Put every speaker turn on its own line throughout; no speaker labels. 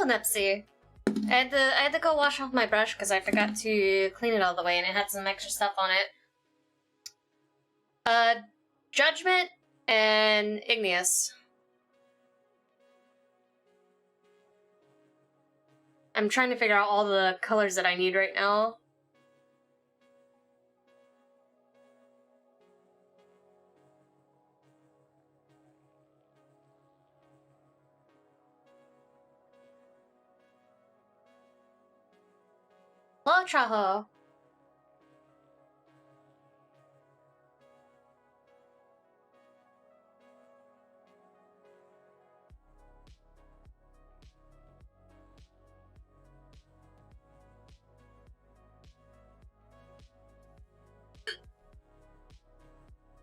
Nipsey. I had to go wash off my brush because I forgot to clean it all the way and it had some extra stuff on it. Judgment and Igneous. I'm trying to figure out all the colors that I need right now. Hello, Chaho.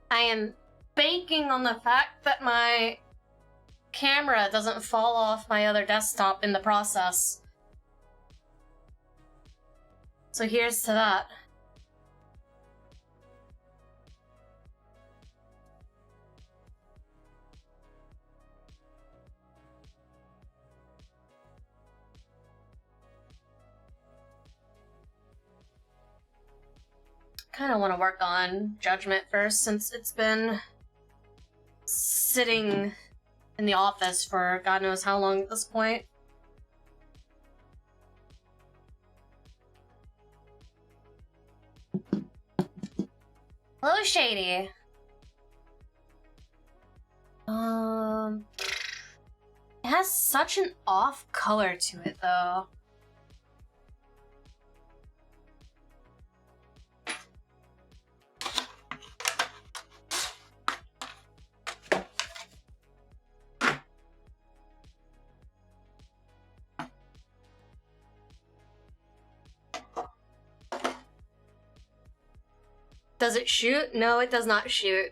I am banking on the fact that my camera doesn't fall off my other desktop in the process. So here's to that. Kind of want to work on Judgment first since it's been sitting in the office for God knows how long at this point. Hello, Shady. It has such an off color to it, though. Does it shoot? No, it does not shoot.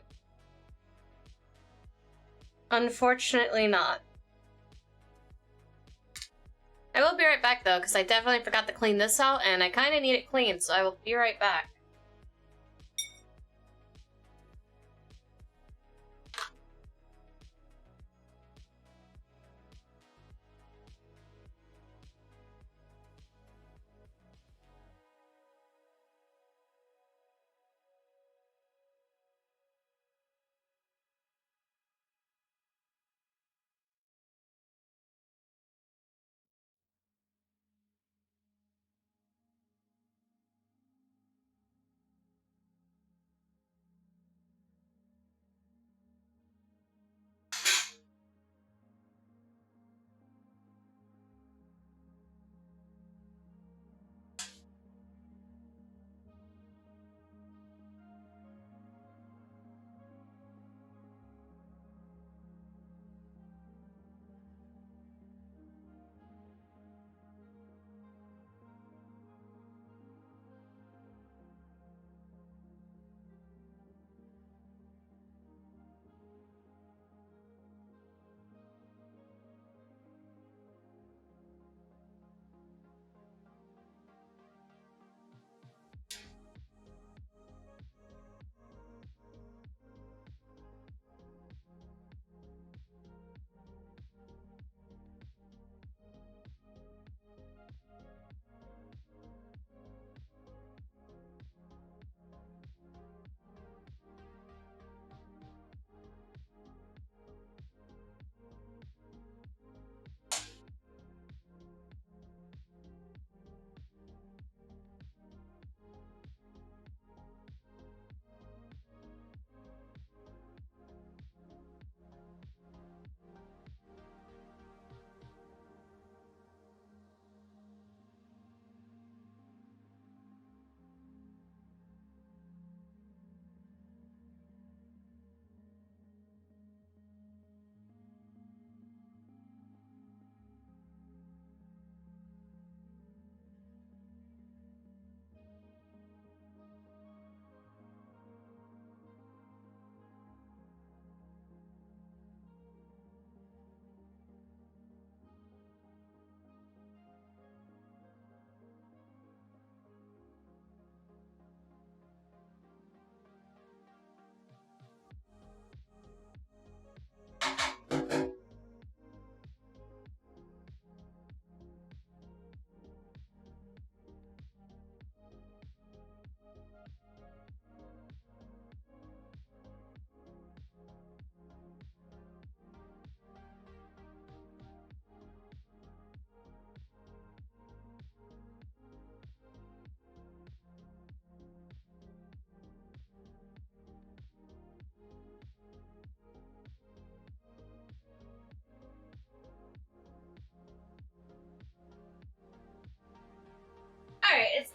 Unfortunately not. I will be right back though, because I definitely forgot to clean this out, and I kind of need it clean, so I will be right back.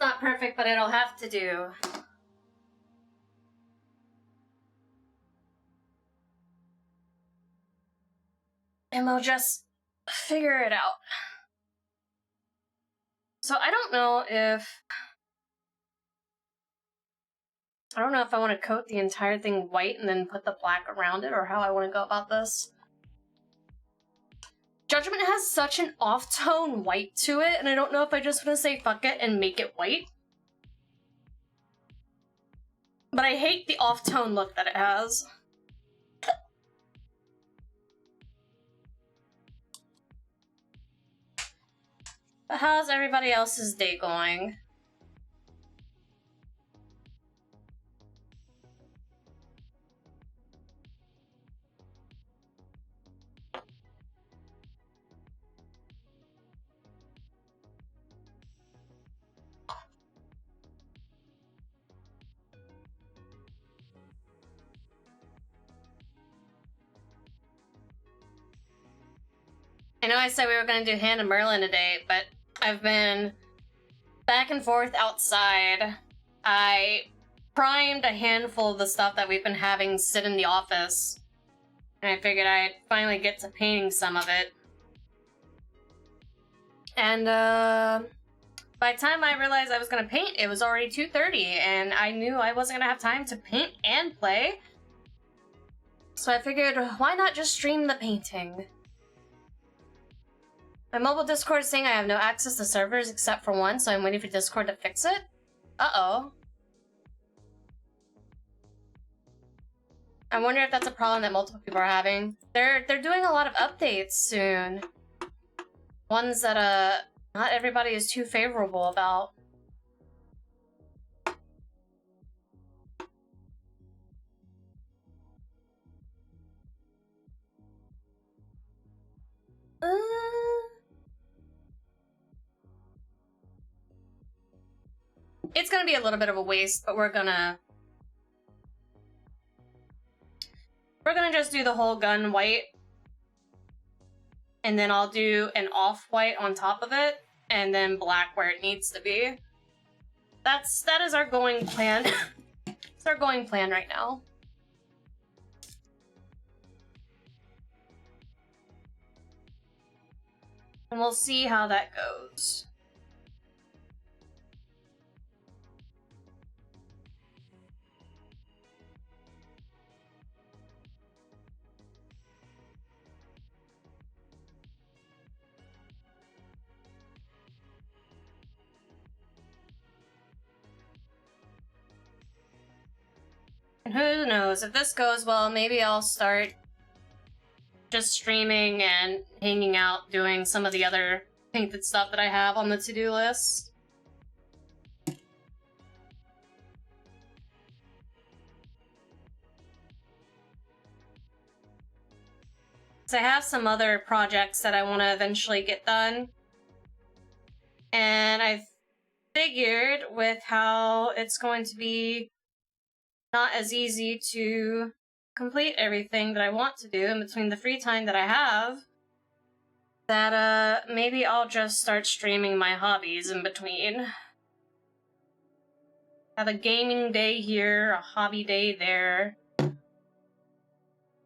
not perfect, but it'll have to do. And we'll just figure it out. So I don't know if I want to coat the entire thing white and then put the black around it, or how I want to go about this. Judgment has such an off-tone white to it, and I don't know if I just want to say fuck it and make it white. But I hate the off-tone look that it has. But how's everybody else's day going? I know I said we were going to do Hannah Merlin today, but I've been back and forth outside. I primed a handful of the stuff that we've been having sit in the office, and I figured I'd finally get to painting some of it. And by the time I realized I was going to paint, it was already 2:30, and I knew I wasn't going to have time to paint and play. So I figured, why not just stream the painting? My mobile Discord is saying I have no access to servers except for one, so I'm waiting for Discord to fix it. Uh-oh. I wonder if that's a problem that multiple people are having. They're doing a lot of updates soon. Ones that not everybody is too favorable about. It's gonna be a little bit of a waste, but we're gonna just do the whole gun white, and then I'll do an off-white on top of it, and then black where it needs to be. That is our going plan. It's our going plan right now. And we'll see how that goes. And who knows, if this goes well, maybe I'll start just streaming and hanging out doing some of the other painted stuff that I have on the to-do list. So I have some other projects that I want to eventually get done. And I figured with how it's going to be not as easy to complete everything that I want to do in between the free time that I have, that maybe I'll just start streaming my hobbies in between. Have a gaming day here, a hobby day there.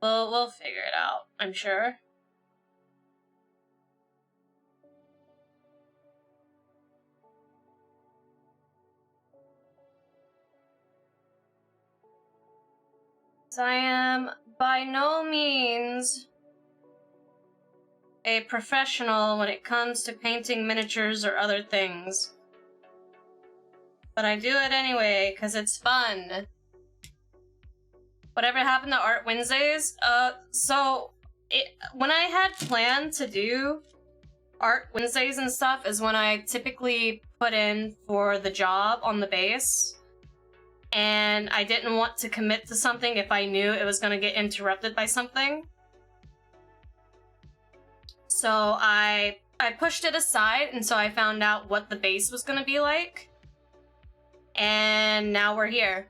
We'll figure it out, I'm sure. I am by no means a professional when it comes to painting miniatures or other things. But I do it anyway, because it's fun. Whatever happened to Art Wednesdays? When I had planned to do Art Wednesdays and stuff is when I typically put in for the job on the base. And I didn't want to commit to something if I knew it was going to get interrupted by something. So I pushed it aside, and so I found out what the base was going to be like. And now we're here.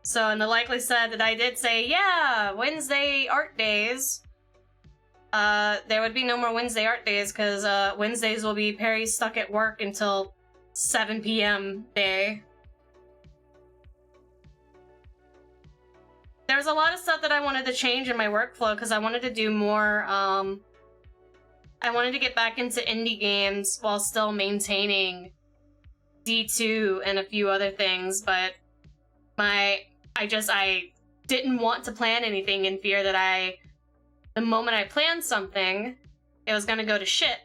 So in the likely said that I did say, yeah, Wednesday art days. there would be no more Wednesday art days because Wednesdays will be Perry stuck at work until 7 p.m. day. There was a lot of stuff that I wanted to change in my workflow because I wanted to do more, I wanted to get back into indie games while still maintaining D2 and a few other things, but I didn't want to plan anything in fear that the moment I planned something, it was gonna go to shit.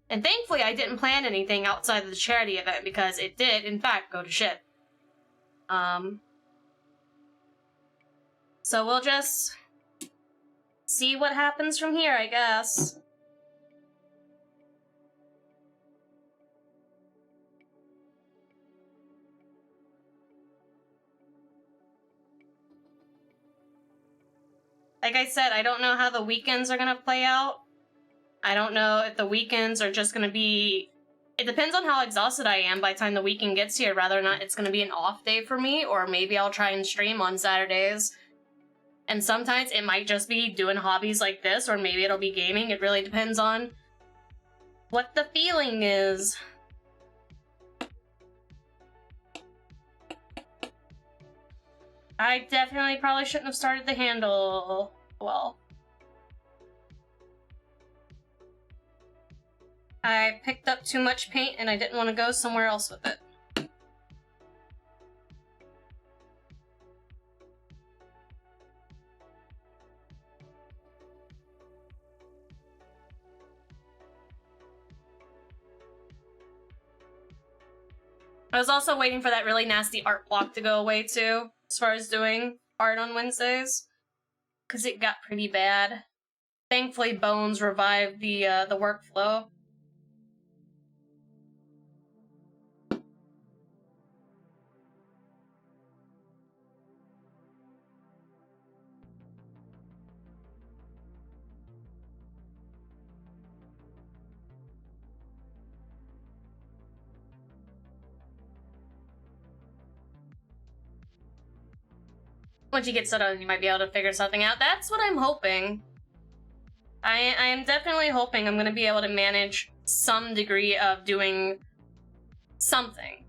And thankfully I didn't plan anything outside of the charity event because it did, in fact, go to shit. So we'll just see what happens from here, I guess. Like I said, I don't know how the weekends are gonna play out. I don't know if the weekends are just gonna be... It depends on how exhausted I am by the time the weekend gets here, whether or not it's gonna be an off day for me, or maybe I'll try and stream on Saturdays. And sometimes it might just be doing hobbies like this, or maybe it'll be gaming. It really depends on what the feeling is. I definitely probably shouldn't have started the handle well. I picked up too much paint and I didn't want to go somewhere else with it. I was also waiting for that really nasty art block to go away too, as far as doing art on Wednesdays, because it got pretty bad. Thankfully, Bones revived the workflow. Once you get settled, you might be able to figure something out. That's what I'm hoping. I am definitely hoping I'm going to be able to manage some degree of doing something.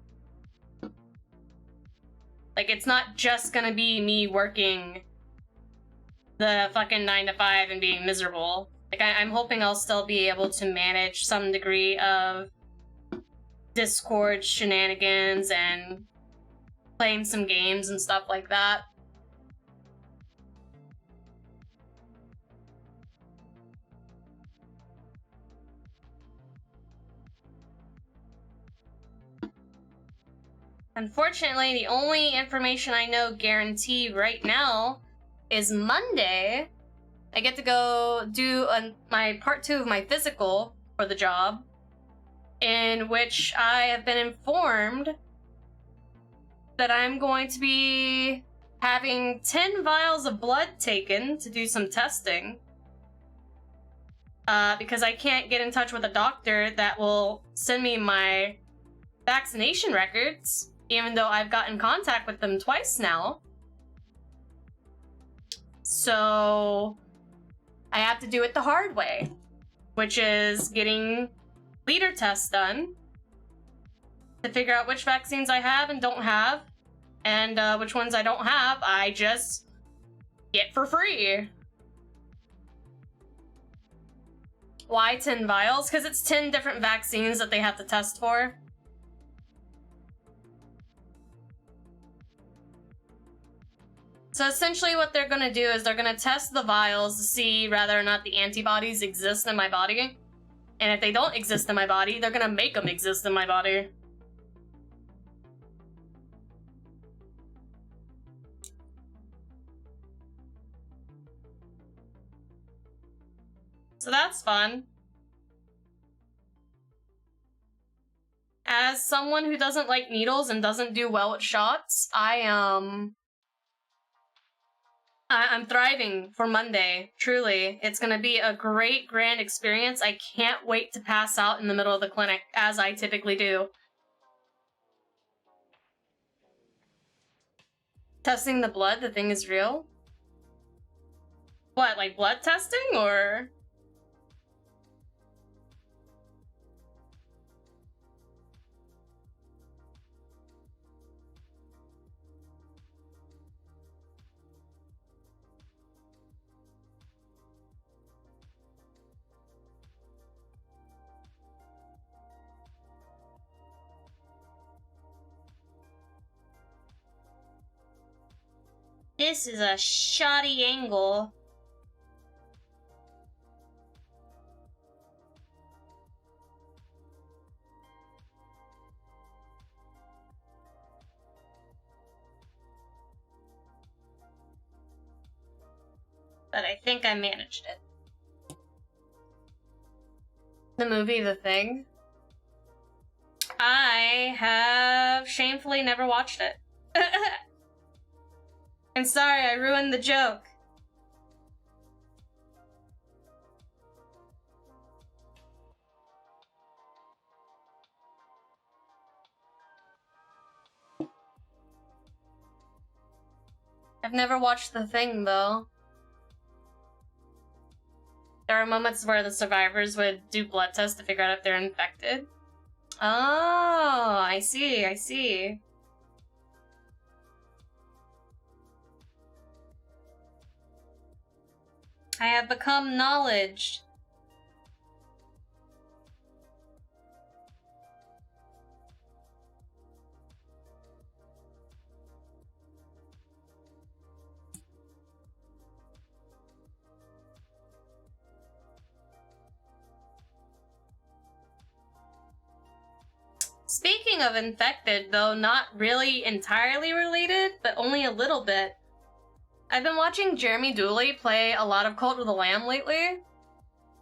Like, it's not just going to be me working the fucking 9 to 5 and being miserable. Like, I'm hoping I'll still be able to manage some degree of Discord shenanigans and playing some games and stuff like that. Unfortunately, the only information I know guaranteed right now is Monday. I get to go do my part 2 of my physical for the job, in which I have been informed that I'm going to be having 10 vials of blood taken to do some testing. Because I can't get in touch with a doctor that will send me my vaccination records, even though I've got in contact with them twice now. So I have to do it the hard way, which is getting leader tests done to figure out which vaccines I have and don't have, and which ones I don't have, I just get for free. Why 10 vials? Because it's 10 different vaccines that they have to test for. So essentially what they're going to do is they're going to test the vials to see whether or not the antibodies exist in my body. And if they don't exist in my body, they're going to make them exist in my body. So that's fun. As someone who doesn't like needles and doesn't do well with shots, I'm thriving for Monday, truly. It's gonna be a great, grand experience. I can't wait to pass out in the middle of the clinic, as I typically do. Testing the blood, the thing is real? What, like blood testing, or? This is a shoddy angle. But I think I managed it. The movie The Thing. I have shamefully never watched it. I'm sorry, I ruined the joke. I've never watched The Thing, though. There are moments where the survivors would do blood tests to figure out if they're infected. Oh, I see, I see. I have become knowledge. Speaking of infected, though not really entirely related, but only a little bit, I've been watching Jeremy Dooley play a lot of Cult of the Lamb lately,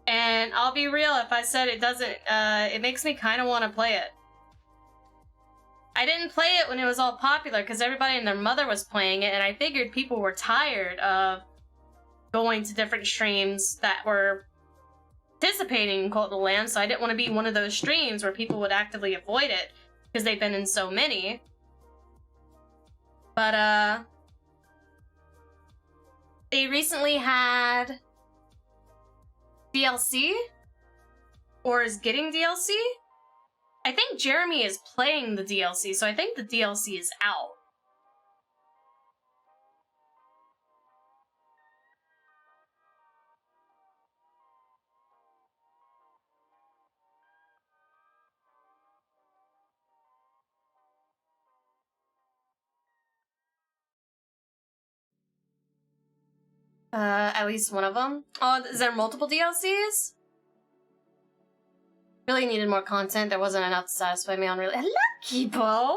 and I'll be real, if I said it doesn't, it makes me kind of want to play it. I didn't play it when it was all popular because everybody and their mother was playing it, and I figured people were tired of going to different streams that were participating in Cult of the Lamb, so I didn't want to be one of those streams where people would actively avoid it because they've been in so many. But, they recently had DLC? Or is getting DLC? I think Jeremy is playing the DLC, so I think the DLC is out. At least one of them. Oh, is there multiple DLCs? Really needed more content. There wasn't enough to satisfy me on really. Hello, Kipo!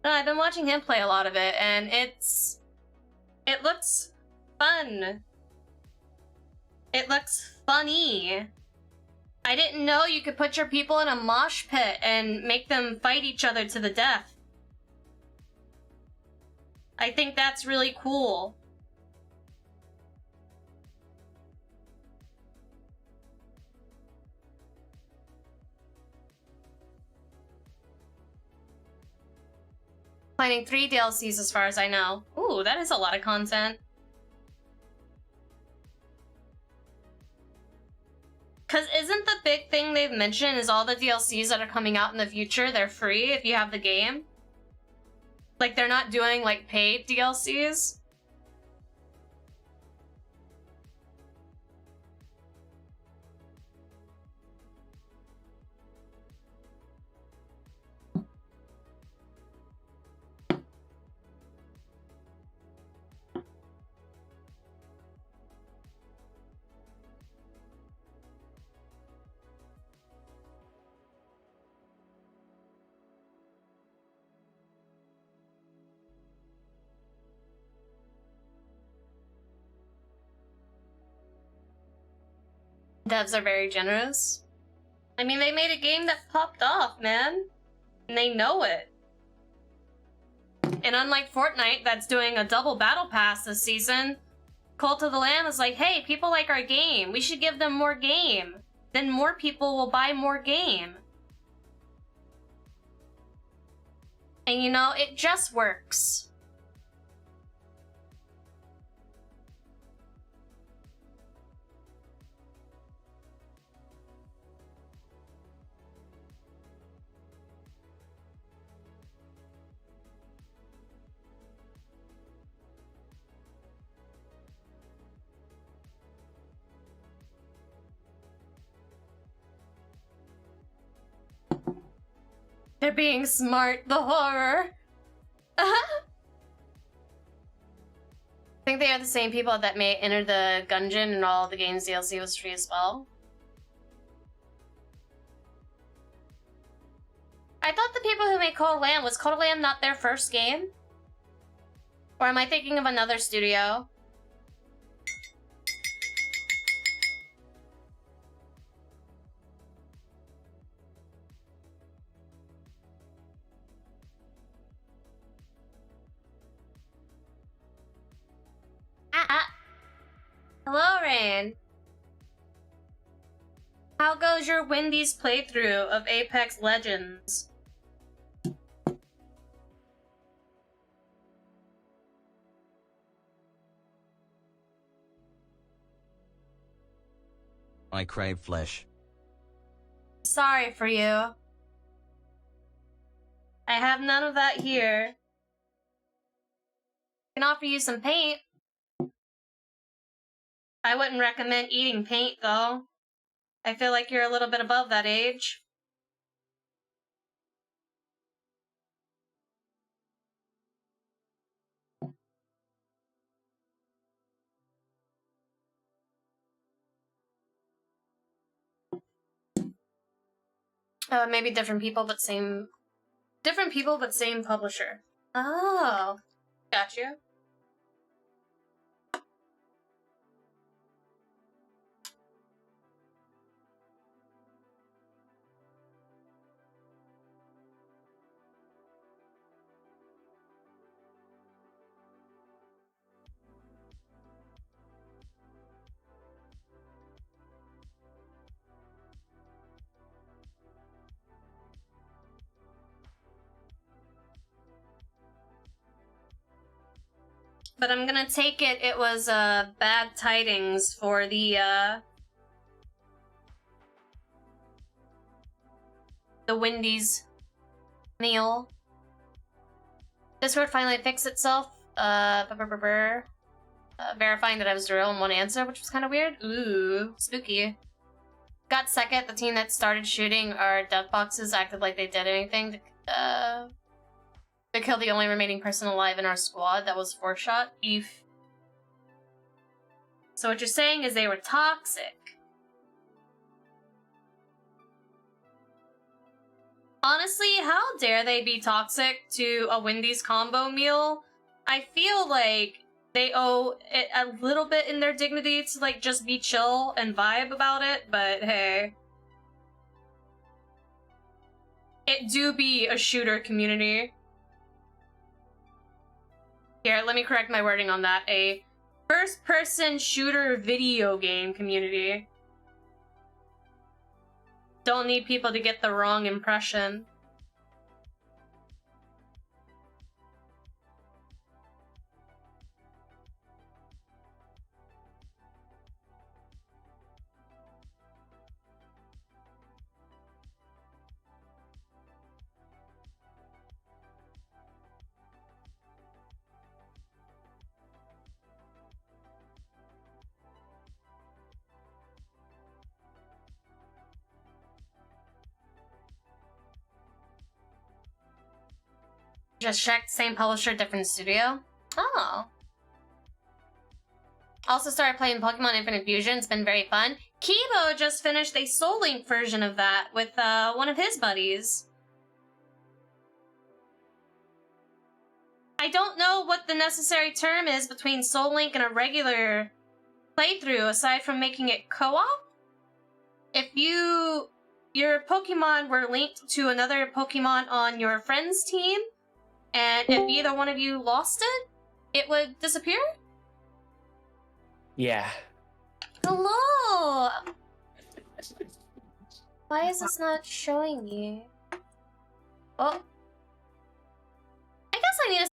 No, I've been watching him play a lot of it, and it looks fun. It looks funny. I didn't know you could put your people in a mosh pit and make them fight each other to the death. I think that's really cool. Planning 3 DLCs as far as I know. Ooh, that is a lot of content. Because isn't the big thing they've mentioned is all the DLCs that are coming out in the future, they're free if you have the game? Like, they're not doing, like, paid DLCs? Devs are very generous. I mean, they made a game that popped off, man. And they know it. And unlike Fortnite, that's doing a double battle pass this season, Cult of the Lamb is like, hey, people like our game. We should give them more game. Then more people will buy more game. And you know, it just works. They're being smart, the horror. I think they are the same people that may enter the Gungeon and all the games DLC was free as well. I thought the people who made Kotal Land, was Kotal Land not their first game? Or am I thinking of another studio? Hello, Rain. How goes your Wendy's playthrough of Apex Legends?
I crave flesh.
Sorry for you. I have none of that here. I can offer you some paint. I wouldn't recommend eating paint, though. I feel like you're a little bit above that age. Maybe different people, but same... Different people, but same publisher. Oh. Gotcha. But I'm gonna take it was bad tidings for the Wendy's meal. Discord finally fixed itself. Verifying that I was the real in one answer, which was kind of weird. Ooh, spooky. Got second. The team that started shooting our death boxes acted like they did anything to kill the only remaining person alive in our squad that was 4-shot. Eef. So what you're saying is they were toxic. Honestly, how dare they be toxic to a Wendy's combo meal? I feel like they owe it a little bit in their dignity to like just be chill and vibe about it, but hey. It do be a shooter community. Here, let me correct my wording on that. A first-person shooter video game community. Don't need people to get the wrong impression. Just checked, same publisher, different studio. Oh. Also started playing Pokemon Infinite Fusion. It's been very fun. Kibo just finished a Soul Link version of that with one of his buddies. I don't know what the necessary term is between Soul Link and a regular playthrough, aside from making it co-op. If your Pokemon were linked to another Pokemon on your friend's team, and if either one of you lost it would disappear?
Yeah.
Hello! Why is this not showing me? Oh. I guess I need to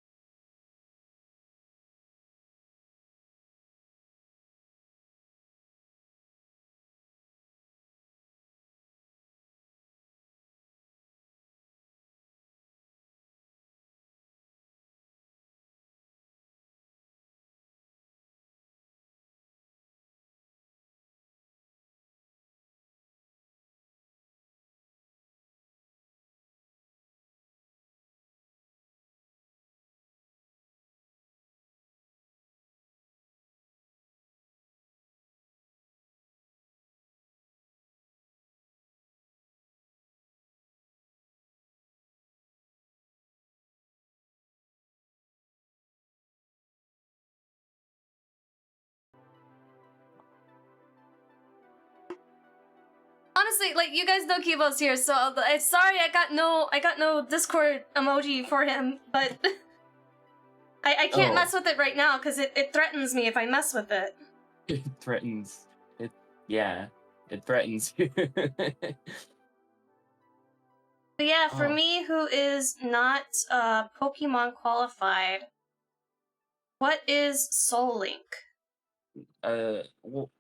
honestly, like, you guys know Kibo's here, so sorry I got no Discord emoji for him, but I can't mess with it right now because it threatens me if I mess with it.
It threatens. It threatens you.
But yeah, for me, who is not Pokemon qualified, what is Soul Link?
Well,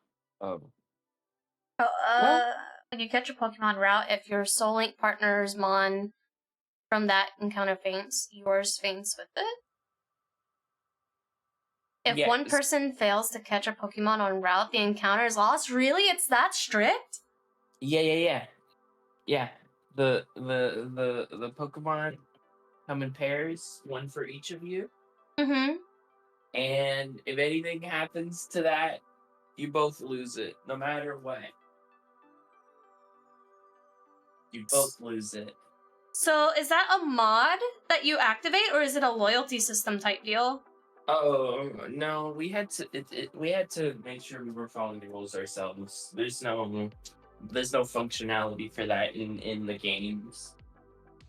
When you catch a Pokemon route, if your Soul Link partner's Mon from that encounter faints, yours faints with it. If one person fails to catch a Pokemon en route, the encounter is lost. Really? It's that strict?
Yeah. The Pokemon come in pairs, one for each of you.
Mm-hmm.
And if anything happens to that, you both lose it, no matter what. You both lose it.
So is that a mod that you activate, or is it a loyalty system type deal?
Oh no, we had to make sure we were following the rules ourselves. There's no functionality for that in the games.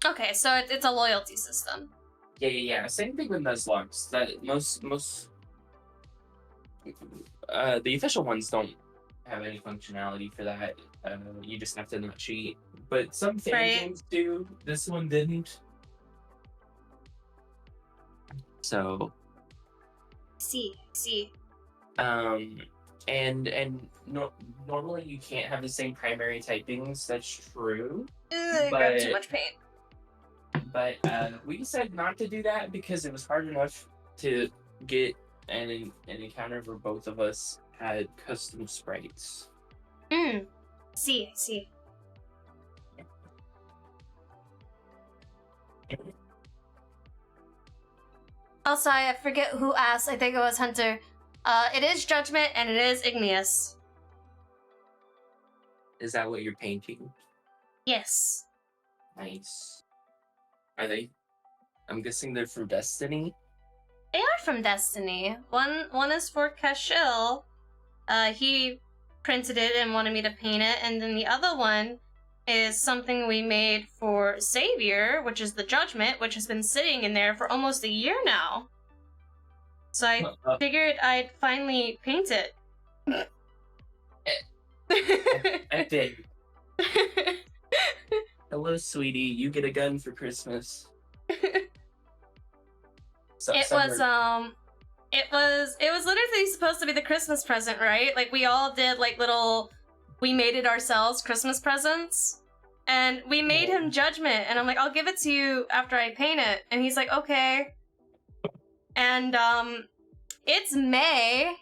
Okay, so it's a loyalty system.
Yeah. Same thing with Nuzlocke. That most the official ones don't have any functionality for that. You just have to not cheat. But some fan games do. This one didn't. So.
See.
Normally you can't have the same primary typings. That's true.
I got too much pain.
But we decided not to do that because it was hard enough to get an encounter where both of us had custom sprites.
See. Also, I forget who asked. I think it was Hunter. It is Judgment and it is Igneous.
Is that what you're painting?
Yes.
Nice. Are they? I'm guessing they're from Destiny.
They are from Destiny. One is for Kashil. He printed it and wanted me to paint it, and then the other one is something we made for Savior, which is the Judgment, which has been sitting in there for almost a year now. So I figured I'd finally paint it.
I did. Hello, sweetie. You get a gun for Christmas.
It was literally supposed to be the Christmas present, right? Like, we all did like little, we made it ourselves Christmas presents, and we made him Judgment, and I'm like, I'll give it to you after I paint it, and he's like, okay. And it's May.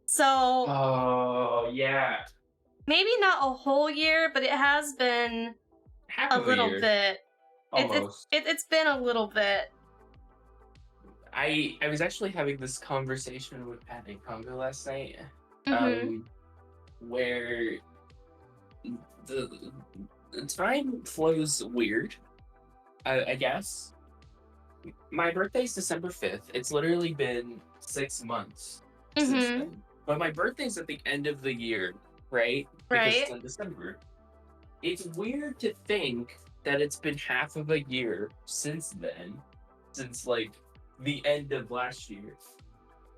So
oh yeah,
maybe not a whole year, but it has been a little bit.
Almost.
It's been a little bit.
I was actually having this conversation with Pat and Congo last night, where the time flows weird. I guess my birthday's December 5th. It's literally been 6 months since then. But my birthday's at the end of the year, right? Because it's in December. It's weird to think that it's been half of a year since then, since like the end of last year.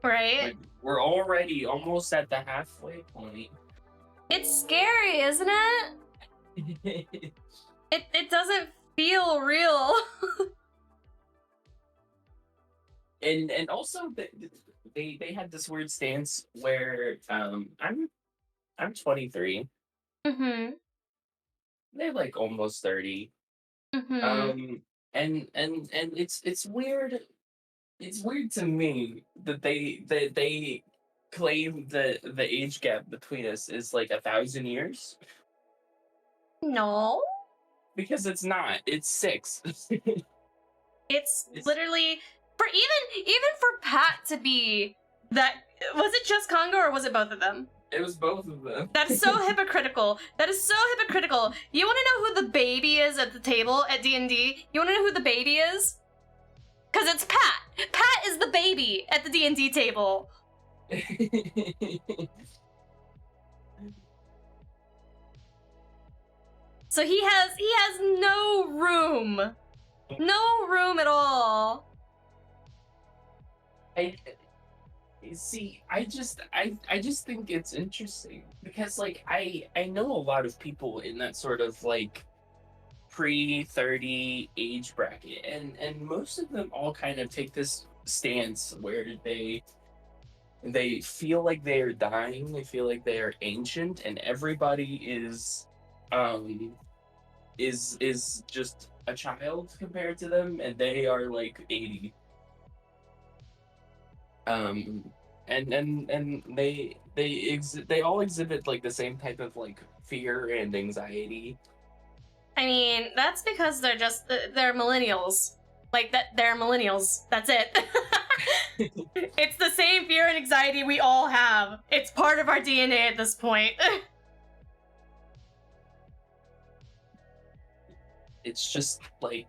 Right.
Like, we're already almost at the halfway point.
It's scary, isn't it? It doesn't feel real.
and also they had this weird stance where I'm 23. They're like almost 30. And it's weird. It's weird to me that they claim that the age gap between us is like 1,000 years.
No,
because it's not. It's 6.
it's literally for even for Pat to be that. Was it just Congo or was it both of them?
It was both of them.
That is so hypocritical. That is so hypocritical. You want to know who the baby is at the table at D&D? You want to know who the baby is? Because it's Pat. Pat is the baby at the D&D table. So he has no room. No room at all.
I just think it's interesting because like I know a lot of people in that sort of like pre-30 age bracket, and most of them all kind of take this stance where they feel like they are dying, they feel like they are ancient, and everybody um is just a child compared to them, and they are like 80. And they all exhibit like the same type of like fear and anxiety.
I mean, that's because they're millennials. Like that, they're millennials. That's it. It's the same fear and anxiety we all have. It's part of our DNA at this point.
It's just like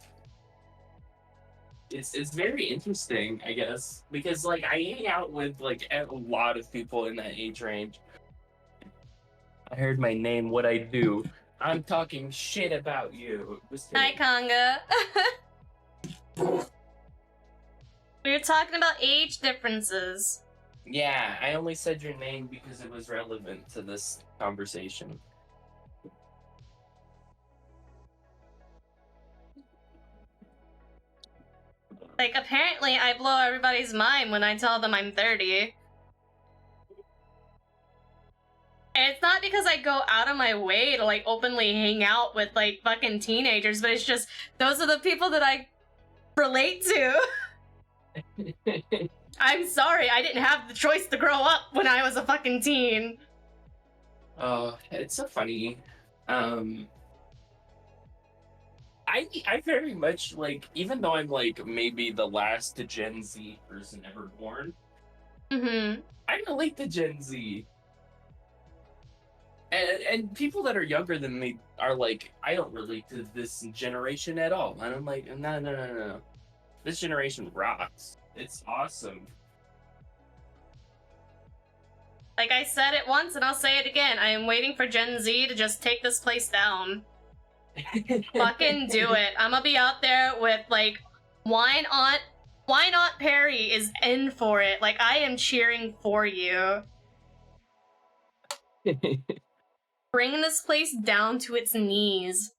it's very interesting, I guess, because like I hang out with like a lot of people in that age range. I heard my name, what I do. I'm talking shit about you. Just
Hi,
kidding.
Conga. We were talking about age differences.
Yeah, I only said your name because it was relevant to this conversation.
Like, apparently I blow everybody's mind when I tell them I'm 30. And it's not because I go out of my way to, like, openly hang out with, like, fucking teenagers, but it's just, those are the people that I relate to. I'm sorry, I didn't have the choice to grow up when I was a fucking teen.
Oh, it's so funny. I very much like, even though I'm like maybe the last Gen Z person ever born, I relate to Gen Z. And people that are younger than me are like, I don't relate to this generation at all. And I'm like, no. This generation rocks. It's awesome.
Like I said it once and I'll say it again. I am waiting for Gen Z to just take this place down. Fucking do it. I'm gonna be out there with like Wine Aunt Perry is in for it. Like I am cheering for you. Bringing this place down to its knees.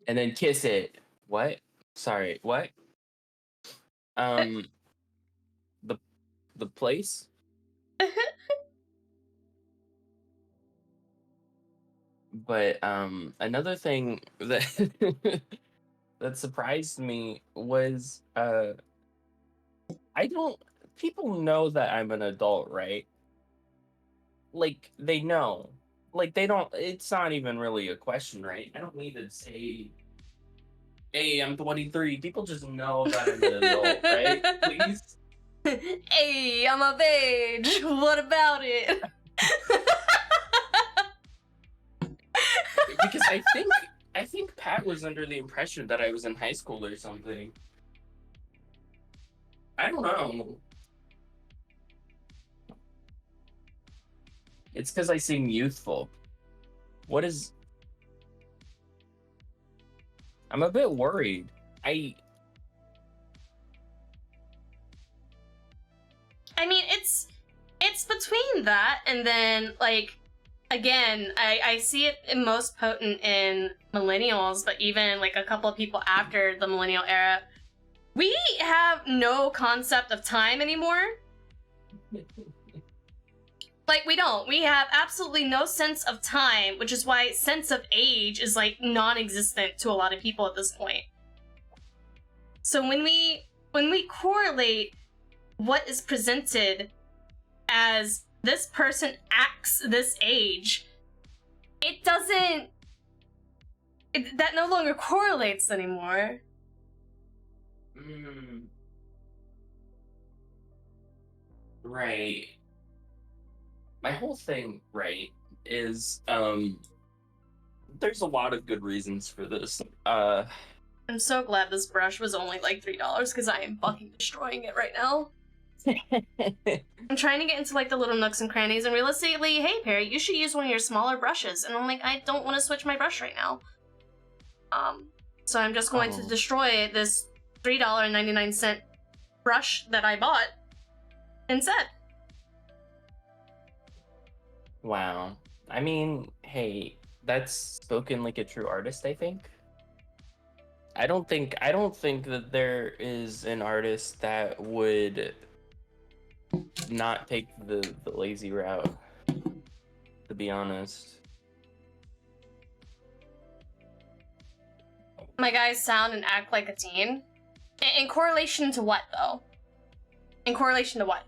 And then kiss it. What? Sorry, what? The place? But another thing that that surprised me was I don't people know that I'm an adult, right? Like they know. Like they don't, it's not even really a question, right? I don't need to say, hey, I'm 23. People just know that I'm an adult, right? Please.
Hey, I'm of age. What about it?
Because I think Pat was under the impression that I was in high school or something. I don't know. It's because I seem youthful. What is? I'm a bit worried.
I mean, it's between that and then like again, I see it in most potent in millennials, but even like a couple of people after the millennial era, we have no concept of time anymore. Like we don't. We have absolutely no sense of time, which is why sense of age is like non-existent to a lot of people at this point. So when we correlate what is presented as this person acts this age, that no longer correlates anymore.
Right. My whole thing, right, is there's a lot of good reasons for this.
I'm so glad this brush was only like $3 because I am fucking destroying it right now. I'm trying to get into like the little nooks and crannies, and realistically, hey Perry, you should use one of your smaller brushes. And I'm like, I don't want to switch my brush right now. So I'm just going to destroy this $3.99 brush that I bought instead.
Wow. I mean, hey, that's spoken like a true artist, I think. I don't think that there is an artist that would not take the lazy route, to be honest.
My guys sound and act like a teen. In correlation to what, though? In correlation to what?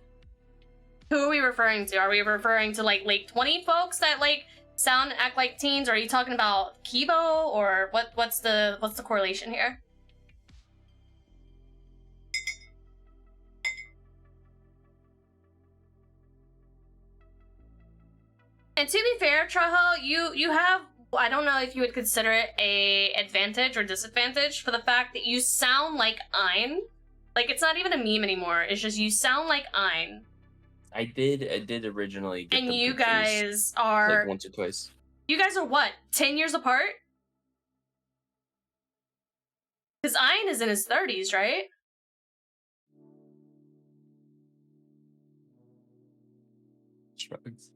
Who are we referring to? Are we referring to like late 20 folks that like sound and act like teens? Or are you talking about Kibo, or what's the correlation here? And to be fair, Traho, you have, I don't know if you would consider it a advantage or disadvantage for the fact that you sound like Ein. Like, it's not even a meme anymore. It's just you sound like Ein.
I did originally get
and
them
you
confused,
guys are
like once or twice.
You guys are what, 10 years apart? Because Ein is in his 30s, right?
Shrugs.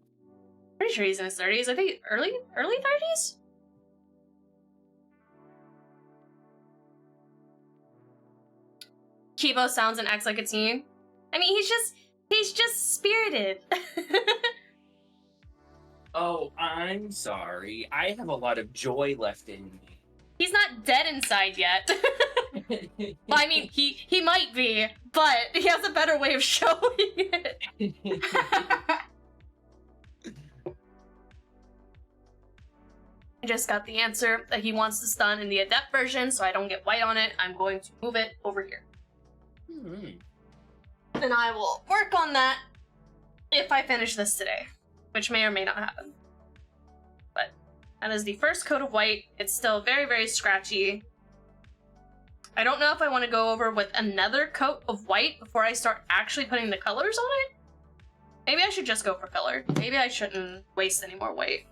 Pretty sure he's in his 30s. I think early 30s? Kibo sounds and acts like a teen. I mean, he's just spirited.
Oh, I'm sorry. I have a lot of joy left in me.
He's not dead inside yet. Well, I mean, he might be, but he has a better way of showing it. I just got the answer that he wants to stun in the adept version, so I don't get white on it. I'm going to move it over here. And I will work on that if I finish this today, which may or may not happen. But that is the first coat of white. It's still very, very scratchy. I don't know if I want to go over with another coat of white before I start actually putting the colors on it. Maybe I should just go for color. Maybe I shouldn't waste any more white.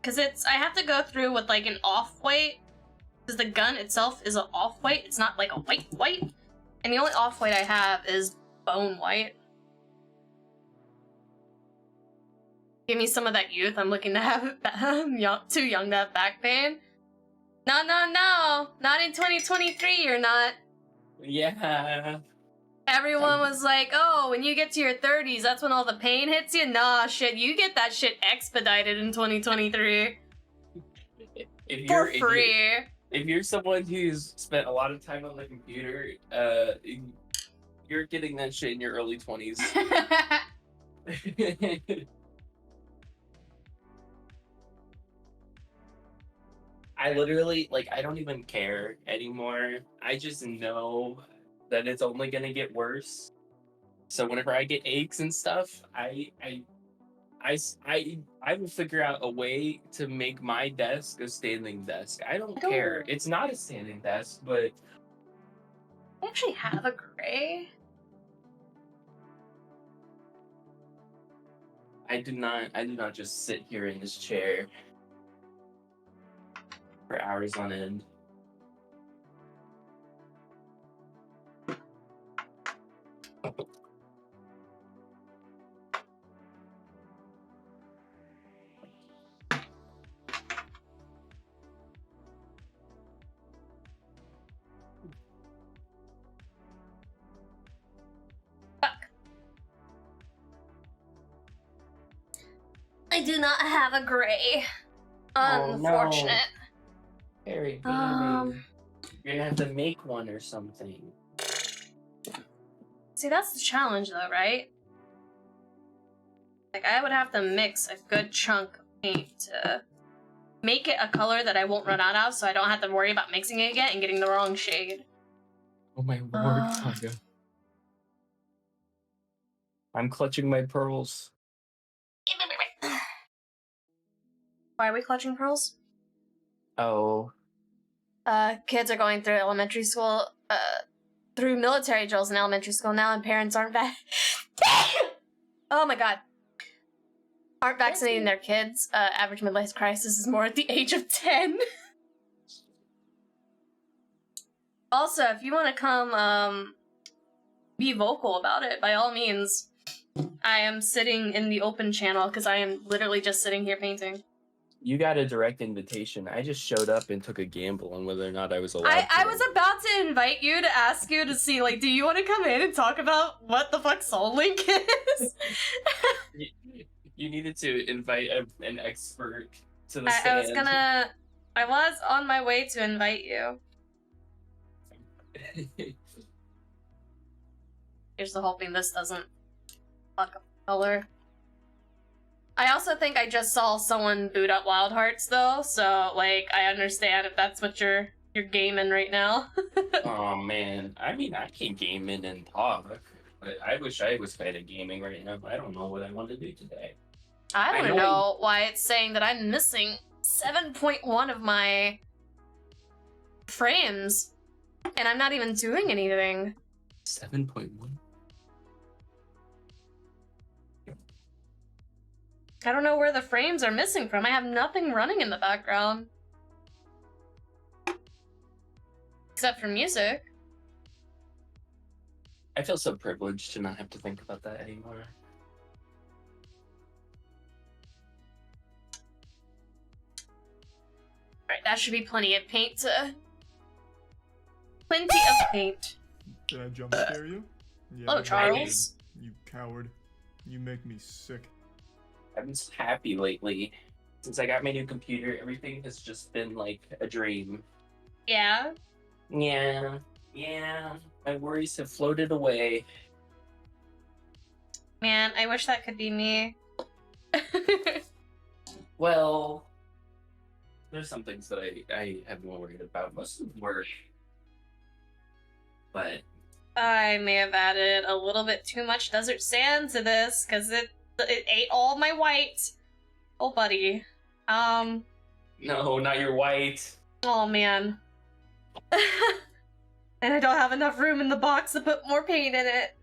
Because I have to go through with like an off-white, because the gun itself is an off-white, it's not like a white. And the only off-white I have is bone white. Give me some of that youth. I'm looking to have too young to have back pain. No, not in 2023, you're not.
Yeah.
Everyone was like, oh, when you get to your 30s, that's when all the pain hits you. Nah, shit, you get that shit expedited in 2023. For free.
If you're someone who's spent a lot of time on the computer, you're getting that shit in your early 20s. I literally, like, I don't even care anymore. I just know that it's only gonna get worse. So whenever I get aches and stuff, I will figure out a way to make my desk a standing desk. I don't care. It's not a standing desk, but
I actually have a gray.
I do not just sit here in this chair for hours on end.
I do not have a gray. Unfortunate.
Oh, no. Harry, you're gonna have to make one or something.
See, that's the challenge though, right? Like, I would have to mix a good chunk of paint to make it a color that I won't run out of, so I don't have to worry about mixing it again and getting the wrong shade.
Oh my lord, Saga. I'm clutching my pearls.
Why are we clutching pearls?
Oh,
kids are going through elementary school, through military drills in elementary school now, and parents aren't oh my god. Aren't vaccinating their kids. Average midlife crisis is more at the age of 10. Also, if you want to come, be vocal about it, by all means. I am sitting in the open channel because I am literally just sitting here painting.
You got a direct invitation. I just showed up and took a gamble on whether or not I was allowed
I was about to invite you to ask you to see, like, do you want to come in and talk about what the fuck Soul Link is?
You needed to invite an expert to the stand.
I was on my way to invite you. Here's the hoping this doesn't fuck up color. I also think I just saw someone boot up Wild Hearts though, so like I understand if that's what you're gaming right now.
Oh man, I mean I can game in and talk, but I wish I was kind of gaming right now. I don't know what I want to do today.
I don't know why it's saying that I'm missing 7.1 of my frames, and I'm not even doing anything.
7.1.
I don't know where the frames are missing from. I have nothing running in the background. Except for music.
I feel so privileged to not have to think about that anymore.
Alright, that should be plenty of paint to... Plenty of paint.
Did I jump scare you? Yeah,
Hello, Charles.
You coward. You make me sick.
I've been so happy lately. Since I got my new computer, everything has just been like a dream.
Yeah?
Yeah. My worries have floated away.
Man, I wish that could be me.
Well, there's some things that I have been worried about. Most of them work. But
I may have added a little bit too much desert sand to this, because it ate all my white. Oh, buddy.
no, not your white.
Oh, man. And I don't have enough room in the box to put more paint in it.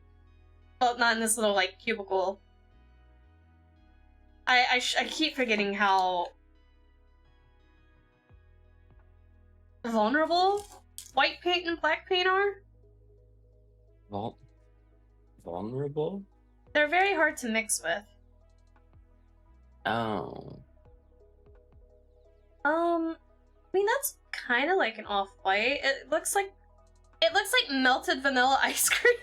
Well, not in this little, like, cubicle. I keep forgetting how vulnerable white paint and black paint are.
Vulnerable?
They're very hard to mix with.
Oh.
I mean, that's kind of like an off-white. It looks like melted vanilla ice cream.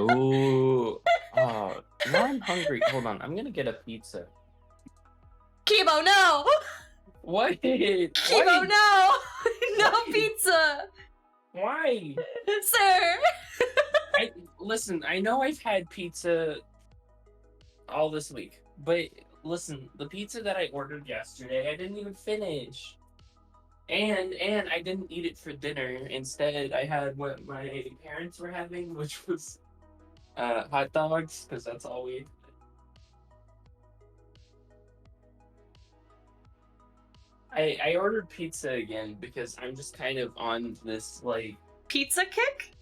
Ooh. Oh, now I'm hungry. Hold on, I'm gonna get a pizza.
Kibo, no!
What?
Kibo, no! No pizza!
Why?
Sir!
Listen, I know I've had pizza all this week, but listen, the pizza that I ordered yesterday, I didn't even finish. And I didn't eat it for dinner. Instead, I had what my parents were having, which was hot dogs, because that's all we ate. I ordered pizza again because I'm just kind of on this, like...
Pizza kick?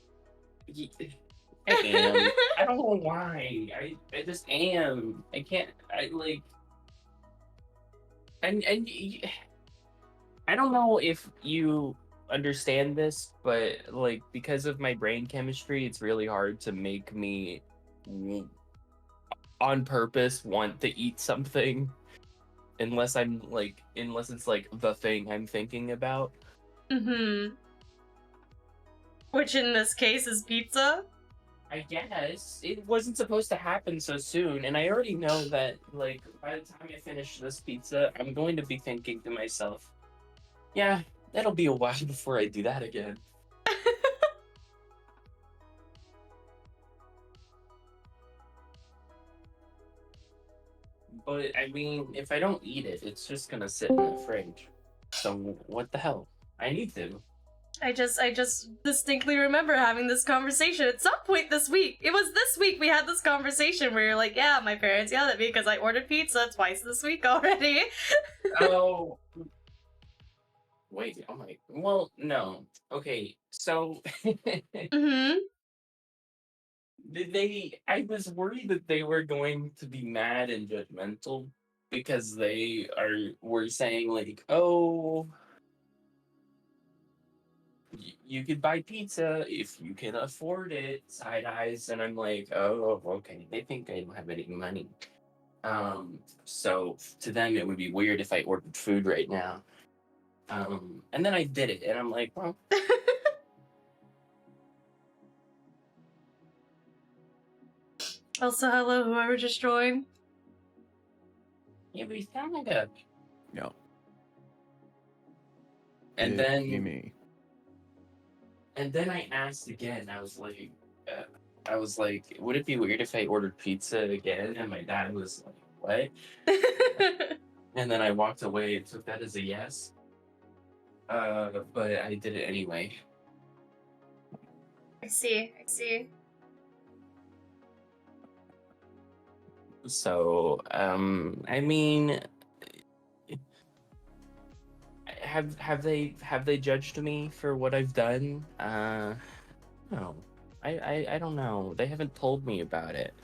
I am. I don't know why. I just am. I can't... I don't know if you understand this, but like because of my brain chemistry, it's really hard to make me on purpose want to eat something unless it's like the thing I'm thinking about.
Mm-hmm. Which in this case is pizza?
I guess it wasn't supposed to happen so soon, and I already know that like by the time I finish this pizza, I'm going to be thinking to myself, yeah, it'll be a while before I do that again. But I mean, if I don't eat it, it's just gonna sit in the fridge. So what the hell? I need to.
I just distinctly remember having this conversation at some point this week. It was this week we had this conversation where you're like, yeah, my parents yelled at me because I ordered pizza twice this week already.
Oh. Wait, oh my. Well, no. Okay, so
Mm-hmm.
I was worried that they were going to be mad and judgmental because were saying like, oh, you could buy pizza if you can afford it, side eyes, and I'm like, oh, okay. They think I don't have any money. So to them it would be weird if I ordered food right now. And then I did it, and I'm like, well,
Also, hello, whoever just joined.
yeah, but you sound like a.
Yeah.
And
It'd
then
be me.
And then I asked again. I was like, would it be weird if I ordered pizza again? And my dad was like, what? And then I walked away and took that as a yes. But I did it anyway.
I see.
So, I mean, have they judged me for what I've done? No. I don't know. They haven't told me about it.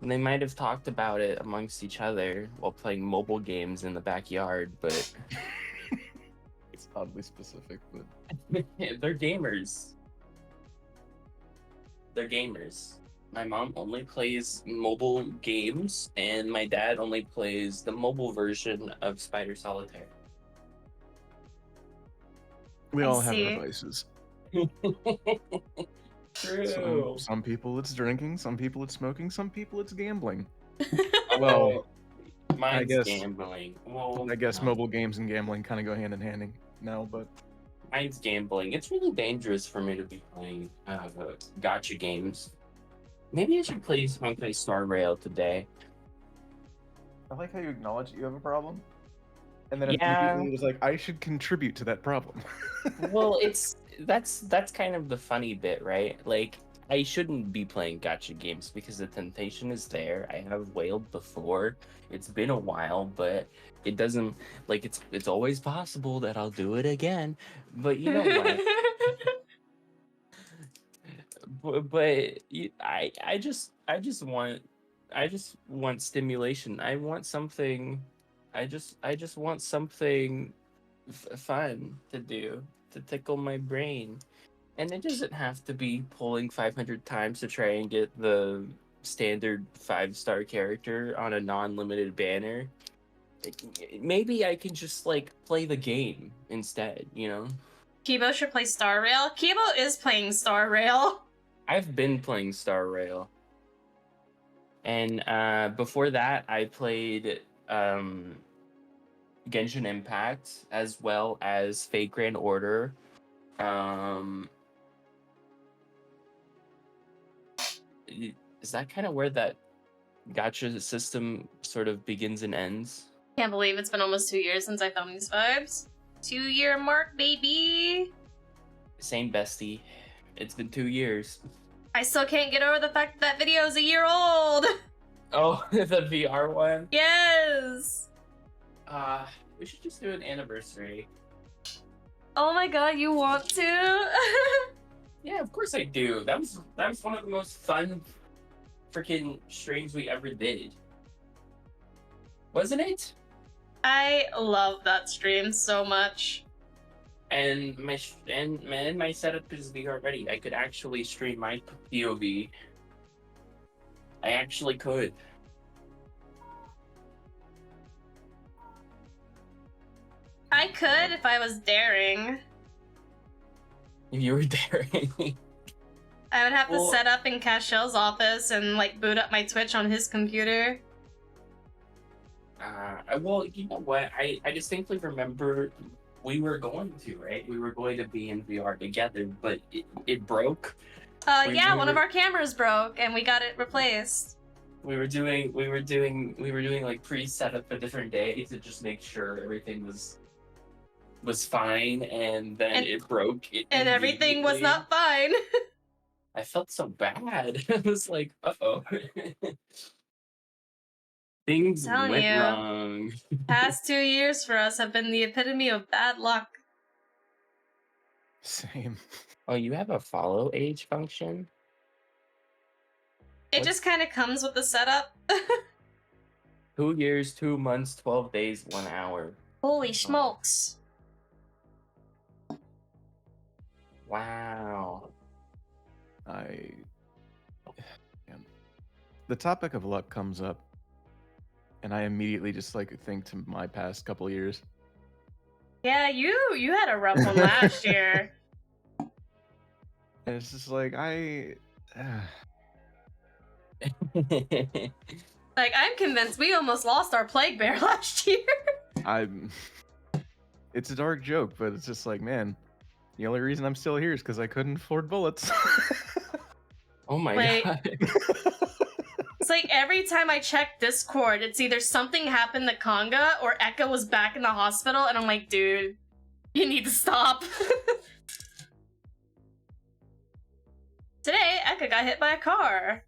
They might have talked about it amongst each other while playing mobile games in the backyard, but
It's oddly specific, but
they're gamers. They're gamers. My mom only plays mobile games, and my dad only plays the mobile version of Spider Solitaire.
we
I
all have
see.
our vices.
True.
Some people it's drinking, some people it's smoking, some people it's gambling.
Well,
I
mine's
guess-
gambling. Well,
I guess
no.
mobile games and gambling kind of go hand in hand now, but
Mine's gambling. It's really dangerous for me to be playing gotcha games. Maybe I should play Honkai Star Rail today.
I like how you acknowledge that you have a problem, and then
Yeah.
immediately it was like, I should contribute to that problem.
Well, that's kind of the funny bit, right? Like, I shouldn't be playing gotcha games because the temptation is there. I have whaled before. It's been a while, but it doesn't like it's always possible that I'll do it again. But you know what? I just want stimulation. I want something. I just want something fun to do to tickle my brain, and it doesn't have to be pulling 500 times to try and get the standard 5-star character on a non-limited banner. Maybe I can just like play the game instead. You know.
Kibo should play Star Rail. Kibo is playing Star Rail.
I've been playing Star Rail. And before that, I played Genshin Impact as well as Fate Grand Order. Is that kind of where that gacha system sort of begins and ends?
Can't believe it's been almost 2 years since I filmed these vibes. 2-year mark, baby.
Same bestie. It's been 2 years.
I still can't get over the fact that video is a year old.
Oh, the VR one?
Yes.
We should just do an anniversary.
Oh my god, you want to?
Yeah, of course I do. That was one of the most fun freaking streams we ever did. Wasn't it?
I love that stream so much.
And my setup is VR ready. I could actually stream my POV. I actually could.
I could if I was daring.
If you were daring.
I would have to
Well-
set up in Cashell's office and like boot up my Twitch on his computer.
Well, you know what? I distinctly remember we were going to, right? We were going to be in VR together, but it broke.
Yeah,
we
one of
were-
our cameras broke and we got it replaced.
We were doing like pre-setup a different day to just make sure everything was fine, and then
And-
it broke.
And everything was
immediately.
not fine.
I felt so bad. I was like, uh-oh. Things
Telling
went
you.
wrong.
Past 2 years for us have been the epitome of bad luck.
Same.
Oh, you have a follow age function?
It
What?
just kind of comes with the setup.
2 years, 2 months, 12 days, 1 hour.
Holy smokes.
Wow.
The topic of luck comes up, and I immediately just like think to my past couple years.
Yeah, you had a rough one last year.
And it's just like
Like, I'm convinced we almost lost our plague bear last year.
It's a dark joke, but it's just like, man, the only reason I'm still here is because I couldn't afford bullets.
Oh my
Wait.
god.
It's like every time I check Discord, it's either something happened to Conga or Eka was back in the hospital, and I'm like, dude, you need to stop. Today, Eka got hit by a car.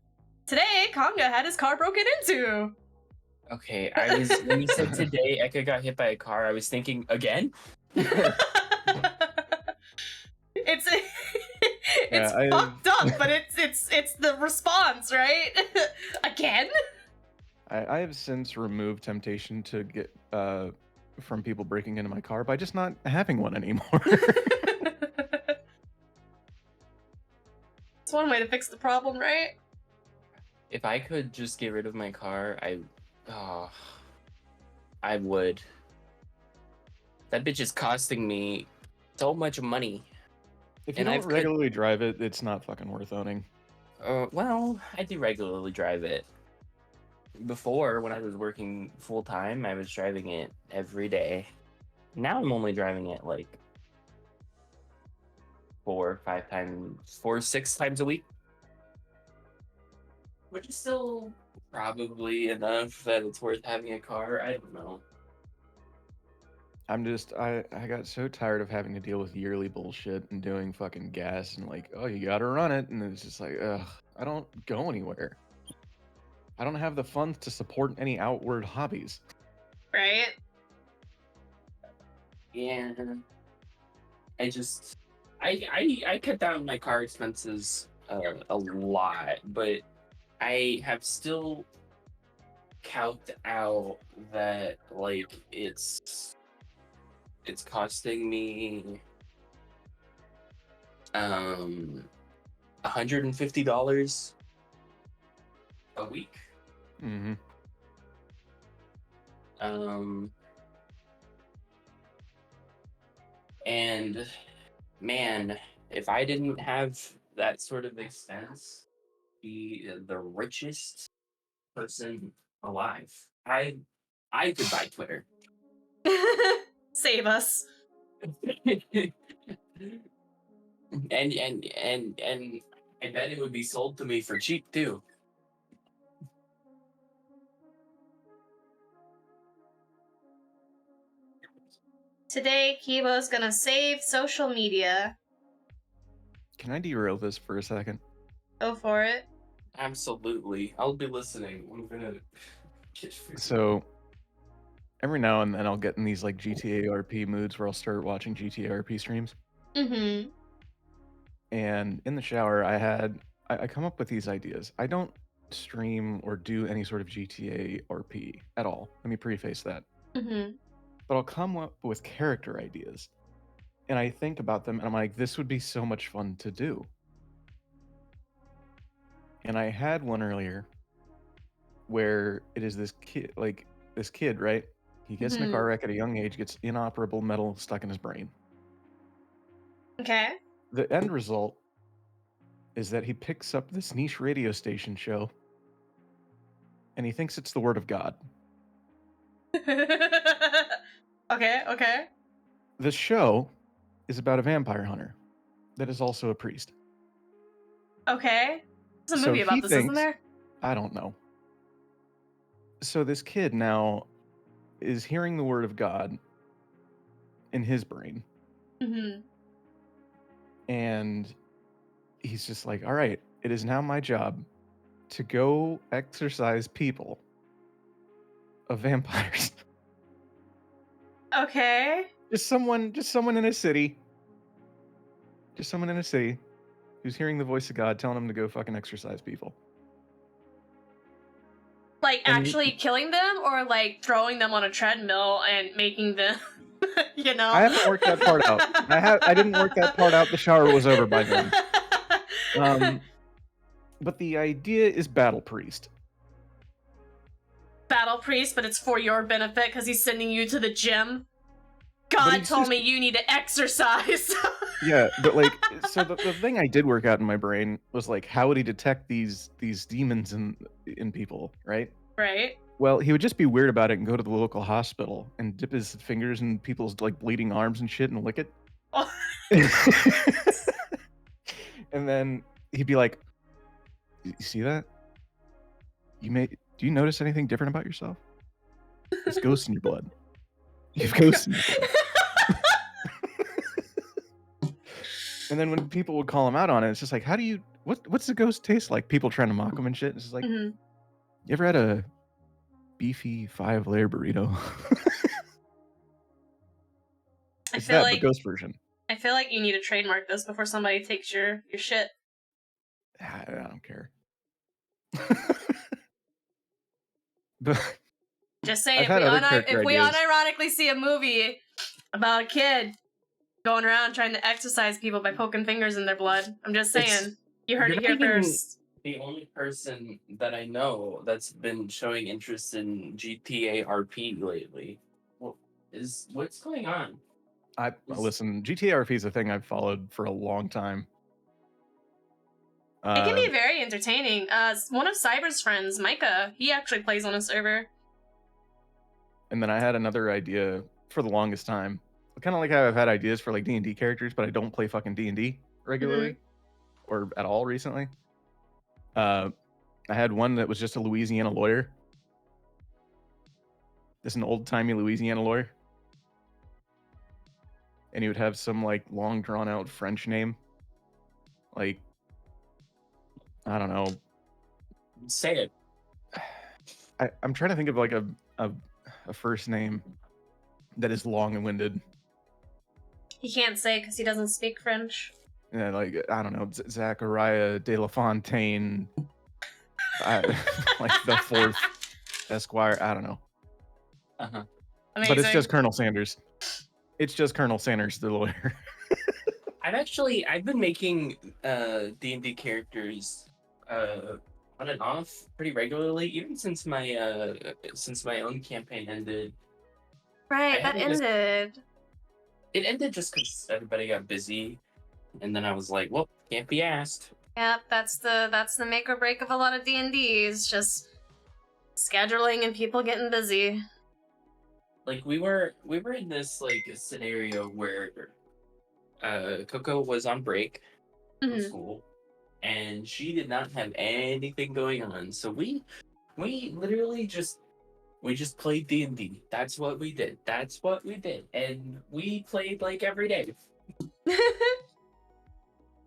Today, Conga had his car broken into.
Okay, when you said today Eka got hit by a car, I was thinking again?
It's
Yeah,
fucked up, but it's the response, right? Again?
I have since removed temptation to get from people breaking into my car by just not having one anymore.
It's one way to fix the problem, right?
If I could just get rid of my car, I would. That bitch is costing me so much money.
If you
And
don't
I've
regularly drive it, it's not fucking worth owning.
Well, I do regularly drive it. Before, when I was working full time, I was driving it every day. Now I'm only driving it like 4, 6 times a week. Which is still probably enough that it's worth having a car. I don't know.
I got so tired of having to deal with yearly bullshit and doing fucking gas and like, oh, you gotta run it. And it's just like, ugh, I don't go anywhere. I don't have the funds to support any outward hobbies.
Right?
Yeah. I cut down my car expenses a lot, but I have still calced out that like it's costing me $150 a week.
Mm-hmm.
And man, if I didn't have that sort of expense, be the richest person alive. I could buy Twitter.
Save us.
and I bet it would be sold to me for cheap too.
Today, Kibo's gonna save social media.
Can I derail this for a second?
Go for it.
Absolutely. I'll be listening. I'm gonna get food.
So every now and then I'll get in these like GTA RP moods where I'll start watching GTA RP streams.
Mm-hmm.
And in the shower, I come up with these ideas. I don't stream or do any sort of GTA RP at all. Let me preface that.
Mm-hmm.
But I'll come up with character ideas. And I think about them and I'm like, this would be so much fun to do. And I had one earlier where it is this kid, right? He gets in a car wreck at a young age, gets inoperable metal stuck in his brain.
Okay.
The end result is that he picks up this niche radio station show and he thinks it's the word of God.
Okay.
The show is about a vampire hunter that is also a priest.
Okay. There's a
So
movie
he
about this, isn't
thinks-
there?
I don't know. So this kid now is hearing the word of God in his brain.
Mm-hmm.
And he's just like, all right, it is now my job to go exorcise people of vampires.
Okay.
Just someone in a city. Just someone in a city who's hearing the voice of God telling them to go fucking exercise people.
Like
And
actually killing them, or like throwing them on a treadmill and making them, you know?
I haven't worked that part out. I didn't work that part out. The shower was over by then. But the idea is battle priest.
Battle priest, but it's for your benefit because he's sending you to the gym. God told me you need to exercise.
Yeah, but like, so the thing I did work out in my brain was like, how would he detect these demons in people, right?
Right.
Well, he would just be weird about it and go to the local hospital and dip his fingers in people's like bleeding arms and shit and lick it.
Oh.
And then he'd be like, "You see that? Do you notice anything different about yourself? There's ghosts in your blood. You have ghosts in your blood." And then when people would call him out on it, it's just like, what's the ghost taste like? People trying to mock him and shit. It's just like, you ever had a beefy 5-layer burrito? It's that, the ghost version.
I feel like you need to trademark this before somebody takes your shit.
I don't care. But
just saying, if we
ideas.
unironically see a movie about a kid going around trying to exercise people by poking fingers in their blood, I'm just saying, you heard it here first.
The only person that I know that's been showing interest in GTA RP lately. What's going on?
Listen, GTA RP is a thing I've followed for a long time.
It can be very entertaining. One of Cyber's friends, Micah, he actually plays on a server.
And then I had another idea for the longest time. Kind of like how I've had ideas for like D&D characters, but I don't play fucking D&D regularly or at all recently. I had one that was just a Louisiana lawyer. Just an old-timey Louisiana lawyer. And he would have some like long drawn out French name. Like, I don't know.
Say it.
I'm trying to think of like a first name that is long and winded.
He can't say because he doesn't speak French.
Yeah, like, I don't know, Zachariah de la Fontaine, like the 4th Esquire. I don't know.
Amazing.
But it's just Colonel Sanders. It's just Colonel Sanders, the lawyer.
I've been making D&D characters on and off pretty regularly, even since my own campaign ended.
Right, that ended.
It ended just because everybody got busy, and then I was like, well, can't be asked.
Yep, that's the make or break of a lot of D&Ds, just scheduling and people getting busy.
Like we were in this like scenario where Coco was on break from school, and she did not have anything going on. So we literally just played D&D. That's what we did. And we played like every day.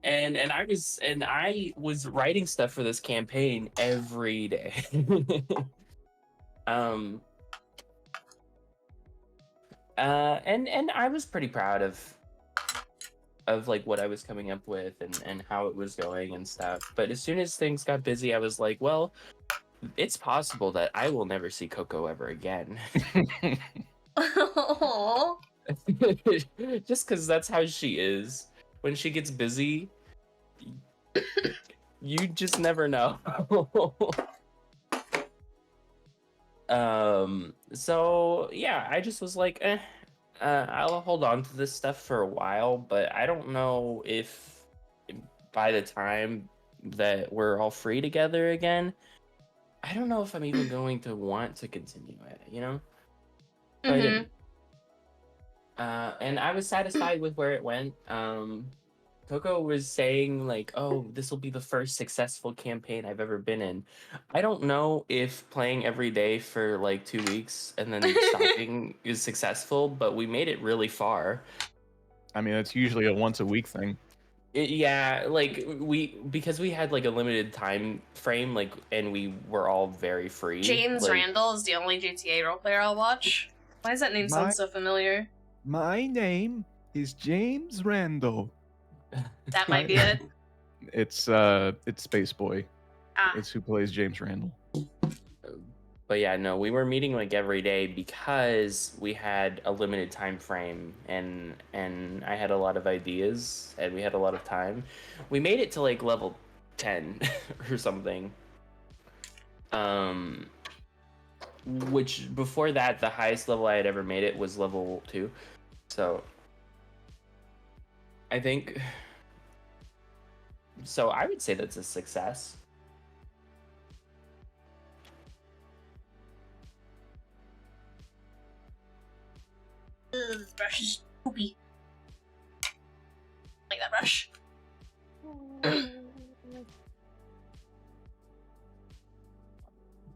and I was writing stuff for this campaign every day. And I was pretty proud of like what I was coming up with and how it was going and stuff. But as soon as things got busy, I was like, well, it's possible that I will never see Coco ever again. Just because that's how she is. When she gets busy, you just never know. So yeah, I just was like, I'll hold on to this stuff for a while, but I don't know if by the time that we're all free together again, I don't know if I'm even going to want to continue it, you know? So I didn't. And I was satisfied with where it went. Coco was saying like, oh, this will be the first successful campaign I've ever been in. I don't know if playing every day for like 2 weeks and then stopping is successful, but we made it really far.
I mean, it's usually a once a week thing.
Yeah, like because we had like a limited time frame, like, and we were all very free.
James
like,
Randall is the only GTA roleplayer I'll watch. Why does that name sound so familiar?
My name is James Randall.
That might be it.
It's Space Boy.
Ah.
It's who plays James Randall.
But yeah, no, we were meeting like every day because we had a limited time frame, and I had a lot of ideas and we had a lot of time. We made it to like level 10 or something. Which before that, the highest level I had ever made it was level 2. So I think so I would say that's a success.
Ugh, this brush is poopy. Like that brush.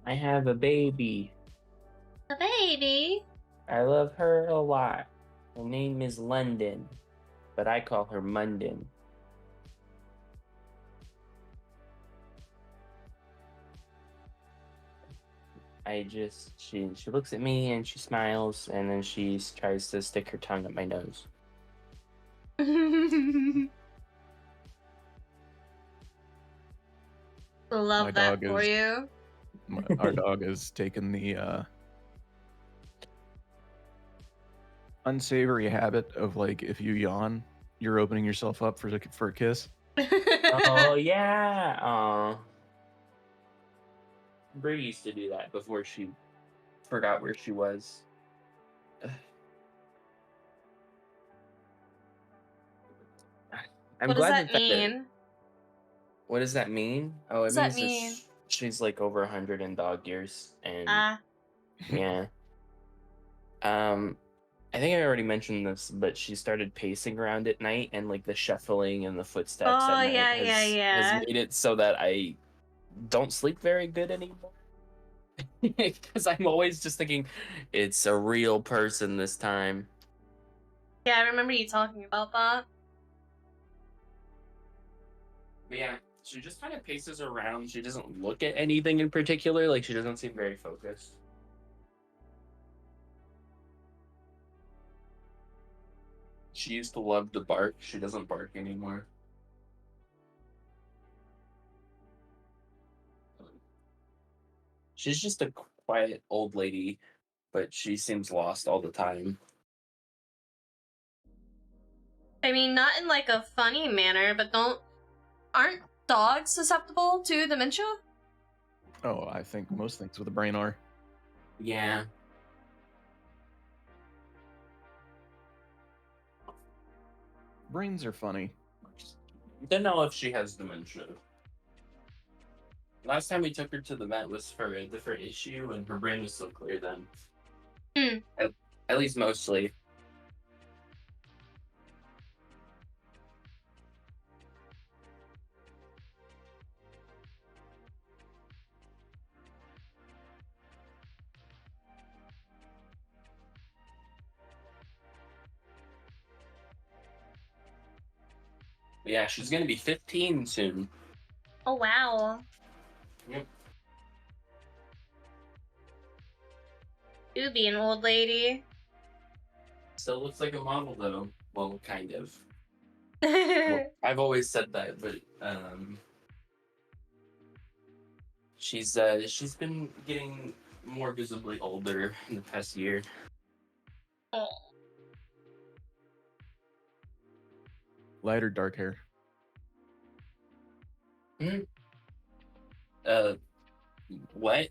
I have a baby.
A baby.
I love her a lot. Her name is London, but I call her Munden. She looks at me and she smiles, and then she tries to stick her tongue up my nose.
Love
My
that
dog
for
is-
you.
Our dog has taken the unsavory habit of, like, if you yawn, you're opening yourself up for a kiss.
Oh yeah. Brie used to do that before she forgot where she was. I'm
What does
glad
that mean?
What does that mean? Oh, it
does that
means
mean?
she's like over 100 in dog years, and
Ah.
yeah. I think I already mentioned this, but she started pacing around at night, and like the shuffling and the footsteps
Oh,
at night
yeah,
has made it so that I don't sleep very good anymore. Because I'm always just thinking, it's a real person this time.
Yeah, I remember you talking about that.
But yeah, she just kind of paces around. She doesn't look at anything in particular. Like, she doesn't seem very focused. She used to love to bark. She doesn't bark anymore. She's just a quiet old lady, but she seems lost all the time.
I mean, not in like a funny manner, but aren't dogs susceptible to dementia?
Oh, I think most things with a brain are.
Yeah.
Brains are funny.
Don't know if she has dementia. Last time we took her to the vet was for a different issue, and her brain was still clear then. At least mostly. But yeah, she's gonna be 15 soon.
Oh, wow.
Yep.
You be an old lady.
Still looks like a model though. Well, kind of.
Oh,
I've always said that, but she's been getting more visibly older in the past year.
Light or dark hair?
What?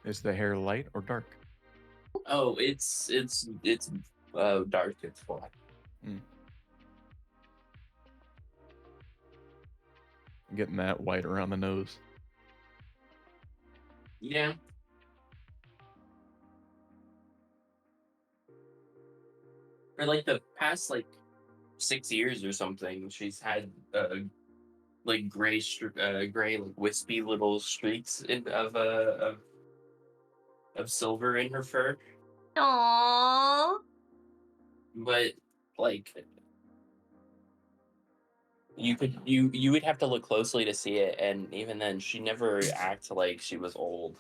Is the hair light or dark?
Oh, it's dark. It's black.
Getting that white around the nose.
Yeah. For like the past like 6 years or something, she's had like gray like wispy little streaks of silver in her fur.
aww.
But like You would have to look closely to see it, and even then, she never acted like she was old.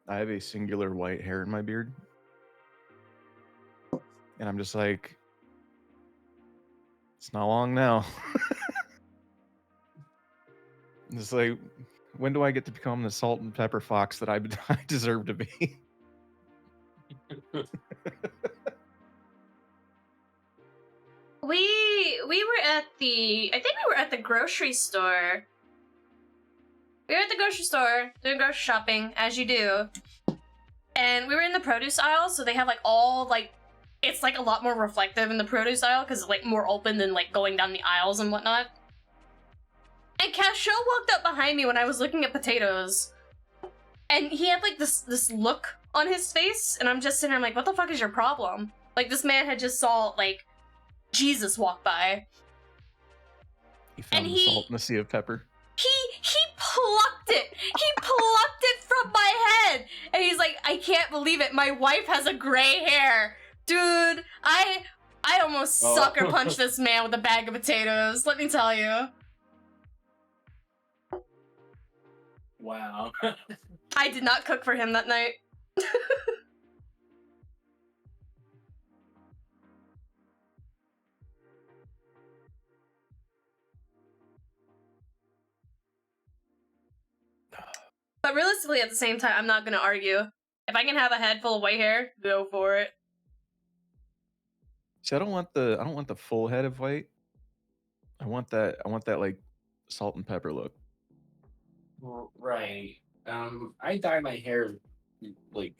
I have a singular white hair in my beard. And I'm just like, it's not long now. It's like, when do I get to become the salt and pepper fox that I deserve to be?
We were at I think we were at the grocery store. We were at the grocery store doing grocery shopping, as you do. And we were in the produce aisle, so they have like all like, it's like a lot more reflective in the produce aisle because it's like more open than like going down the aisles and whatnot. And Casho walked up behind me when I was looking at potatoes, and he had like this look on his face, and I'm just sitting there, I'm like, what the fuck is your problem? Like, this man had just saw like Jesus walk by.
He found the salt in the sea of pepper.
He plucked it. He plucked it from my head, and he's like, I can't believe it. My wife has a gray hair, dude. I almost sucker punched this man with a bag of potatoes. Let me tell you.
Wow.
I did not cook for him that night. But realistically, at the same time, I'm not gonna argue. If I can have a head full of white hair, go for it.
See, I don't want the full head of white. I want that like salt and pepper look.
Right. I dye my hair like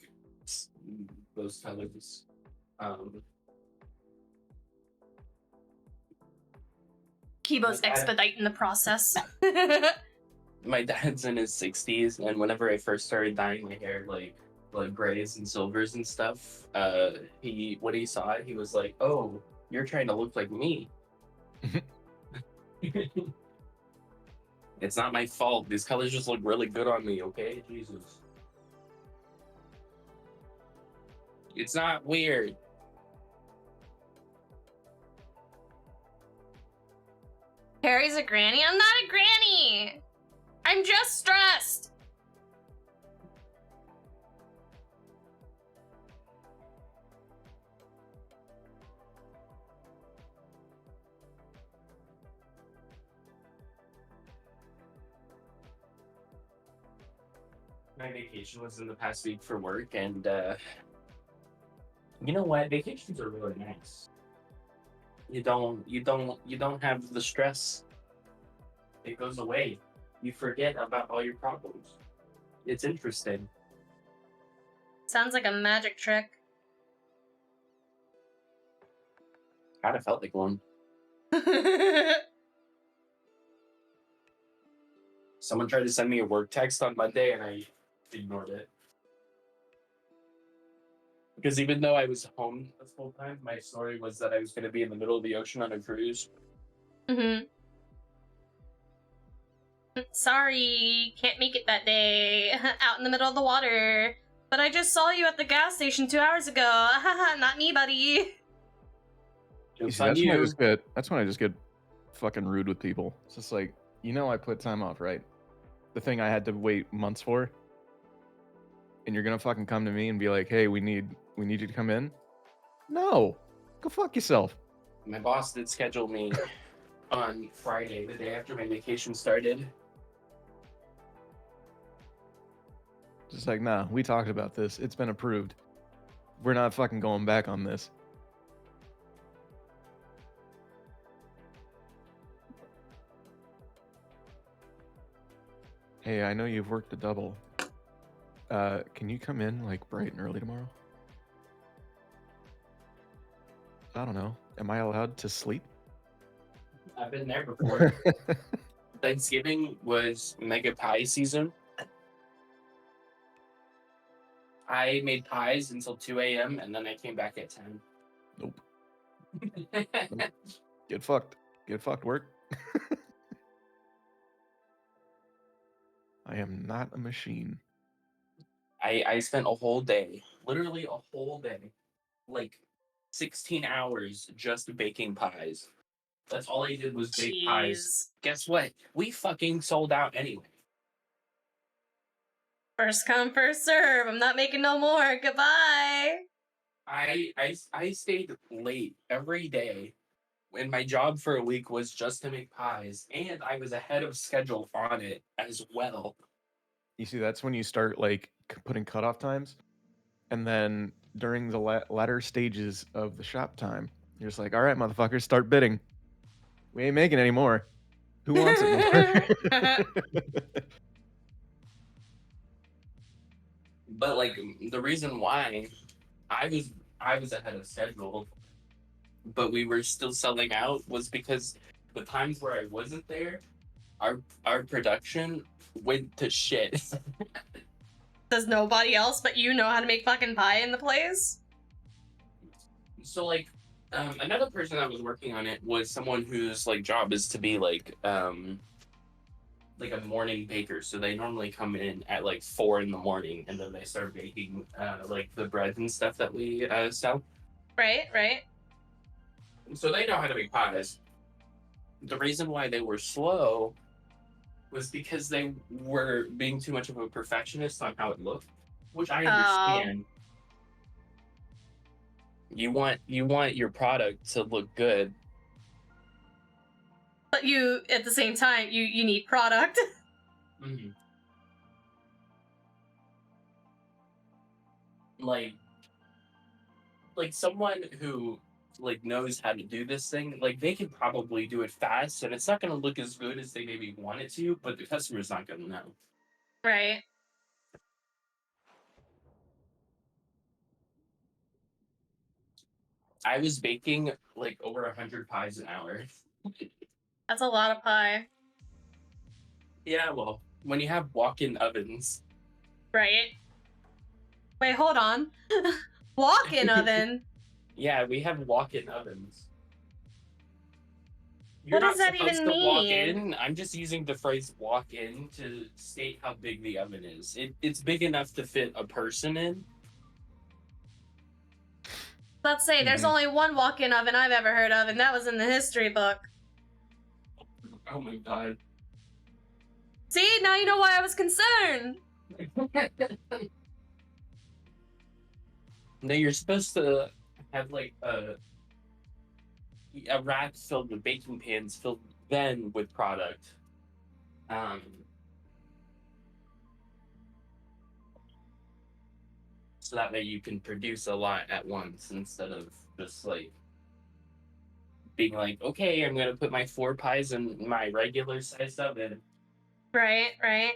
those colors.
Kibo's expediting the process.
My dad's in his 60s, and whenever I first started dyeing my hair like grays and silvers and stuff, when he saw it, he was like, "Oh, you're trying to look like me." It's not my fault. These colors just look really good on me, okay? Jesus. It's not weird.
Harry's a granny? I'm not a granny! I'm just stressed!
My vacation was in the past week for work, and you know what? Vacations are really nice. You don't have the stress. It goes away. You forget about all your problems. It's interesting.
Sounds like a magic trick.
Kind of felt like one. Someone tried to send me a work text on Monday, and I ignored it. Because even though I was home this whole time, my story was that I was going to be in the middle of the ocean on a cruise.
Mm-hmm. Sorry, can't make it that day. Out in the middle of the water. But I just saw you at the gas station 2 hours ago. Haha, not me, buddy.
Jokes
See,
on
that's when
you.
that's when I just get fucking rude with people. It's just like, I put time off, right? The thing I had to wait months for. And you're gonna fucking come to me and be like, hey, we need you to come in? No. Go fuck yourself.
My boss did schedule me on Friday, the day after my vacation started.
Just like, nah, we talked about this. It's been approved. We're not fucking going back on this. Hey, I know you've worked a double. Can you come in like bright and early tomorrow? I don't know. Am I allowed to sleep?
I've been there before. Thanksgiving was mega pie season. I made pies until 2 a.m. and then I came back at 10.
Nope. Get fucked. Get fucked, work. I am not a machine.
I spent a whole day, literally a whole day, like 16 hours just baking pies. That's all I did was bake pies.
Jeez.
Guess what? We fucking sold out anyway.
First come, first serve. I'm not making no more. Goodbye.
I stayed late every day, and my job for a week was just to make pies, and I was ahead of schedule on it as well.
You see, that's when you start like putting cutoff times, and then during the latter stages of the shop time, you're just like, all right, motherfuckers, start bidding. We ain't making any more. Who wants it more?
But like the reason why I was ahead of schedule, but we were still selling out was because the times where I wasn't there, our production went to shit.
Does nobody else but you know how to make fucking pie in the place?
So like another person that was working on it was someone whose like job is to be like a morning baker. So they normally come in at like 4 in the morning, and then they start baking like the bread and stuff that we sell.
Right, right.
So they know how to make pies. The reason why they were slow was because they were being too much of a perfectionist on how it looked, which I understand. You want your product to look good.
But you, at the same time, you need product.
Mm-hmm. Like someone who like knows how to do this thing, like they can probably do it fast, and it's not going to look as good as they maybe want it to, but the customer's not going to know.
Right.
I was baking like over 100 pies an hour.
That's a lot of pie.
Yeah, well, when you have walk-in ovens.
Right. Wait, hold on. Walk-in oven?
Yeah, we have walk-in ovens. You're
What
not
does that
supposed
even
to walk
mean?
in. I'm just using the phrase walk in to state how big the oven is. It's big enough to fit a person in.
Let's say there's only one walk-in oven I've ever heard of, and that was in the history book.
Oh my god.
See, now you know why I was concerned.
No, you're supposed to have like a rack filled with baking pans filled then with product. So that way you can produce a lot at once instead of just like being like, okay, I'm gonna put my 4 pies in my regular sized oven.
Right, right.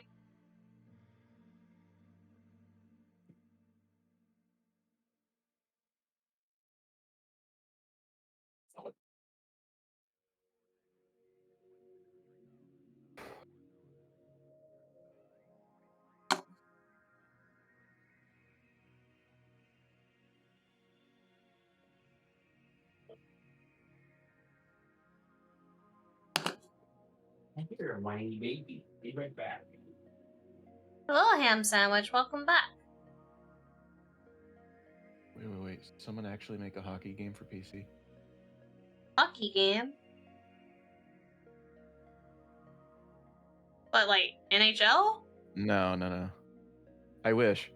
I hear a whiny baby. Be right back.
Hello, ham sandwich. Welcome back.
Wait. Someone actually make a hockey game for PC?
Hockey game. But like NHL?
No. I wish.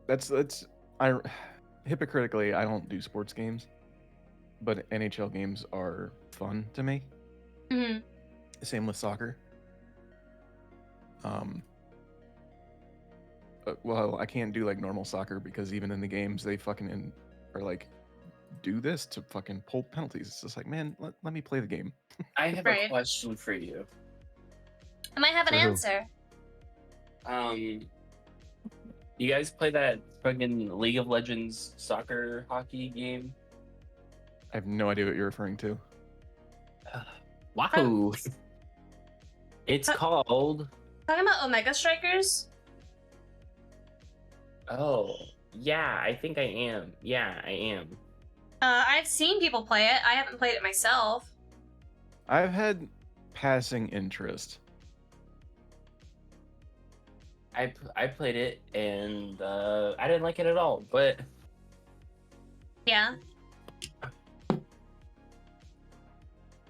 That's hypocritically, I don't do sports games, but NHL games are fun to me.
Mm-hmm.
Same with soccer. Well, I can't do like normal soccer because even in the games they fucking are like, do this to fucking pull penalties. It's just like, man, let me play the game.
I have
Right.
a question for you.
I might have an
For who?
answer.
You guys play that fucking League of Legends soccer hockey game?
I have no idea what you're referring to.
Wahoo! It's
Uh,
called.
Talking about Omega Strikers?
Oh, yeah, I think I am. Yeah, I am.
I've seen people play it. I haven't played it myself.
I've had passing interest.
I played it and I didn't like it at all. But
Yeah.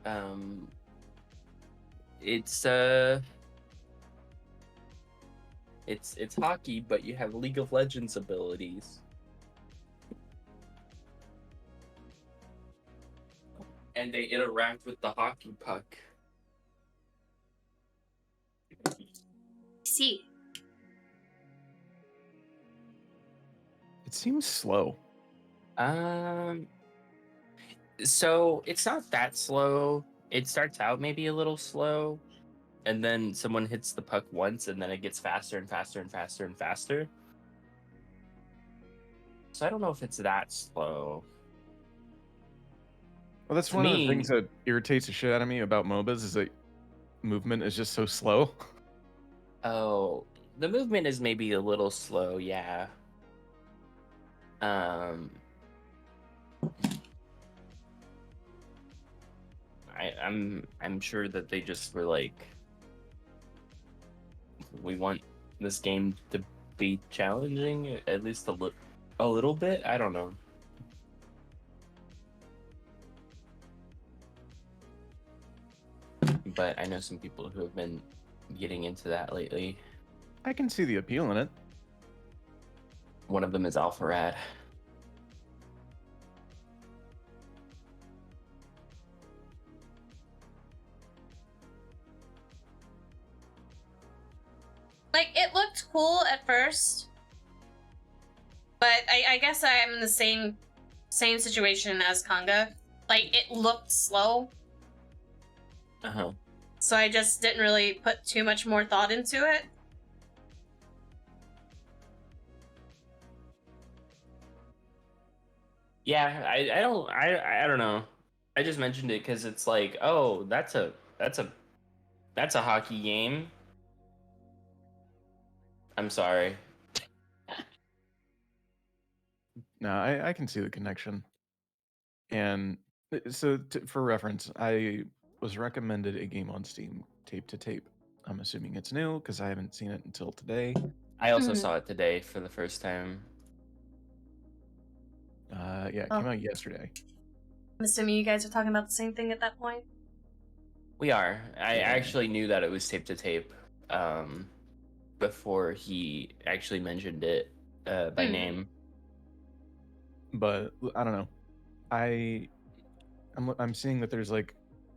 Um, it's it's hockey, but you have League of Legends abilities. And they interact with the hockey puck.
See.
It seems slow.
So it's not that slow. It starts out maybe a little slow, and then someone hits the puck once, and then it gets faster and faster and faster and faster. So I don't know if it's that slow.
Well, that's
To
one of the
me-
things that irritates the shit out of me about MOBAs is that movement is just so slow.
Oh, the movement is maybe a little slow, yeah. I'm sure that they just were like, we want this game to be challenging at least a little bit. I don't know. But I know some people who have been getting into that lately.
I can see the appeal in it.
One of them is Alpha Rad.
Like, it looked cool at first, but I guess I'm in the same situation as Kanga. Like, it looked slow,
Uh-huh.
so I just didn't really put too much more thought into it.
Yeah, I don't know. I just mentioned it because it's like, oh, that's a hockey game. I'm sorry.
No, I can see the connection. And so, for reference, I was recommended a game on Steam, Tape to Tape. I'm assuming it's new because I haven't seen it until today.
I also
Mhm.
saw it today for the first time.
Yeah, it
Oh.
came out yesterday.
I'm assuming you guys are talking about the same thing at that point.
We are. I
Yeah.
actually knew that it was Tape to Tape before he actually mentioned it by name.
But I don't know. I'm seeing that there's like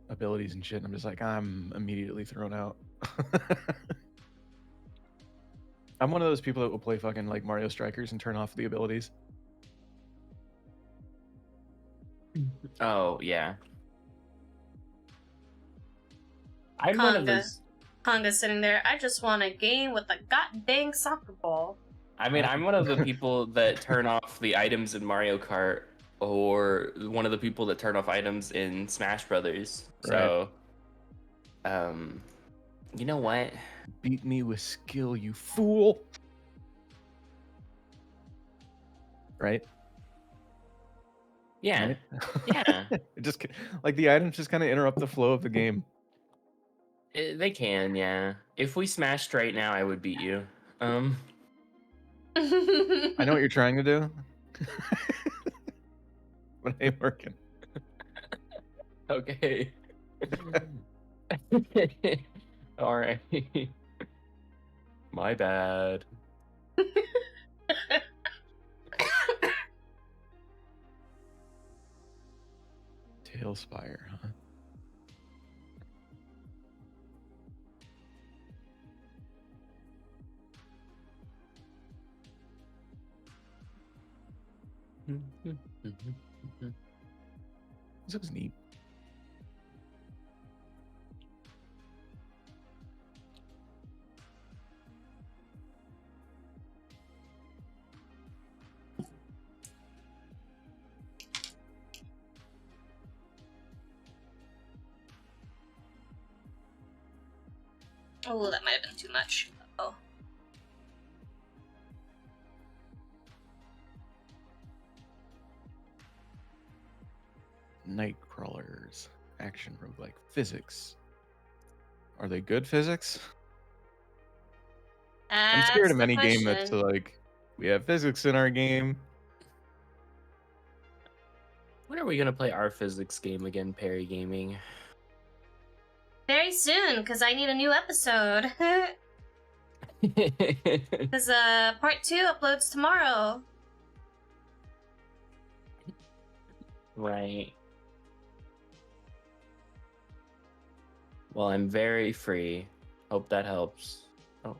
abilities and shit, and I'm just like, I'm immediately thrown out. I'm one of those people that will play fucking like Mario Strikers and turn off the abilities.
Oh yeah. I'm one of
Conga.
those.
Kanga's sitting there. I just want a game with a goddamn soccer ball.
I mean, I'm one of the people that turn off the items in Mario Kart, or one of the people that turn off items in Smash Brothers. So, you know what?
Beat me with skill, you fool. Right?
Yeah,
Right?
yeah.
It just like the items just kind of interrupt the flow of the game.
They can, yeah. If we smashed right now, I would beat you.
I know what you're trying to do, but it ain't working.
Okay. All right. My bad.
Tailspire, huh? This looks neat.
Oh, that might have been too much. Oh.
Nightcrawlers, action roguelike, physics. Are they good physics? I'm scared of any game that's like, we have physics in our game.
When are we gonna play our physics game again, Perry Gaming?
soon, because I need a new episode. Because part 2 uploads tomorrow.
Right. Well, I'm very free. Hope that helps. Oh.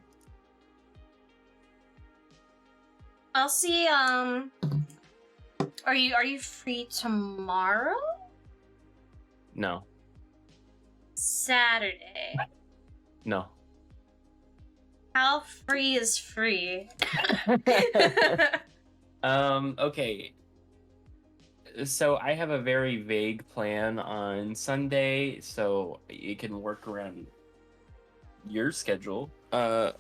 I'll see, are you free tomorrow?
No.
Saturday.
No.
How free is free?
Okay. So I have a very vague plan on Sunday, so it can work around your schedule. I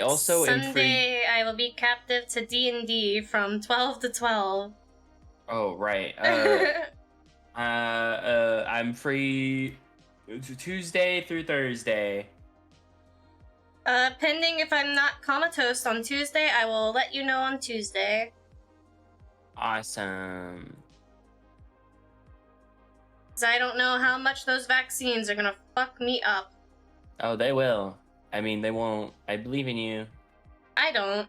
also am free.
Sunday, I will be captive to D&D from 12 to 12.
Oh, right. I'm free Tuesday through Thursday.
Pending if I'm not comatose on Tuesday, I will let you know on Tuesday.
Awesome.
Because I don't know how much those vaccines are gonna fuck me up.
Oh, they will. I mean, they won't. I believe in you.
I don't.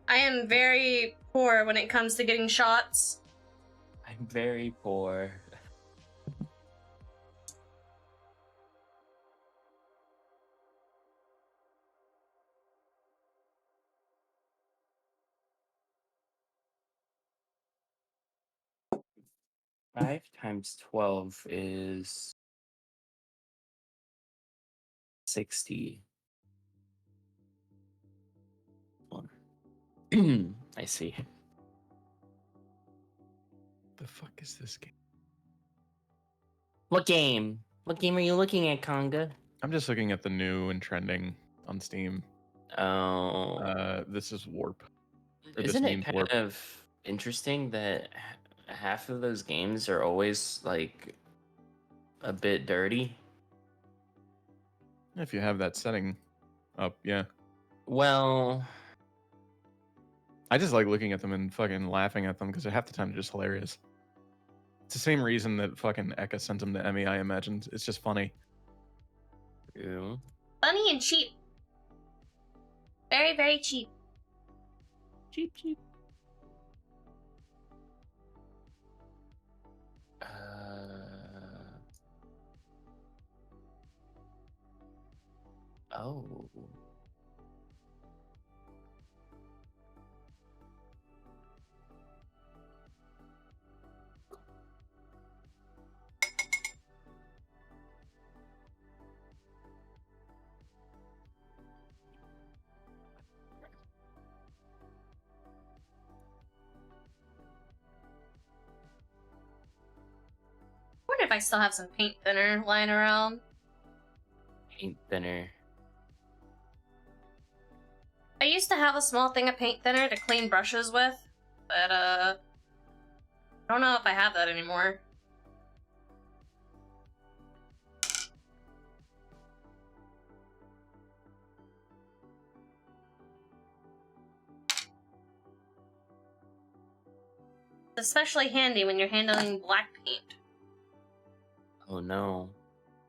I am very poor when it comes to getting shots.
I'm very poor. Five times 12 is 60. I see.
The fuck is this game?
What game? What game are you looking at, Conga?
I'm just looking at the new and trending on Steam.
Oh.
This is Warp. Or this
Isn't it
means
kind
Warp.
of interesting that half of those games are always like a bit dirty?
If you have that setting up, yeah.
Well,
I just like looking at them and fucking laughing at them because half the time they're just hilarious. It's the same reason that fucking Eka sent him to Emmy, I imagine. It's just funny.
ew.
Funny and cheap. Very, very cheap.
Cheap, cheap. Oh.
I wonder if I still have some paint thinner lying around.
Paint thinner.
I used to have a small thing of paint thinner to clean brushes with, but I don't know if I have that anymore. It's especially handy when you're handling black paint.
Oh no.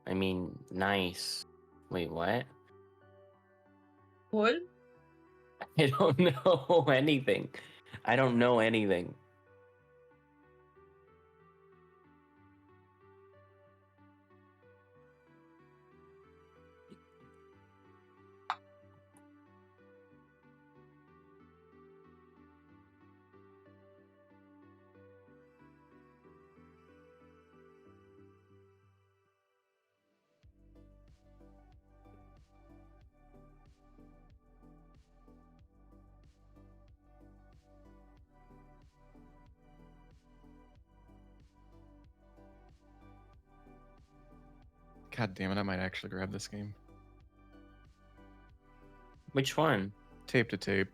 I mean, nice. Wait, what?
What?
I don't know anything. I don't know anything.
God damn it, I might actually grab this game.
Which one?
Tape to tape.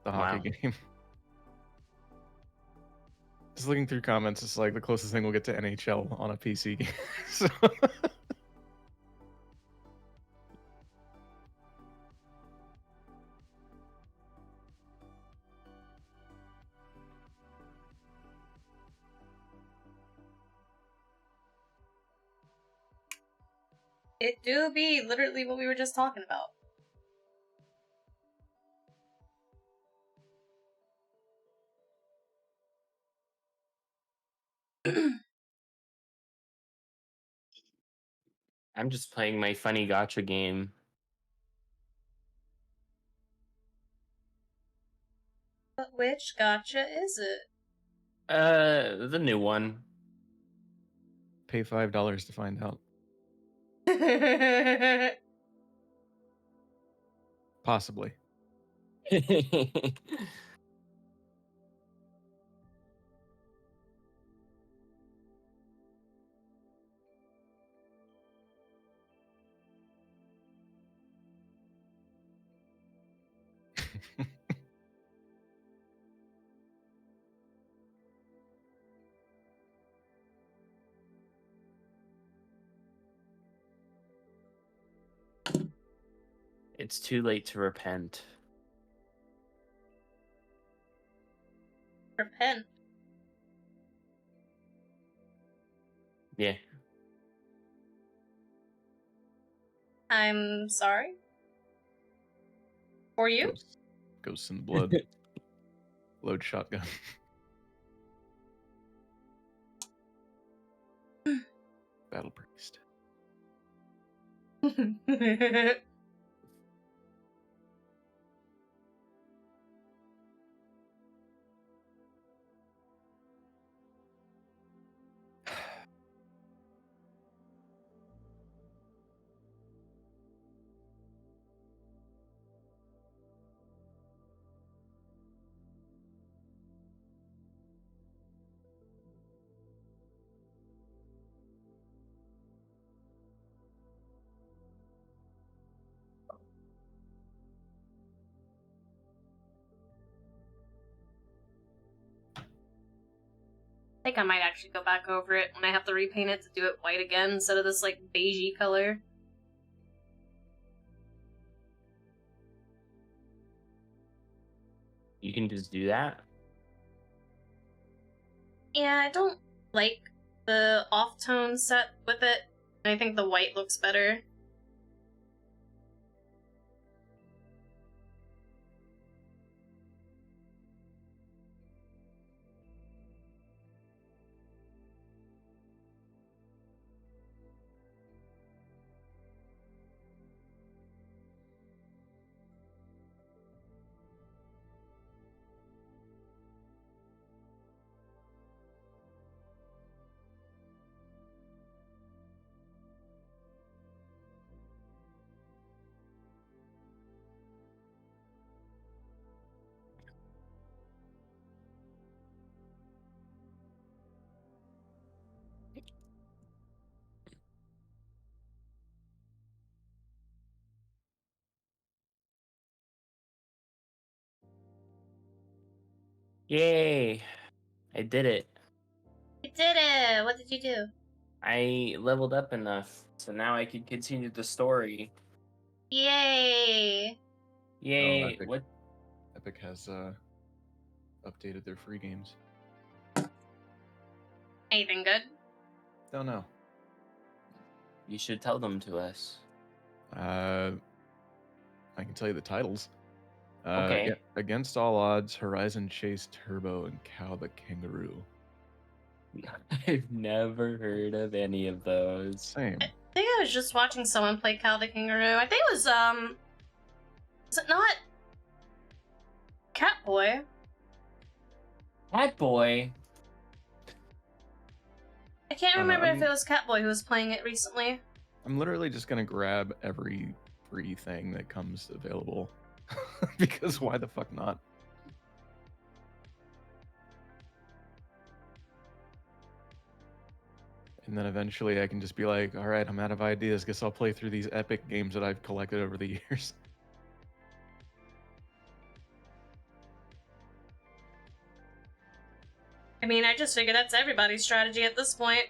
The hockey
Wow.
game. Just looking through comments, it's like the closest thing we'll get to NHL on a PC game. So
It do be literally what we were just talking about.
I'm just playing my funny gotcha game.
But which gotcha is it?
The new one.
Pay $5 to find out. Possibly.
It's too late to repent.
Repent.
Yeah.
I'm sorry. For you?
Ghosts in the blood. Load shotgun. Battle priest.
I think I might actually go back over it when I have to repaint it to do it white again instead of this like beigey color.
You can just do that.
Yeah, I don't like the off-tone set with it. I think the white looks better.
Yay! I did it.
You did it! What did you do?
I leveled up enough, so now I can continue the story.
Yay!
Yay!
Epic.
What?
Epic has updated their free games.
Anything good?
Don't know.
You should tell them to us.
I can tell you the titles.
Okay.
Yeah, Against All Odds, Horizon Chase Turbo, and Cow the Kangaroo.
I've never heard of any of those.
Same.
I think I was just watching someone play Cal the Kangaroo. I think it was is it not Catboy?
Catboy.
I can't
I don't know,
remember if
I'm-
it was Catboy who was playing it recently.
I'm literally just gonna grab every free thing that comes available. Because why the fuck not? And then eventually I can just be like, all right, I'm out of ideas. Guess I'll play through these epic games that I've collected over the years.
I mean, I just figure that's everybody's strategy at this point.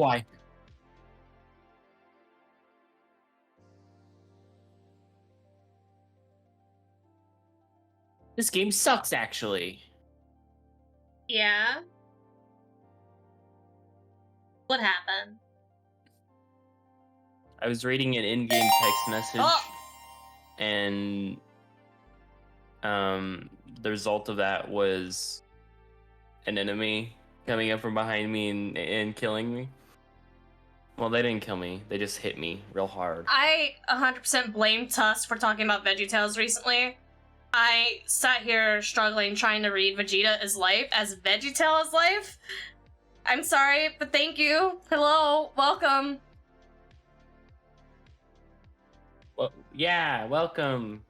Why? This game sucks, actually.
Yeah. What happened?
I was reading an in-game text message,
Oh!
and the result of that was an enemy coming up from behind me and killing me. Well, they didn't kill me. They just hit me real hard.
I 100% blame Tusk for talking about VeggieTales recently. I sat here struggling trying to read Vegeta is life as VeggieTale is life. I'm sorry, but thank you. Hello, welcome.
Well, yeah, welcome.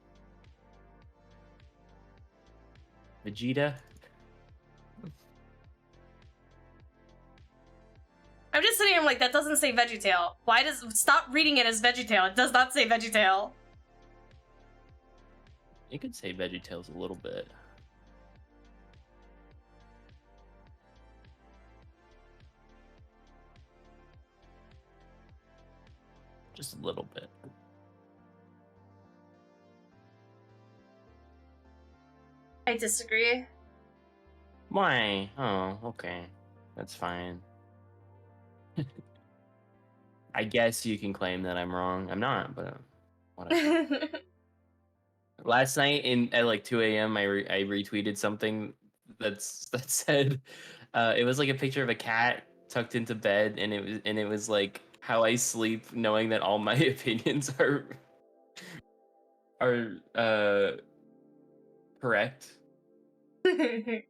Vegeta.
I'm just sitting here like, that doesn't say VeggieTale. Why does... Stop reading it as VeggieTale. It does not say VeggieTale.
You could say VeggieTales a little bit. Just a little bit.
I disagree.
Why? Oh, okay. That's fine. I guess you can claim that I'm wrong. I'm not, but whatever. Last night at like 2 a.m. I retweeted something that said it was like a picture of a cat tucked into bed, and it was like how I sleep knowing that all my opinions are correct.
I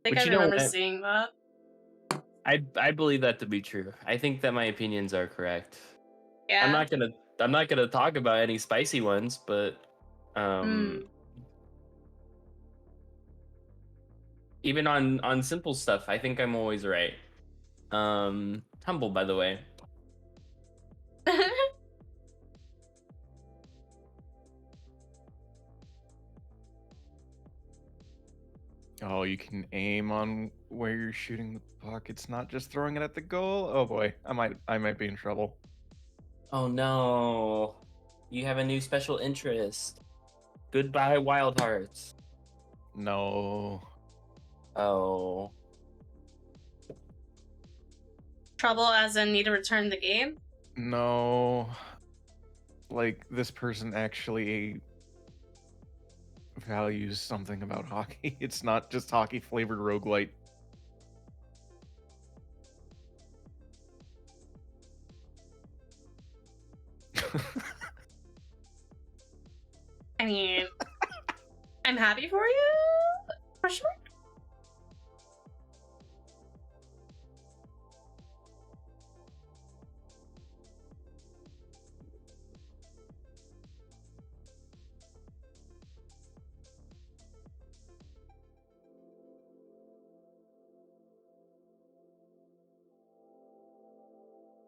think
But
I
you know
remember
what?
seeing that.
I believe that to be true. I think that my opinions are correct.
Yeah.
I'm not gonna talk about any spicy ones, but even on simple stuff, I think I'm always right. Humble, by the way.
Oh, you can aim on where you're shooting the puck. It's not just throwing it at the goal. Oh boy, I might be in trouble.
Oh no. You have a new special interest. Goodbye, Wild Hearts.
No.
Oh.
Trouble as in need to return the game?
No. Like, this person actually values something about hockey. It's not just hockey flavored roguelite.
I mean, I'm happy for you? Question mark?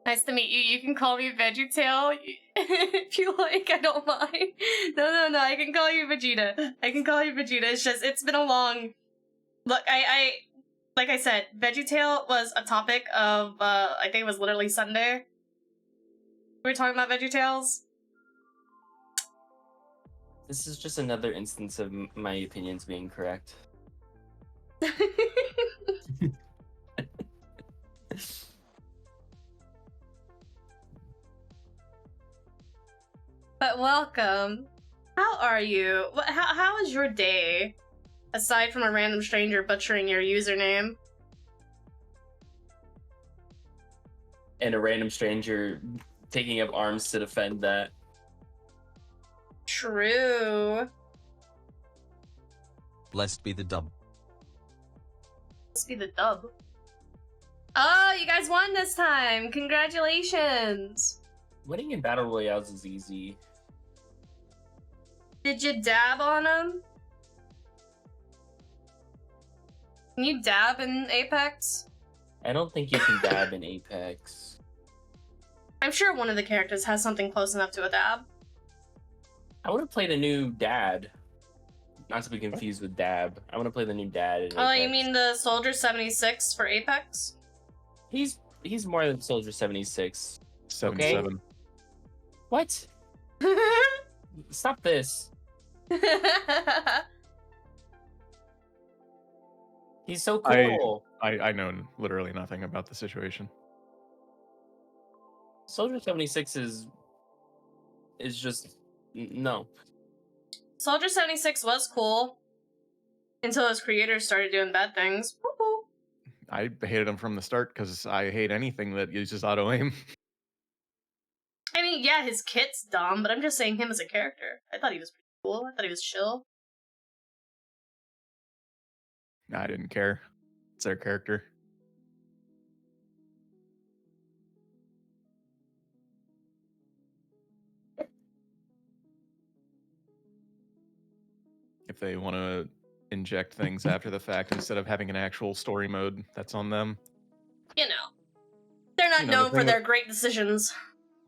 Nice to meet you. You can call me VeggieTale if you like. I don't mind. No. I can call you Vegeta. I can call you Vegeta. It's just, it's been a long... Look, like I said, VeggieTale was a topic of, I think it was literally Sunday. We were talking about VeggieTales.
This is just another instance of my opinions being correct.
But welcome. How are you? How is your day? Aside from a random stranger butchering your username.
And a random stranger taking up arms to defend that.
True.
Blessed be the dub.
Let's be the dub. Oh, you guys won this time! Congratulations!
Winning in battle royales is easy.
Did you dab on him? Can you dab in Apex?
I don't think you can dab in Apex.
I'm sure one of the characters has something close enough to a dab.
I would have played a new dad. Not to be confused with Dab. I want to play the new Dad. In
Oh, you
Apex.
mean the Soldier 76 for Apex?
He's more than Soldier 76.
7-7.
What? Stop this. He's so cool.
I know literally nothing about the situation.
Soldier 76 is just no.
Soldier 76 was cool until his creators started doing bad things. Woo-hoo.
I hated him from the start because I hate anything that uses auto aim.
I mean, yeah, his kit's dumb, but I'm just saying him as a character. I thought he was pretty cool. I thought he was chill.
I didn't care. It's their character. If they want to inject things after the fact instead of having an actual story mode, that's on them.
You know. They're not
You know,
known
the
for
thing
their
that-
great decisions.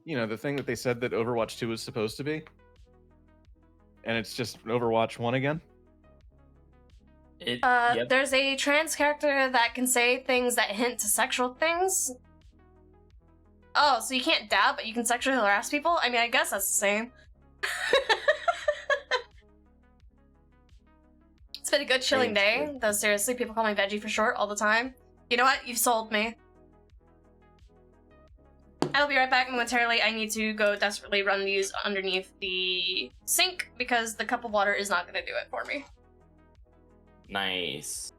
You know, the thing that they said that Overwatch 2 was supposed to be? And it's just Overwatch 1 again?
Yep.
There's a trans character that can say things that hint to sexual things. Oh, so you can't dab, but you can sexually harass people? I mean, I guess that's the same. It's been a good chilling day, though seriously, people call me Veggie for short all the time. You know what? You've sold me. I'll be right back momentarily. I need to go desperately run these underneath the sink because the cup of water is not going to do it for me.
Nice.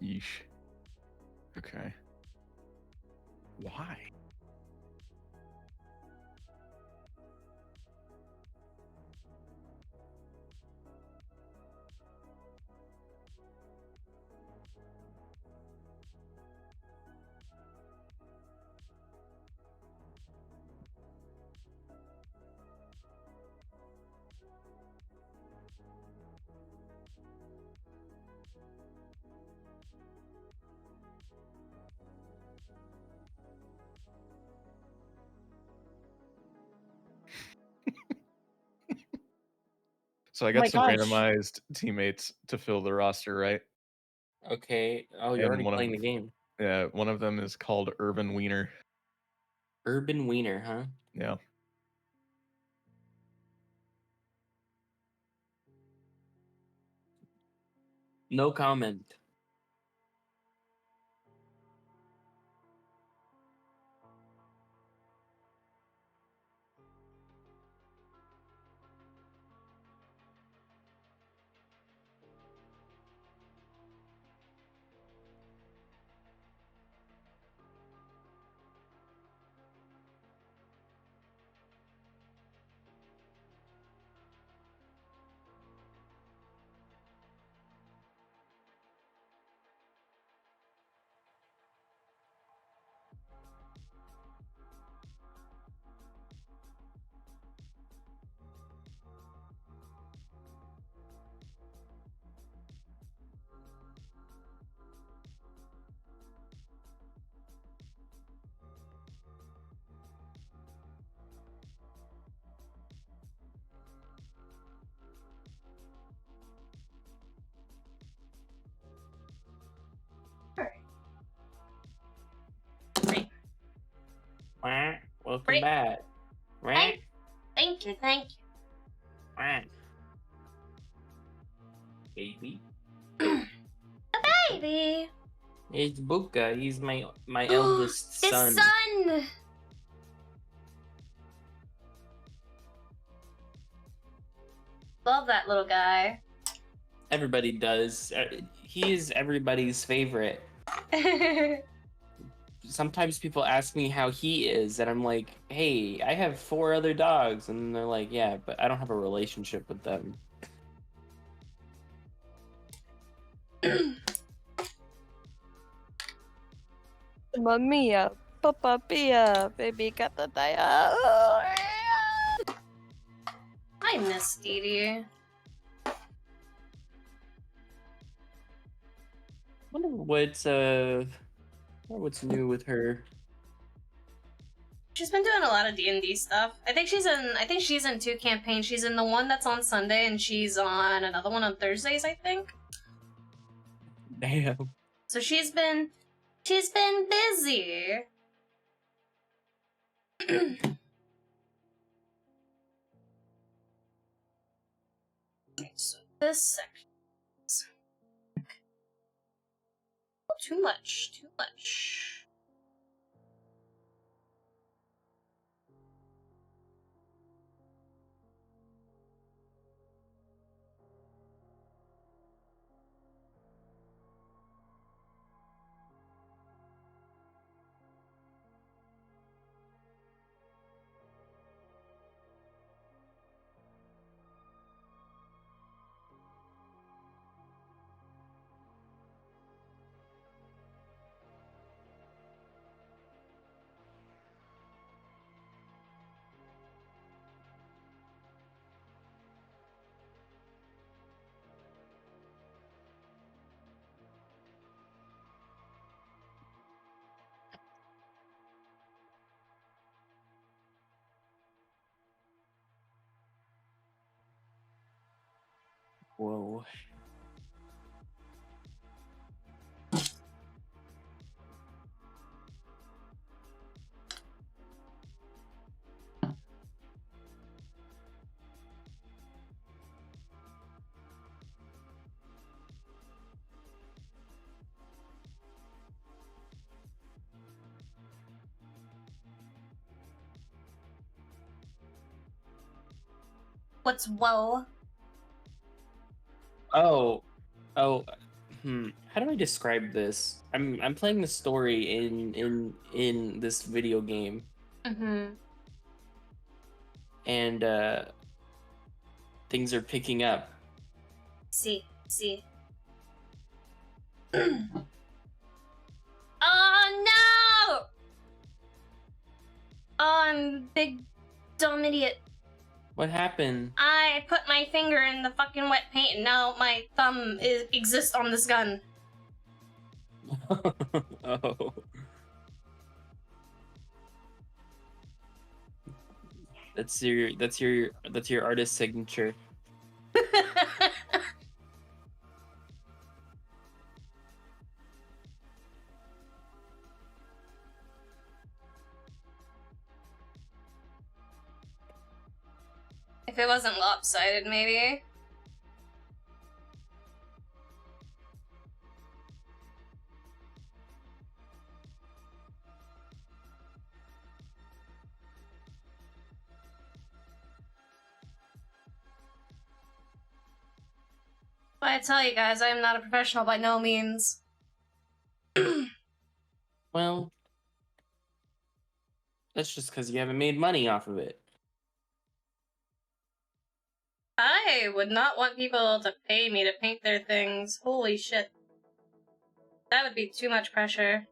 Yeesh. Okay. Why? So I got
my
some
gosh.
randomized teammates to fill the roster, right?
Okay. Oh, you're
And
already
one of
playing
them-
the game.
Yeah, one of them is called Urban Wiener.
Urban Wiener, huh?
Yeah.
No comment. Wah, welcome
Great.
back. Wah,
Thank you, thank you.
wah. Baby.
Baby!
It's Buka. He's my eldest
His
son.
son! love that little guy.
Everybody does. He is everybody's favorite. Sometimes people ask me how he is, and I'm like, hey, I have 4 other dogs. And they're like, yeah, but I don't have a relationship with them.
Mamma mia, Papa Pia, baby got the dia.
I miss Dee Dee.
Wonder what's new with her.
She's been doing a lot of D&D stuff. I think she's in 2 campaigns. She's in the one that's on Sunday, and she's on another one on Thursdays, I think.
Damn.
So she's been busy. So this section is too much.
Whoa.
What's whoa?
Oh. How do I describe this? I'm playing the story in this video game,
Mm-hmm.
and things are picking up.
See. Oh no! Oh, I'm big dumb idiot.
What happened?
I put my finger in the fucking wet paint and now my thumb exists on this gun.
Oh. That's your artist signature.
If it wasn't lopsided, maybe. But I tell you guys, I am not a professional by no means.
Well, that's just because you haven't made money off of it.
I would not want people to pay me to paint their things. Holy shit. That would be too much pressure.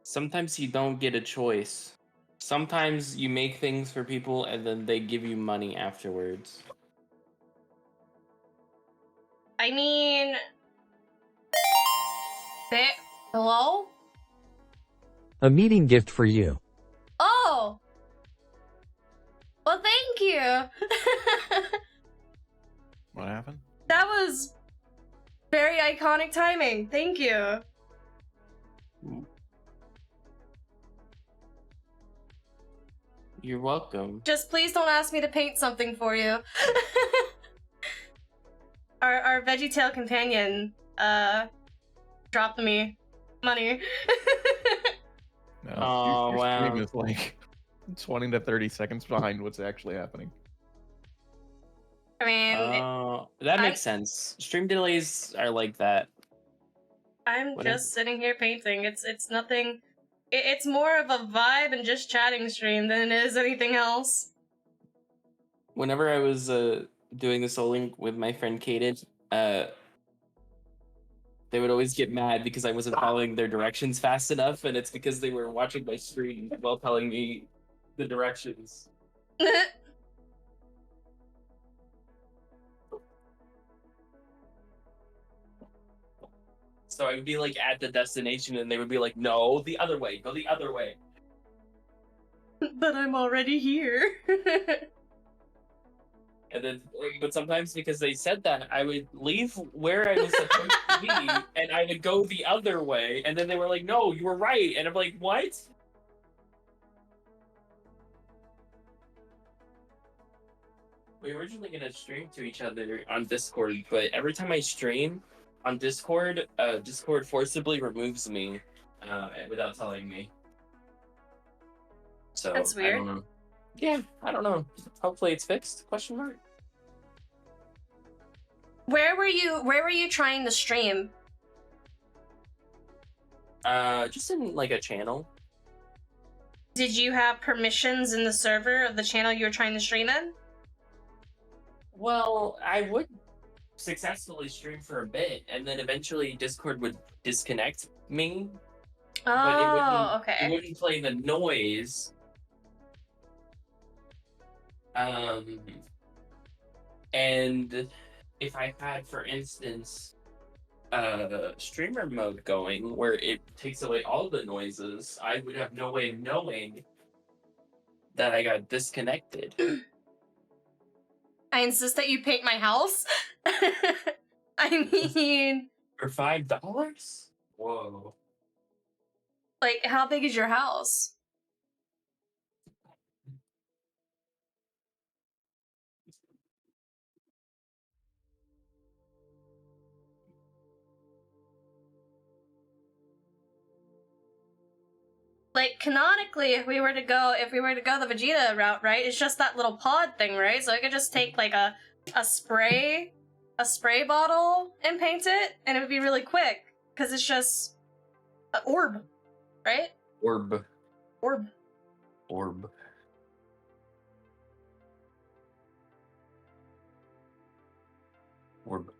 Sometimes you don't get a choice. Sometimes you make things for people and then they give you money afterwards.
I mean... Hello?
A meeting gift for you.
Oh! Well, thank you!
What happened?
That was very iconic timing. Thank you.
You're welcome.
Just please don't ask me to paint something for you. Our VeggieTale companion dropped me money.
No,
Oh,
your
wow.
stream is like 20 to 30 seconds behind what's actually happening.
I mean,
That
I'm-
makes sense. Stream delays are like that.
I'm
Whatever.
just sitting here painting. It's nothing. It's more of a vibe and just chatting stream than it is anything else.
Whenever I was doing the soling with my friend Kaden, they would always get mad because I wasn't following their directions fast enough, and it's because they were watching my screen while telling me the directions. So I would be like at the destination, and they would be like, "No, the other way. Go the other way."
But I'm already here.
And then, but sometimes because they said that, I would leave where I was supposed to be, and I would go the other way. And then they were like, "No, you were right." And I'm like, "What?" We were originally gonna stream to each other on Discord, but every time I stream on Discord, Discord forcibly removes me without telling me. So
That's
I
weird.
don't know. Yeah, I don't know. Hopefully it's fixed? Question mark.
Where were you trying to stream?
Just in like a channel.
Did you have permissions in the server of the channel you were trying to stream in?
Well, I would successfully stream for a bit, and then eventually Discord would disconnect me. But
Oh,
it
okay.
wouldn't play the noise. And if I had, for instance, streamer mode going where it takes away all the noises, I would have no way of knowing that I got disconnected.
I insist that you paint my house. I mean,
For $5? Whoa.
like, how big is your house? Like, canonically, if we were to go the Vegeta route, right, it's just that little pod thing, right? So I could just take like a spray bottle and paint it, and it would be really quick because it's just an orb, right?
Orb.
Orb.
Orb. Orb.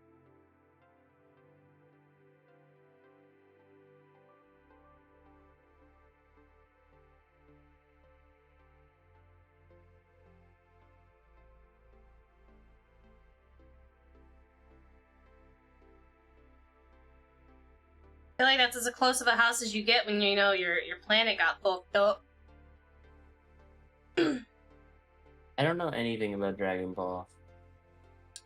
I feel like that's as close of a house as you get when you know your planet got fucked up.
I don't know anything about Dragon Ball.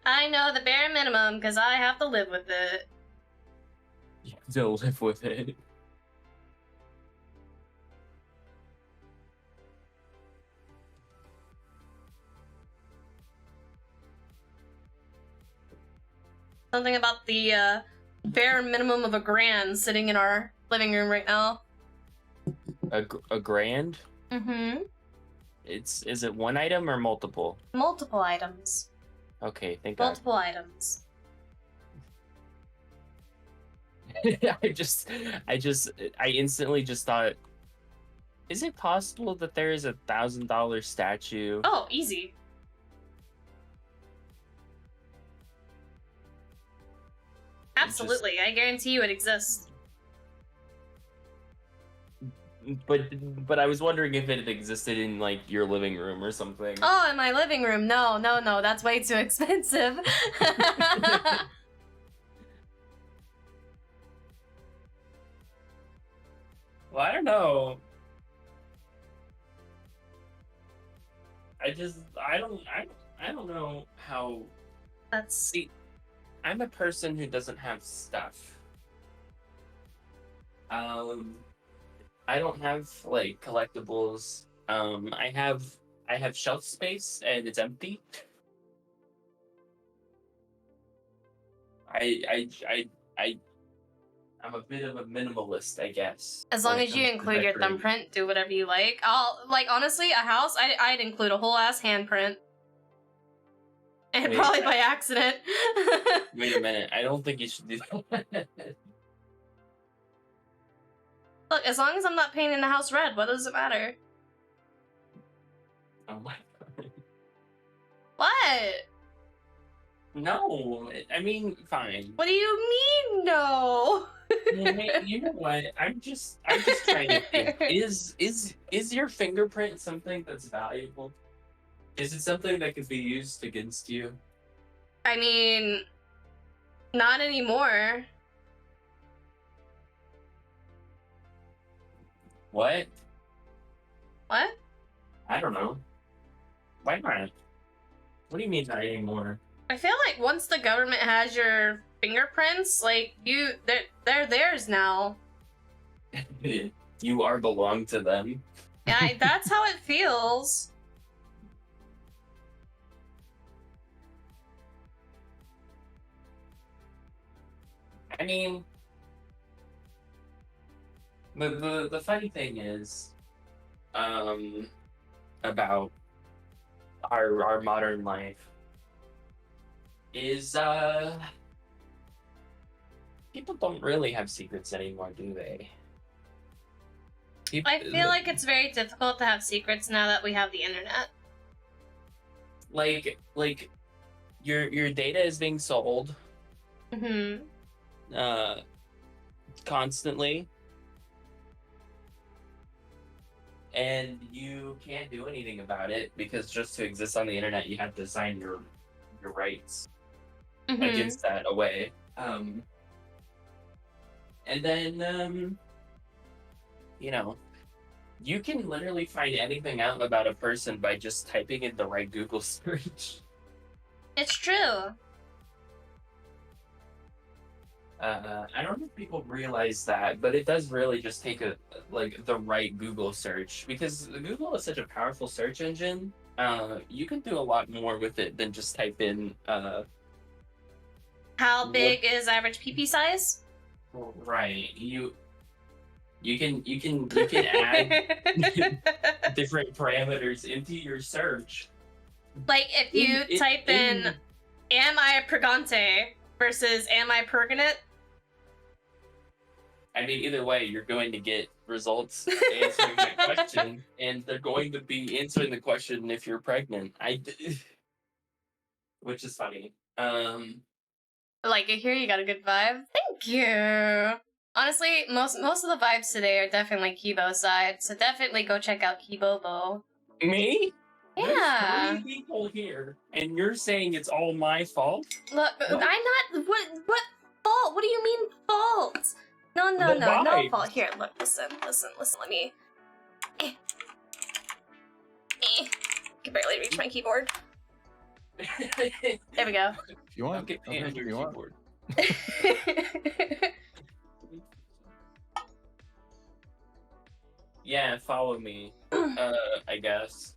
I know the bare minimum because I have to live with it.
You have to live with it.
Something about the bare minimum of a grand sitting in our living room right now.
A grand?
Mm-hmm.
Is it one item or multiple?
Multiple items.
Okay, thank God.
Multiple items.
I instantly just thought, is it possible that there is $1,000 statue?
Oh, easy. Absolutely, I guarantee you it exists.
But I was wondering if it existed in like your living room or something.
Oh, in my living room? No, that's way too expensive.
Well, I don't know. I don't know how.
That's
See, I'm a person who doesn't have stuff. I don't have like collectibles. I have shelf space and it's empty. I'm a bit of a minimalist, I guess.
as long
when it
as you
comes to
include your
decorating.
thumbprint, do whatever you like. I'll like honestly, a house, I'd include a whole ass handprint. And
Wait.
probably by accident.
Wait a minute. I don't think you should do that.
Look, as long as I'm not painting the house red, what does it matter?
Oh my god.
What?
No. I mean, fine.
What do you mean, no?
You know what? I'm just trying to think. Is your fingerprint something that's valuable? Is it something that could be used against you?
I mean, not anymore.
What?
What?
I don't know. Why not? What do you mean not anymore?
I feel like once the government has your fingerprints, like they're theirs now.
You are belong to them.
Yeah, that's how it feels.
I mean, the funny thing is, about our modern life is people don't really have secrets anymore, do they?
I feel like it's very difficult to have secrets now that we have the internet.
like your data is being sold
Mm-hmm.
constantly, and you can't do anything about it because just to exist on the internet you have to sign your rights
Mm-hmm.
against that away. And then you know, you can literally find anything out about a person by just typing in the right Google search.
It's true.
I don't know if people realize that, but it does really just take the right Google search, because Google is such a powerful search engine. You can do a lot more with it than just type in
How big is average PP size?
right. You can add different parameters into your search.
Like if you type in "Am I pregante" versus "Am I pregnant?"
I mean, either way, you're going to get results answering that question, and they're going to be answering the question if you're pregnant. Which is funny.
Like it here, you got a good vibe. Thank you. Honestly, most of the vibes today are definitely Kibo's side, so definitely go check out Kibobo.
Me?
Yeah.
There's 3 people here, and you're saying it's all my fault?
Look,
What?
I'm not. What fault? What do you mean fault? No,
The
no
vibes.
fault. Here, look, listen. Let me. I can barely reach my keyboard. There we go.
If you want,
Okay,
okay,
and
if
your
you want.
keyboard. Yeah, follow me. I guess.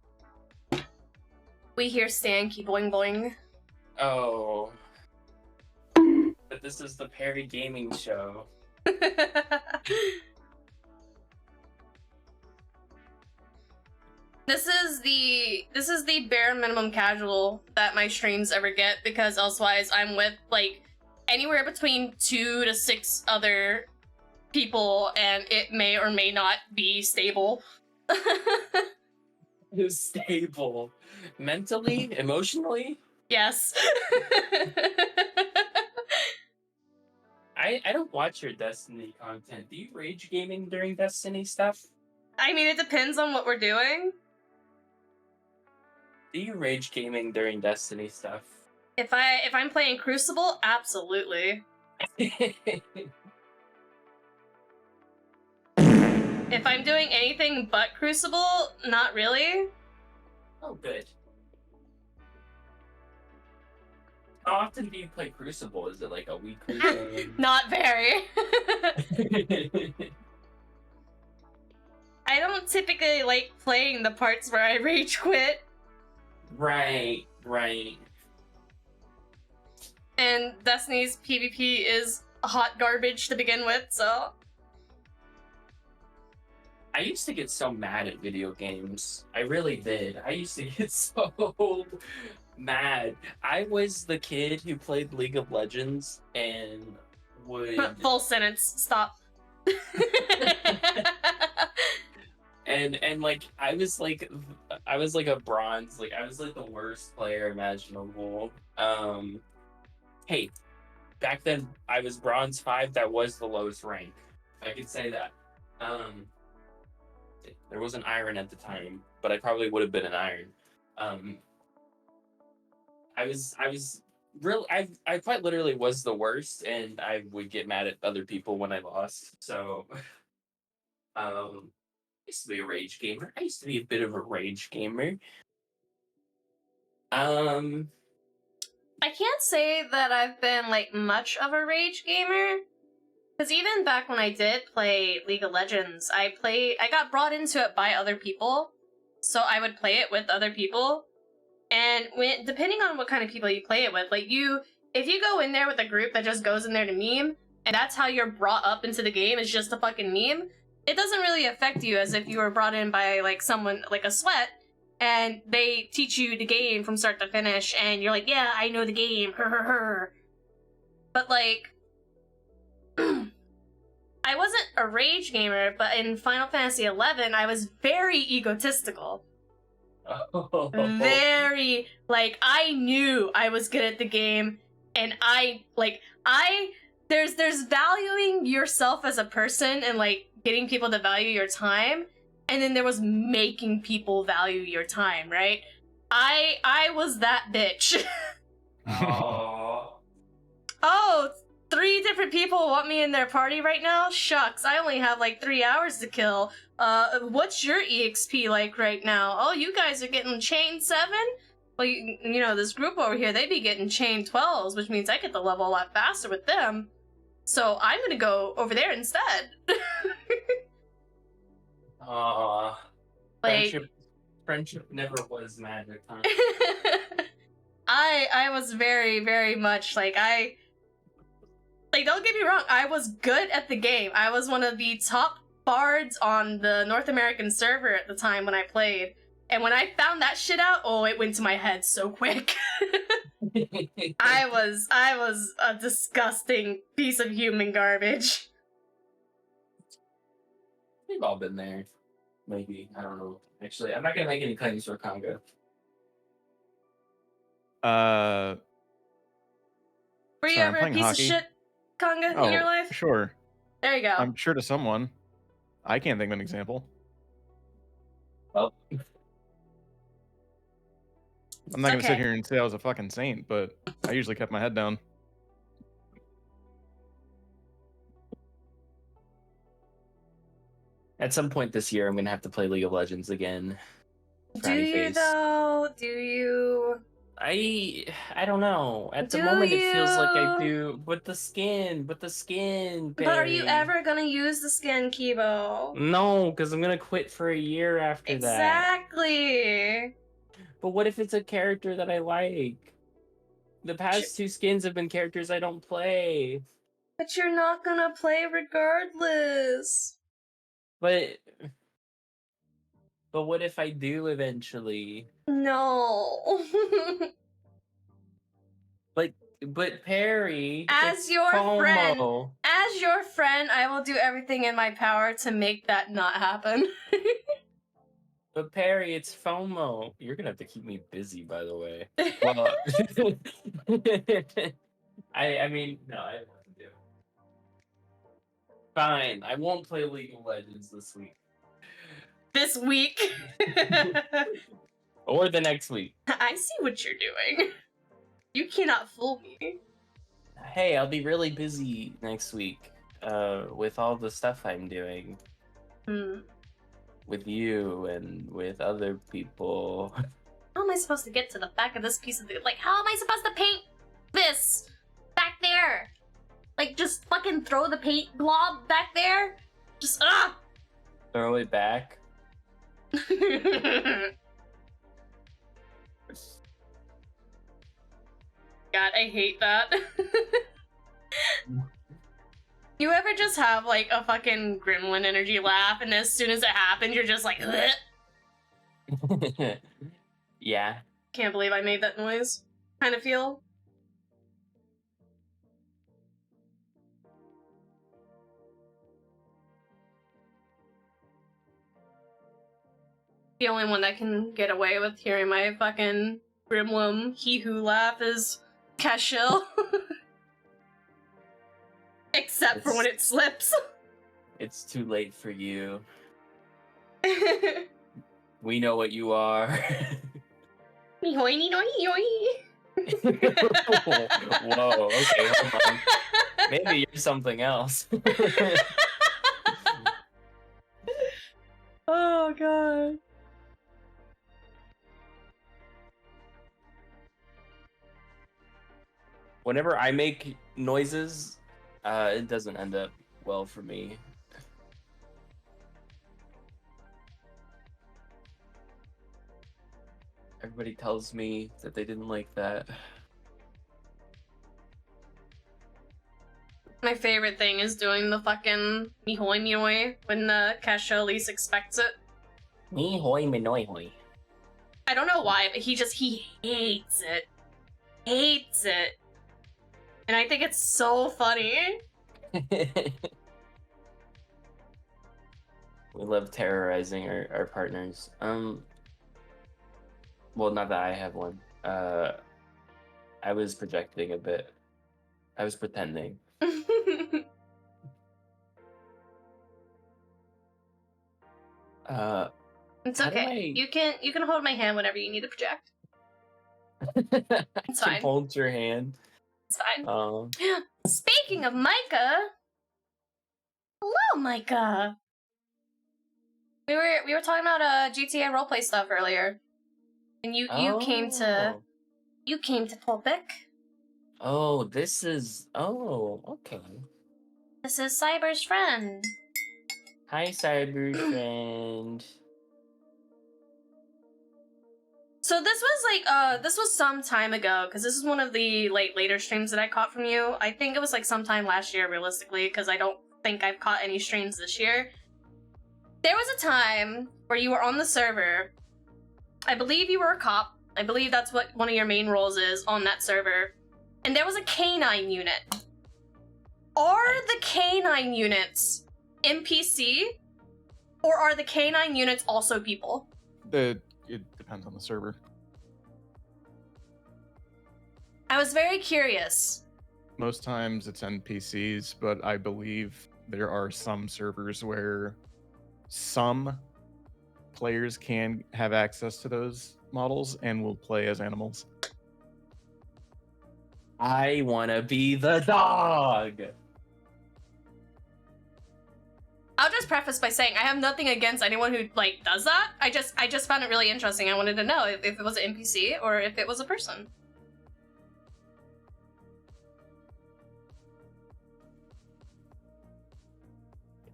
We hear Stan keep boing boing.
Oh. But this is the Perry Gaming Show.
This is the bare minimum casual that my streams ever get, because elsewise I'm with like anywhere between 2 to 6 other people, and it may or may not be stable.
Stable. Mentally? Emotionally?
Yes.
I don't watch your Destiny content. Do you rage gaming during Destiny stuff?
I mean, it depends on what we're doing.
Do you rage gaming during Destiny stuff?
If I'm playing Crucible, absolutely. If I'm doing anything but Crucible, not really.
Oh, good. How often do you play Crucible? Is it like a weekly thing?
Not very. I don't typically like playing the parts where I rage quit.
Right.
And Destiny's PvP is hot garbage to begin with, so...
I used to get so mad at video games. I really did. I used to get so mad. I was the kid who played League of Legends and would
Full sentence. Stop.
and like I was like a bronze, like I was like the worst player imaginable. Hey, back then I was bronze 5. That was the lowest rank. I could say that. There was an iron at the time, but I probably would have been an iron. I was real. I quite literally was the worst, and I would get mad at other people when I lost. So, I used to be a rage gamer. I used to be a bit of a rage gamer.
I can't say that I've been like much of a rage gamer. Because even back when I did play League of Legends, I got brought into it by other people. So I would play it with other people. And depending on what kind of people you play it with, like if you go in there with a group that just goes in there to meme, and that's how you're brought up into the game, is just a fucking meme, it doesn't really affect you as if you were brought in by like someone like a sweat, and they teach you the game from start to finish, and you're like, yeah, I know the game, her. But like, I wasn't a rage gamer, but in Final Fantasy XI, I was very egotistical. Very, like, I knew I was good at the game, and there's valuing yourself as a person and, like, getting people to value your time, and then there was making people value your time, right? I was that bitch. Oh, 3 different people want me in their party right now? Shucks, I only have like 3 hours to kill. What's your EXP like right now? Oh, you guys are getting chain 7? Well, you know, this group over here, they be getting chain 12s, which means I get to level a lot faster with them. So I'm gonna go over there instead. Like,
friendship never was magic, huh?
I was very, very much like, don't get me wrong, I was good at the game. I was one of the top bards on the North American server at the time when I played. And when I found that shit out, oh, it went to my head so quick. I was a disgusting piece of human garbage.
We've all been there. Maybe. I don't know. Actually, I'm not gonna make any claims for Congo.
Were you
Sorry, I'm
ever a
playing
piece
hockey.
of shit, Conga, in your life?
Sure.
There you go.
I'm sure to someone. I can't think of an example.
Well,
I'm not gonna
Okay.
sit here and say I was a fucking saint, but I usually kept my head down.
at some point this year, I'm gonna have to play League of Legends again.
Do you though? Do you?
I don't know. At the
Do
moment, it feels like I
you?
do. But the skin,
But are you
Barry.
ever gonna use the skin, Kibo?
No, because I'm gonna quit for a year after that.
Exactly.
But what if it's a character that I like? The past 2 skins have been characters I don't play.
But you're not gonna play regardless.
But what if I do eventually?
No.
But Perry,
As
it's
your friend,
FOMO.
as your friend, I will do everything in my power to make that not happen.
But Perry, it's FOMO. You're gonna have to keep me busy, by the way. Well, I mean, no, I don't have to do. Fine, I won't play League of Legends this week.
This week.
Or the next week.
I see what you're doing. You cannot fool me.
Hey, I'll be really busy next week with all the stuff I'm doing. With you and with other people.
How am I supposed to get to the back of this piece of the... Like, how am I supposed to paint this back there? Like, just fucking throw the paint blob back there? Just,
Throw it back.
God, I hate that. You ever just have, like, a fucking gremlin energy laugh, and as soon as it happens, you're just like, ugh?
Yeah.
can't believe I made that noise. Kind of feel. The only one that can get away with hearing my fucking Grimlum hee-hoo laugh is Cashel. Except for when it slips.
It's too late for you. We know what you are.
Whoa,
okay, hold on. Maybe you're something else.
Oh god.
Whenever I make noises, it doesn't end up well for me. Everybody tells me that they didn't like that.
My favorite thing is doing the fucking mihoy mihoy when the Cashel least expects it.
Me hoy minoy hoy.
I don't know why, but he hates it. Hates it. And I think it's so funny.
We love terrorizing our partners. Well, not that I have one. I was projecting a bit. I was pretending.
It's
How do
okay. You can hold my hand whenever you need to project. It's
I can
fine.
hold your hand.
It's fine. Speaking of Micah, hello, Micah. We were talking about GTA roleplay stuff earlier, and you came to topic.
Oh, this is. Oh, okay.
This is Cyber's friend.
Hi, cyber friend.
So this was this was some time ago, because this is one of the later streams that I caught from you. I think it was sometime last year, realistically, because I don't think I've caught any streams this year. There was a time where you were on the server. I believe you were a cop. I believe that's what one of your main roles is on that server. And there was a canine unit. Are the canine units NPC, or are the canine units also people?
It depends on the server.
I was very curious.
Most times it's NPCs, but I believe there are some servers where some players can have access to those models and will play as animals.
I wanna be the dog.
I'll just preface by saying I have nothing against anyone who does that. I just found it really interesting. I wanted to know if it was an NPC or if it was a person.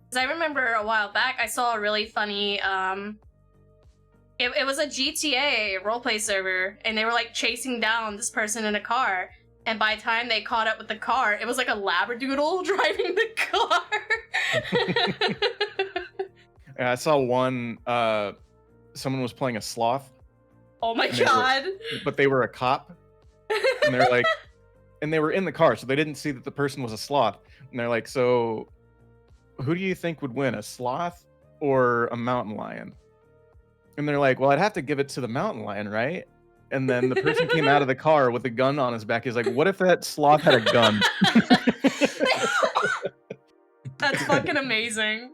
Because I remember a while back I saw a really funny it was a GTA roleplay server, and they were chasing down this person in a car. And by the time they caught up with the car, it was like a labradoodle driving the car.
And I saw one, someone was playing a sloth.
Oh my god.
But they were a cop. And they're like, and they were in the car, so they didn't see that the person was a sloth. And they're like, so who do you think would win, a sloth or a mountain lion? And they're like, well, I'd have to give it to the mountain lion, right? And then the person came out of the car with a gun on his back. He's like, what if that sloth had a gun?
That's fucking amazing.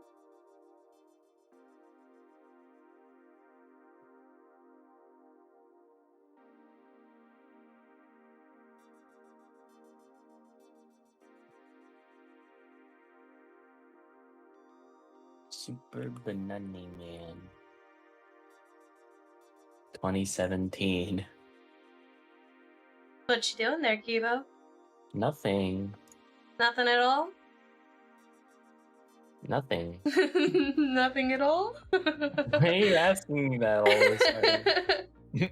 Super Banana Man. 2017.
What you doing there, Kibo?
Nothing.
Nothing at all?
Nothing.
Nothing at all?
Why are you asking me that all the time?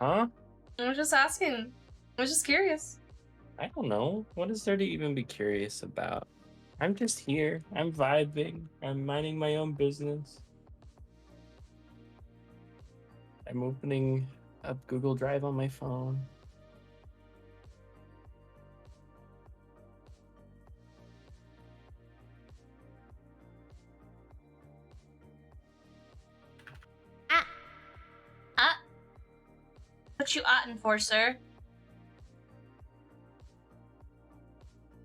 Huh?
I was just asking. I was just curious.
I don't know. What is there to even be curious about? I'm just here. I'm vibing. I'm minding my own business. I'm opening up Google Drive on my phone.
What you oughtin' for, sir?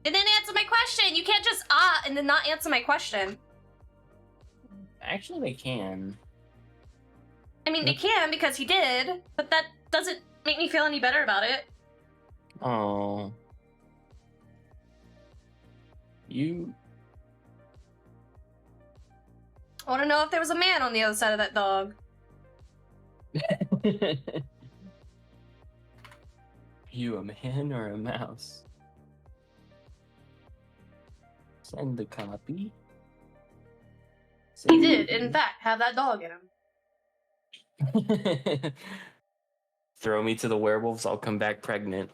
You didn't answer my question! You can't just and then not answer my question.
Actually, they can.
I mean, they can because he did, but that doesn't make me feel any better about it.
Oh. You.
I want to know if there was a man on the other side of that dog.
You a man or a mouse? Send the copy.
He did, in fact, have that dog in him.
Throw me to the werewolves, I'll come back pregnant.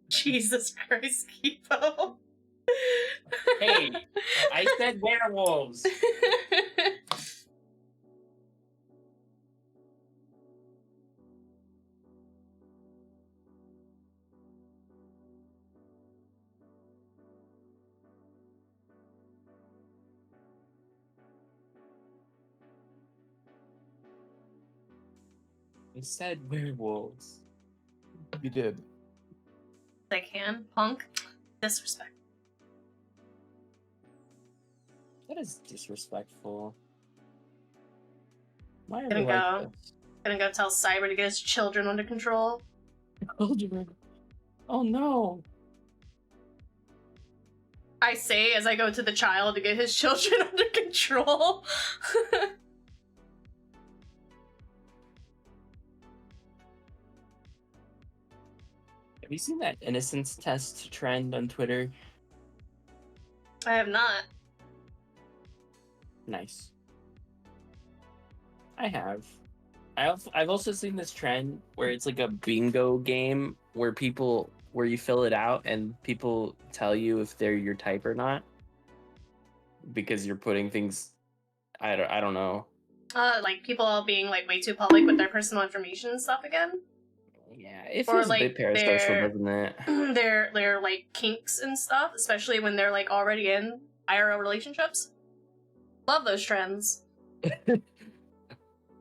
Jesus Christ, Kipo.
Hey, I said werewolves. I said werewolves.
You did.
They can, punk. Disrespect.
That is disrespectful. Why are
Gonna
we like
go.
this?
Gonna go tell Cyber to get his children under control.
Children. Oh no.
I say as I go to the child to get his children under control.
Have you seen that innocence test trend on Twitter?
I have not.
Nice. I have. I've also seen this trend where it's like a bingo game where you fill it out and people tell you if they're your type or not because you're putting things. I don't know.
Like people all being like way too public with their personal information and stuff again.
Yeah, it
Or,
feels a
like,
bit parasocial, doesn't it?
Their like kinks and stuff, especially when they're like already in IRL relationships. Love those trends.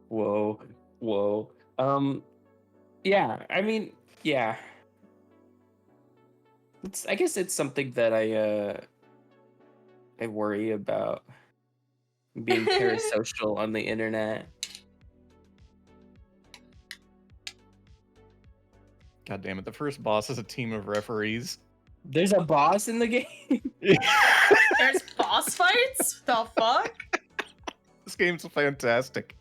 Whoa. Yeah. I mean, yeah. I guess it's something that I worry about being parasocial on the internet.
God damn it! The first boss is a team of referees.
There's a boss in the game.
There's boss fights? The fuck?
This game's fantastic.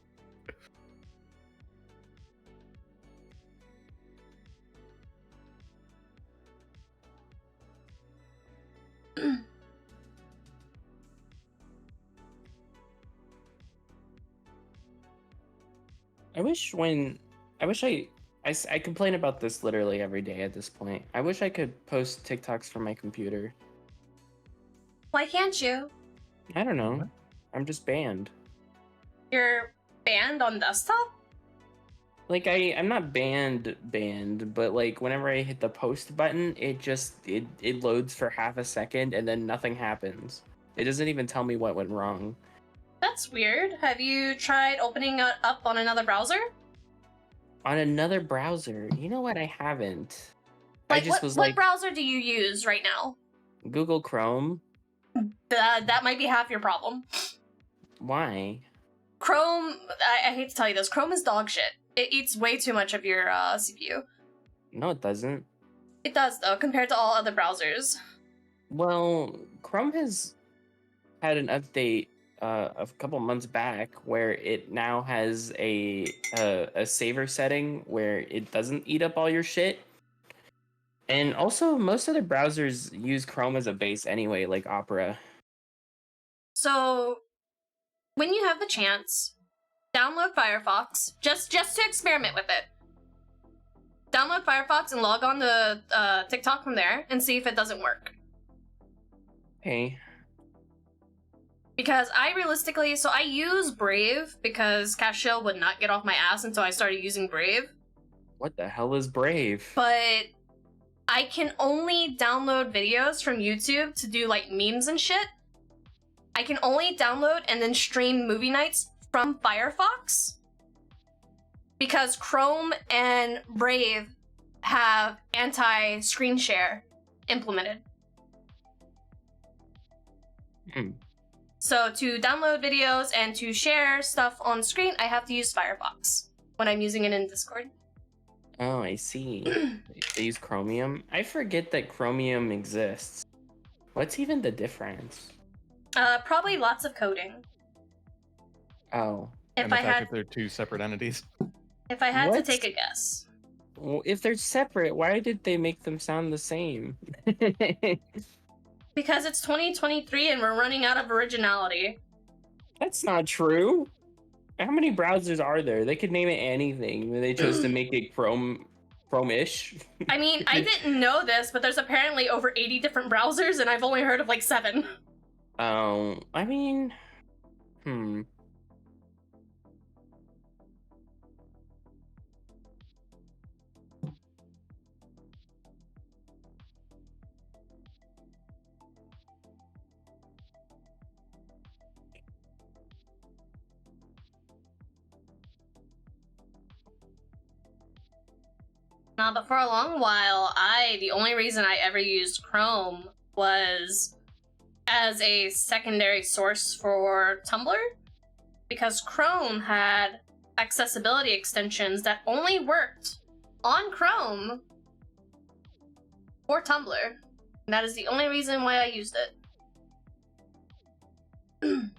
I complain about this literally every day at this point. I wish I could post TikToks from my computer.
Why can't you?
I don't know.
What?
I'm just banned.
You're banned on desktop?
Like I'm not banned, but like whenever I hit the post button, it loads for half a second and then nothing happens. It doesn't even tell me what went wrong.
That's weird. Have you tried opening it up on another browser?
On another browser, you know what? I haven't.
Like,
I just
what browser do you use right now?
Google Chrome.
That might be half your problem.
Why?
Chrome, I hate to tell you this, Chrome is dog shit. It eats way too much of your CPU.
No, it doesn't.
It does, though, compared to all other browsers.
Well, Chrome has had an update a couple months back where it now has a saver setting where it doesn't eat up all your shit. And also, most other browsers use Chrome as a base anyway, like Opera.
So, when you have the chance, download Firefox, just to experiment with it. Download Firefox and log on to TikTok from there and see if it doesn't work.
Hey.
Because I realistically, so I use Brave because Cashel would not get off my ass until I started using Brave.
What the hell is Brave?
But I can only download videos from YouTube to do like memes and shit. I can only download and then stream movie nights from Firefox because Chrome and Brave have anti-screen share implemented. So to download videos and to share stuff on screen, I have to use Firefox when I'm using it in Discord.
Oh, I see. They use Chromium. I forget that Chromium exists. What's even the difference?
Probably lots of coding.
Oh.
If
And the
I
fact
had,
that they're two separate entities.
if I had to
What?
take a guess.
Well, if they're separate, why did they make them sound the same?
Because it's 2023 and we're running out of originality.
That's not true. How many browsers are there? They could name it anything. They chose to make it Chrome-ish.
I mean, I didn't know this, but there's apparently over 80 different browsers, and I've only heard of like 7.
I mean,
Nah, but for a long while, the only reason I ever used Chrome was as a secondary source for Tumblr, because Chrome had accessibility extensions that only worked on Chrome for Tumblr. And that is the only reason why I used it.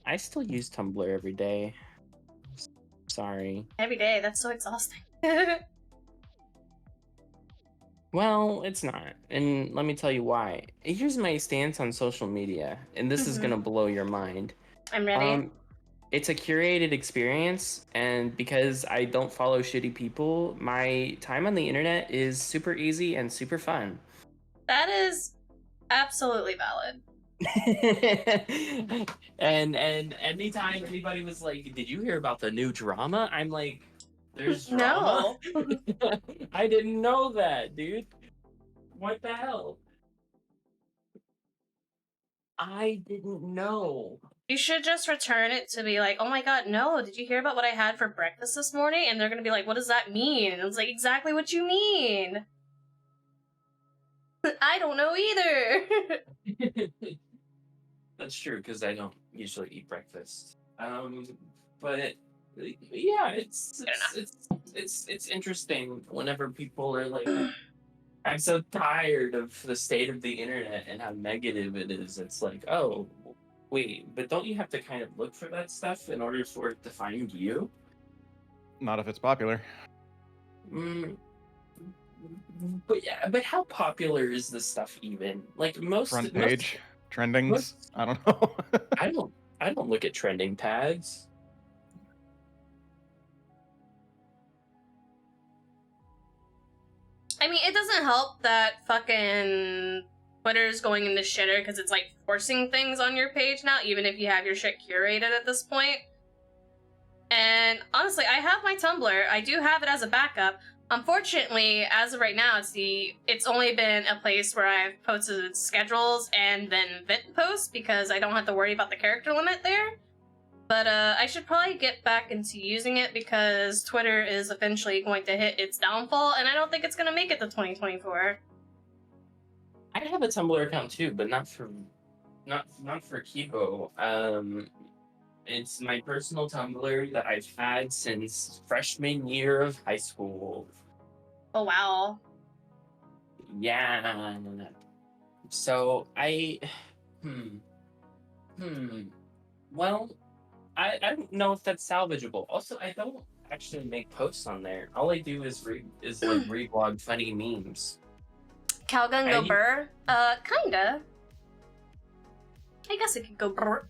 I still use Tumblr every day. Sorry.
Every day, that's so exhausting.
Well, it's not. And let me tell you why. Here's my stance on social media, and this is gonna blow your mind.
I'm ready.
It's a curated experience, and because I don't follow shitty people, my time on the internet is super easy and super fun.
That is absolutely valid.
and anytime anybody was like, "Did you hear about the new drama?" I'm like, "There's drama."
No.
I didn't know that, dude. What the hell? I didn't know.
You should just return it to be like, oh my god, no, did you hear about what I had for breakfast this morning? And they're gonna be like, what does that mean? And it's like, exactly what you mean. I don't know either.
That's true, because I don't usually eat breakfast. But yeah, it's interesting whenever people are like, I'm so tired of the state of the internet and how negative it is. It's like, oh, wait, but don't you have to kind of look for that stuff in order for it to find you?
Not if it's popular.
But yeah, but how popular is this stuff even? Like
Front page, trendings.
most-
I don't know.
I don't look at trending tags.
I mean, it doesn't help that fucking Twitter's going into shitter because it's like forcing things on your page now, even if you have your shit curated at this point. And honestly, I have my Tumblr. I do have it as a backup. Unfortunately, as of right now, it's only been a place where I've posted schedules and then vent posts because I don't have to worry about the character limit there. But I should probably get back into using it because Twitter is eventually going to hit its downfall, and I don't think it's going to make it to 2024.
I have a Tumblr account too, but not for Kibo. It's my personal Tumblr that I've had since freshman year of high school.
Oh wow.
Yeah. So well, I don't know if that's salvageable. Also, I don't actually make posts on there. All I do is reblog funny memes.
Calgun go burr? Kinda. I guess it could go burr.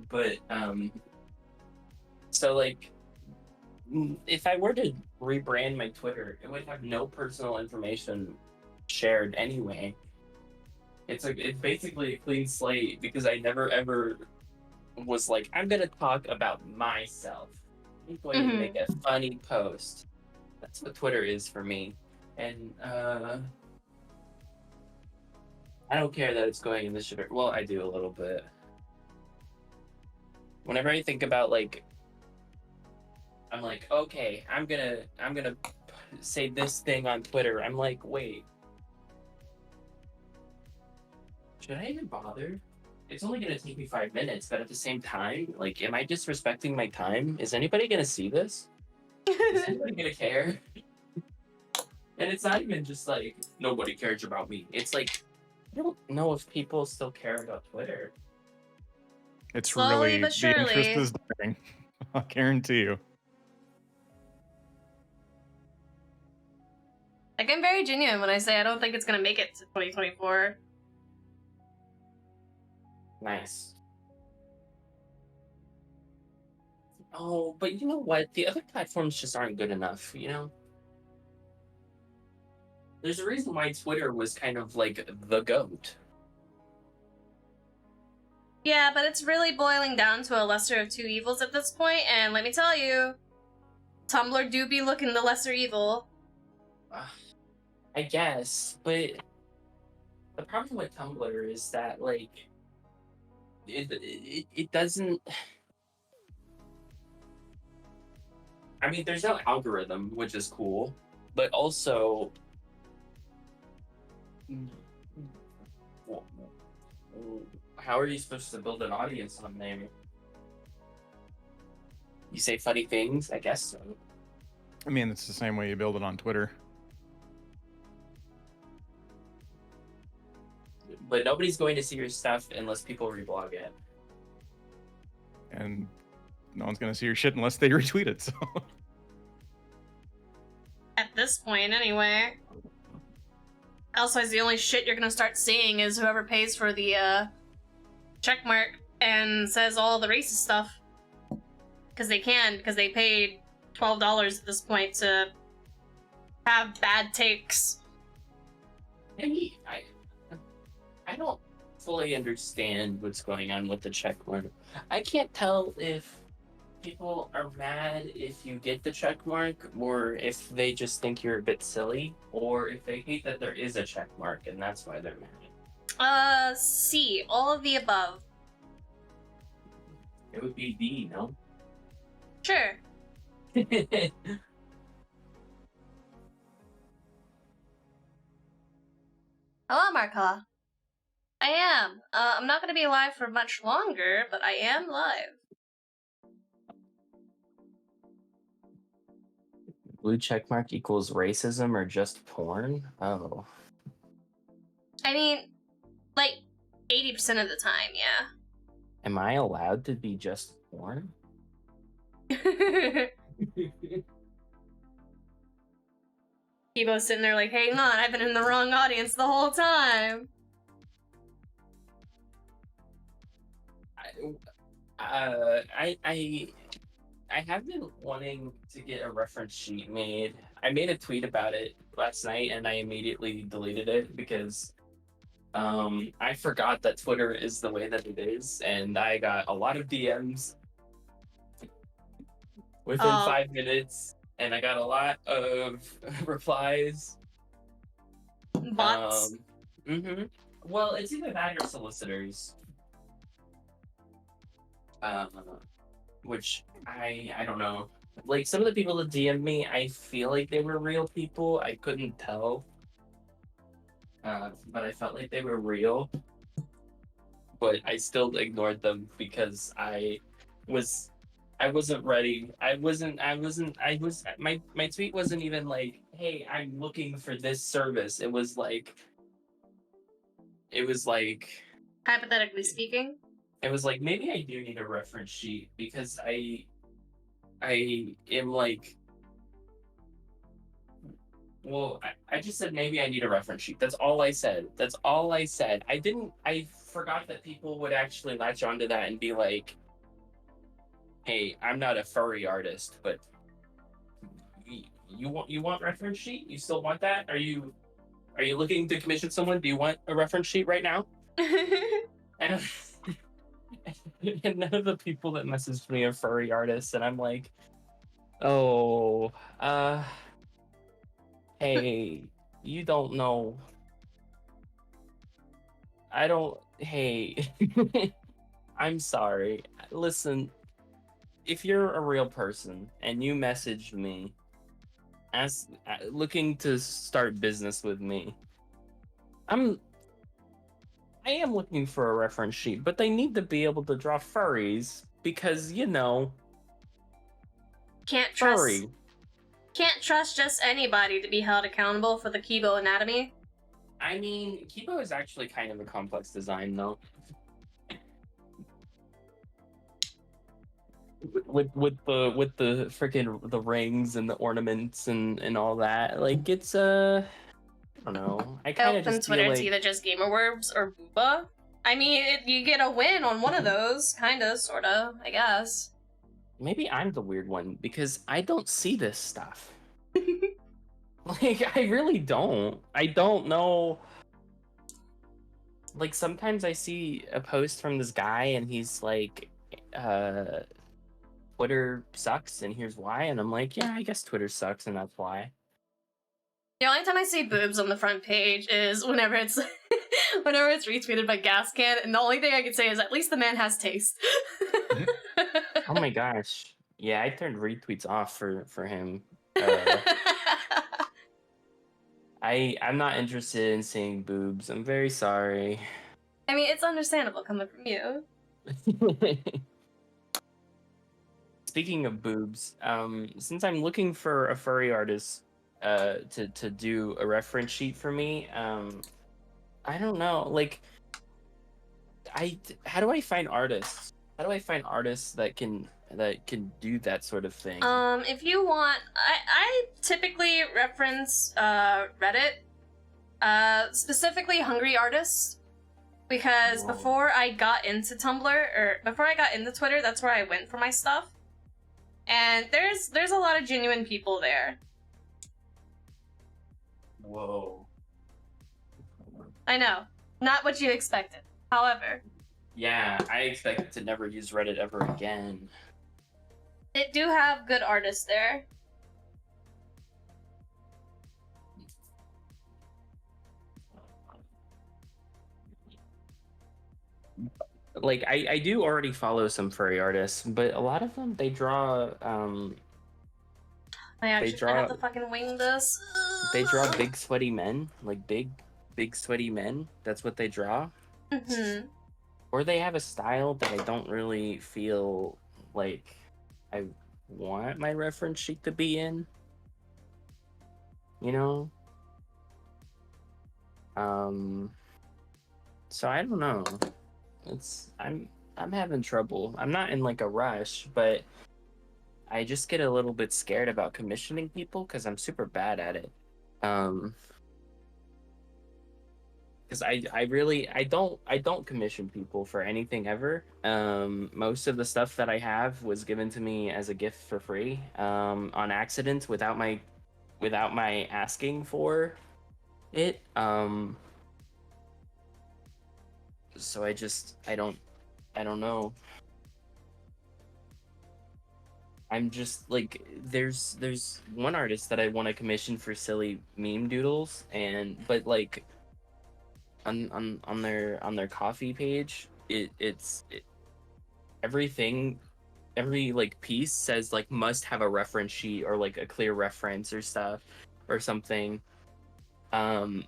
But so like, if I were to rebrand my Twitter, it would have no personal information shared anyway. It's basically a clean slate because I never ever was like, I'm gonna talk about myself. I'm going to make a funny post. That's what Twitter is for me. And I don't care that it's going in the shitter. Well, I do a little bit. Whenever I think about like, I'm like, okay, I'm gonna say this thing on Twitter. I'm like, wait, should I even bother? It's only gonna take me 5 minutes, but at the same time, like, am I disrespecting my time? Is anybody gonna see this? Is anybody gonna care? And it's not even just like nobody cares about me. It's like I don't know if people still care about Twitter.
It's
Slowly
really
but
the interest
surely.
is dying. I guarantee you.
Like, I'm very genuine when I say I don't think it's gonna make it to 2024.
Nice. Oh, but you know what? The other platforms just aren't good enough, you know? There's a reason why Twitter was kind of like the GOAT.
Yeah, but it's really boiling down to a lesser of two evils at this point, and let me tell you, Tumblr do be looking the lesser evil.
I guess, but the problem with Tumblr is that, like, it doesn't... I mean, there's no algorithm, which is cool, but also... How are you supposed to build an audience on there? You say funny things? I guess so.
I mean, it's the same way you build it on Twitter.
But nobody's going to see your stuff unless people reblog it.
And no one's going to see your shit unless they retweet it, so...
At this point, anyway. Elsewise, the only shit you're gonna start seeing is whoever pays for the, checkmark and says all the racist stuff. Because they can, because they paid $12 at this point to have bad takes.
Maybe I don't fully understand what's going on with the checkmark. I can't tell if people are mad if you get the checkmark, or if they just think you're a bit silly, or if they hate that there is a checkmark and that's why they're mad.
C, all of the above.
It would be D, no?
Sure. Hello, Markella. I am. I'm not gonna be live for much longer, but I am live.
Blue checkmark equals racism or just porn? Oh.
I mean, like, 80% of the time, yeah.
Am I allowed to be just porn?
Kibo's sitting there like, hang on, I've been in the wrong audience the whole time.
I have been wanting to get a reference sheet made. I made a tweet about it last night and I immediately deleted it because I forgot that Twitter is the way that it is, and I got a lot of DMs within 5 minutes, and I got a lot of replies.
Bots.
Well, it's either that or solicitors. Which I don't know. Like, some of the people that DM'd me, I feel like they were real people. I couldn't tell. But I felt like they were real. But I still ignored them because I wasn't ready. My tweet wasn't even like, hey, I'm looking for this service. It was like
Hypothetically speaking.
it was like, maybe I do need a reference sheet because I am like, well, I just said maybe I need a reference sheet. That's all I said. I forgot that people would actually latch onto that and be like, hey, I'm not a furry artist, but you want reference sheet? You still want that? Are you Are you looking to commission someone? Do you want a reference sheet right now? And, and none of the people that messaged me are furry artists, and I'm like, oh, hey, you don't know. I don't. Hey, I'm sorry. Listen, if you're a real person and you messaged me as looking to start business with me, I am looking for a reference sheet, but they need to be able to draw furries because
Can't
furry.
trust just anybody to be held accountable for the Kibo anatomy.
I mean, Kibo is actually kind of a complex design, though. With the freaking the rings and the ornaments and all that, like it's I don't know. I kind of
On
just
Twitter,
feel
it's
like
either just Gamerworms or Booba. I mean, you get a win on one of those, kinda, sorta, I guess.
maybe I'm the weird one because I don't see this stuff. Like I really don't. I don't know. Like sometimes I see a post from this guy and he's like, Twitter sucks and here's why, and I'm like, yeah, I guess Twitter sucks and that's why.
The only time I see boobs on the front page is whenever it's whenever it's retweeted by Gascan, and the only thing I can say is at least the man has taste.
Oh my gosh. Yeah, I turned retweets off for him. I'm not interested in seeing boobs. I'm very sorry.
I mean, it's understandable coming from you.
Speaking of boobs, since I'm looking for a furry artist to do a reference sheet for me, I don't know, like how do I find artists? How do I find artists that can do that sort of thing?
If you want, I typically reference Reddit, specifically hungry artists, because
Whoa.
before I got into Tumblr or before I got into Twitter, that's where I went for my stuff, and there's a lot of genuine people there.
Whoa.
I know, not what you expected. However,
Yeah, I expected to never use Reddit ever again.
they do have good artists there.
Like I do already follow some furry artists, but a lot of them they draw
I actually
draw-
have to fucking wing this.
they draw big sweaty men, like big sweaty men. That's what they draw.
Mm-hmm.
Or they have a style that I don't really feel like I want my reference sheet to be in. You know? So I don't know. I'm having trouble. I'm not in like a rush, but I just get a little bit scared about commissioning people because I'm super bad at it. Because I don't commission people for anything ever. Most of the stuff that I have was given to me as a gift for free, on accident without my asking for it. So I don't know. I'm just like there's one artist that I want to commission for silly meme doodles, but like on their coffee page, it's everything, every like piece says like must have a reference sheet or like a clear reference or stuff or something. And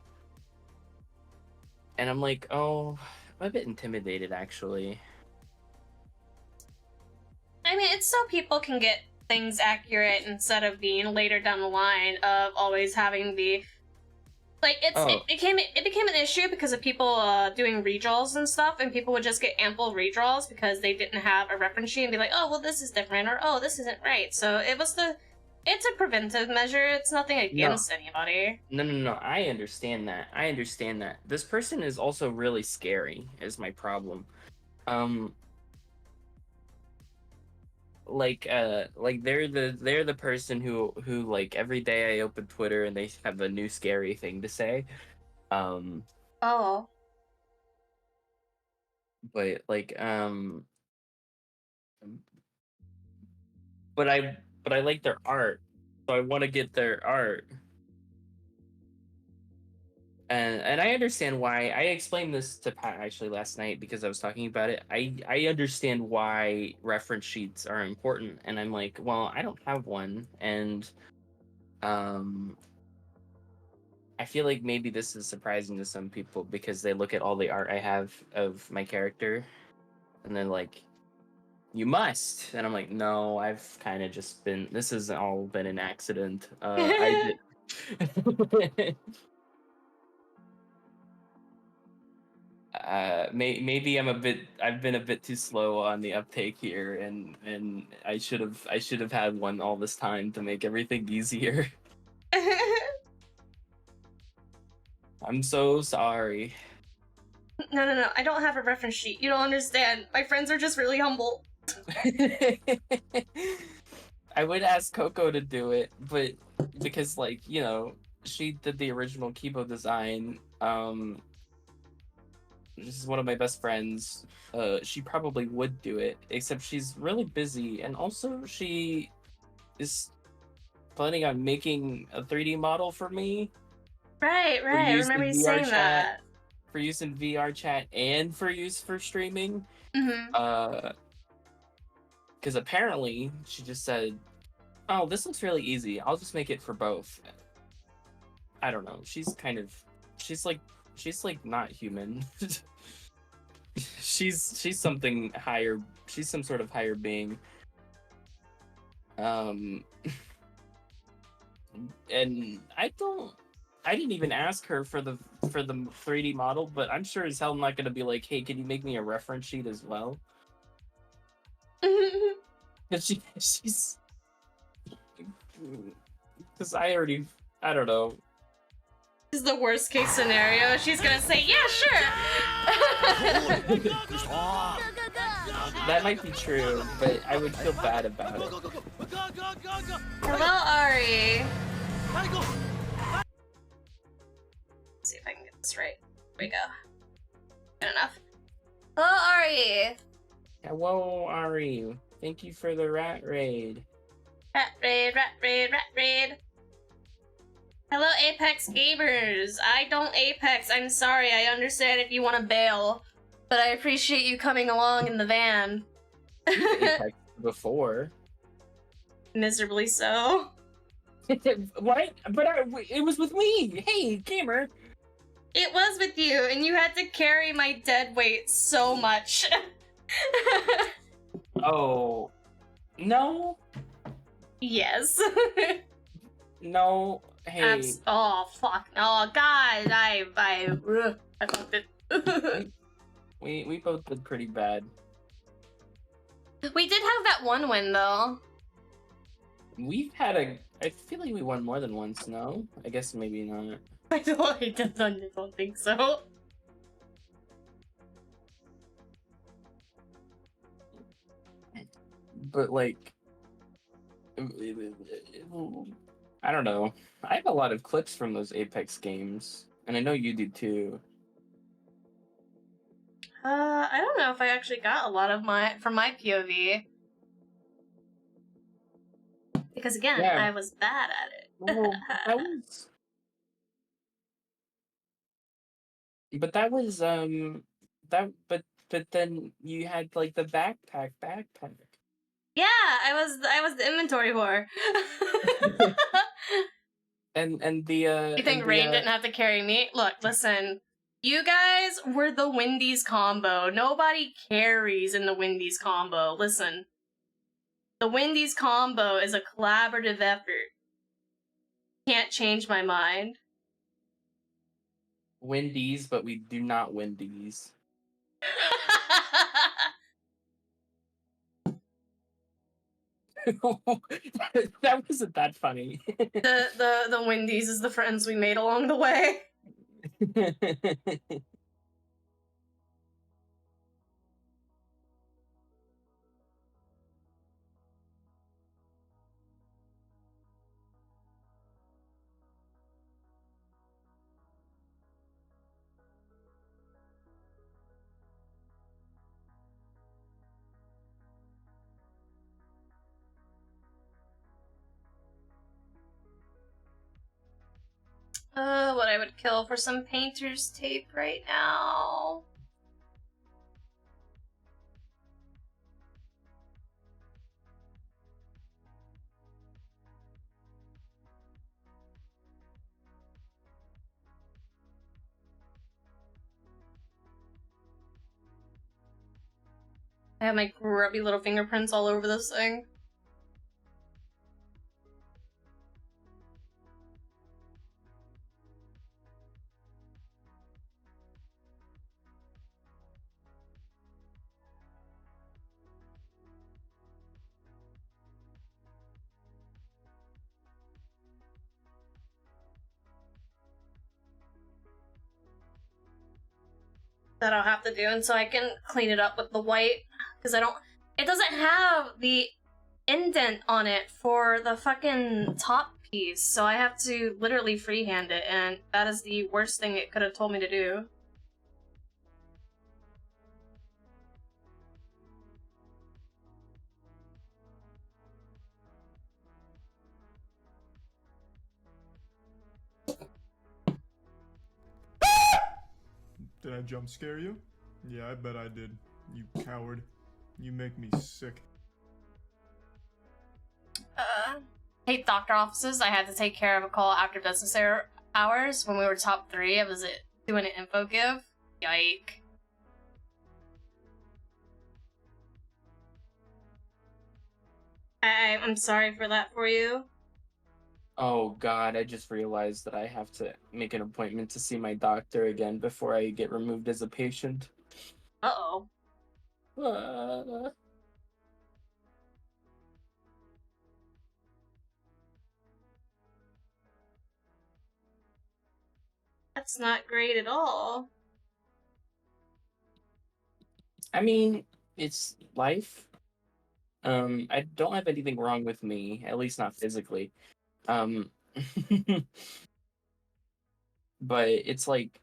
I'm like, oh, I'm a bit intimidated actually.
I mean, it's so people can get things accurate instead of being later down the line of always having the it became an issue because of people doing redraws and stuff, and people would just get ample redraws because they didn't have a reference sheet and be like, oh well, this is different, or oh, this isn't right. So it's a preventive measure. It's nothing against anybody.
No. I understand that. This person is also really scary. Is my problem. Like they're the person who like every day I open Twitter and they have a new scary thing to say, Um,
Oh.
but like but I like their art, so I want to get their art. And I understand why. I explained this to Pat actually last night because I was talking about it. I understand why reference sheets are important, and I'm like, well, I don't have one, and um, I feel like maybe this is surprising to some people because they look at all the art I have of my character, and they're like, "You must," and I'm like, "No, I've kind of just been. This has all been an accident. I did." Maybe I've been a bit too slow on the uptake here, and I should have had one all this time to make everything easier. I'm so sorry.
No. I don't have a reference sheet. You don't understand. My friends are just really humble.
I would ask Coco to do it, but because like, she did the original Kibo design. This is one of my best friends. She probably would do it, except she's really busy, and also she is planning on making a 3D model for me
Right.
for
I
use
remember
in
you
VR
saying
chat,
that.
and for use for streaming.
Mm-hmm.
Because apparently she just said, "Oh, this looks really easy. I'll just make it for both." I don't know. She's like not human. she's something higher. She's some sort of higher being. Um, and I didn't even ask her for the 3D model, but I'm sure as hell not gonna be like, "Hey, can you make me a reference sheet as well?" Because she's because I don't know.
This is the worst case scenario. She's gonna say, "Yeah, sure."
That might be true, but I would feel bad about it.
Hello, Ari. Let's see if I can get this right. There we go. Good enough. Hello, Ari.
Hello, Ari. Thank you for the rat raid.
Rat raid. Hello, Apex gamers. I don't Apex. I'm sorry. I understand if you want to bail, but I appreciate you coming along in the van.
Apex before.
Miserably so.
What? But it was with me. Hey, gamer.
It was with you, and you had to carry my dead weight so much.
Oh, no,
Yes.
no. Hey,
Oh fuck! Oh god! I fucked it.
we both did pretty bad.
We did have that one win though.
We've had I feel like we won more than once. No, I guess maybe not.
I don't think so.
But like, I don't know. I have a lot of clips from those Apex games, and I know you do too.
I don't know if I actually got a lot of from my POV. Because again,
Yeah.
I was bad at it.
Well, that was but then you had like the backpack.
Yeah, I was the inventory whore.
And the
You think Rain didn't have to carry me? Look, listen. You guys were the Wendy's combo. Nobody carries in the Wendy's combo. Listen. The Wendy's combo is a collaborative effort. Can't change my mind.
Wendy's, but we do not Wendy's. That wasn't that funny.
the Wendy's is the friends we made along the way. I would kill for some painter's tape right now. I have my grubby little fingerprints all over this thing. That I'll have to do, and so I can clean it up with the white, because it doesn't have the indent on it for the fucking top piece, so I have to literally freehand it, and that is the worst thing it could have told me to do.
Did I jump scare you? Yeah, I bet I did. You coward. You make me sick.
Hate doctor offices. I had to take care of a call after business hours when we were top 3. I was doing an info give. Yike. I'm sorry for that for you.
Oh god, I just realized that I have to make an appointment to see my doctor again before I get removed as a patient.
Uh-oh. That's not great at all.
I mean, it's life. I don't have anything wrong with me, at least not physically. But it's like,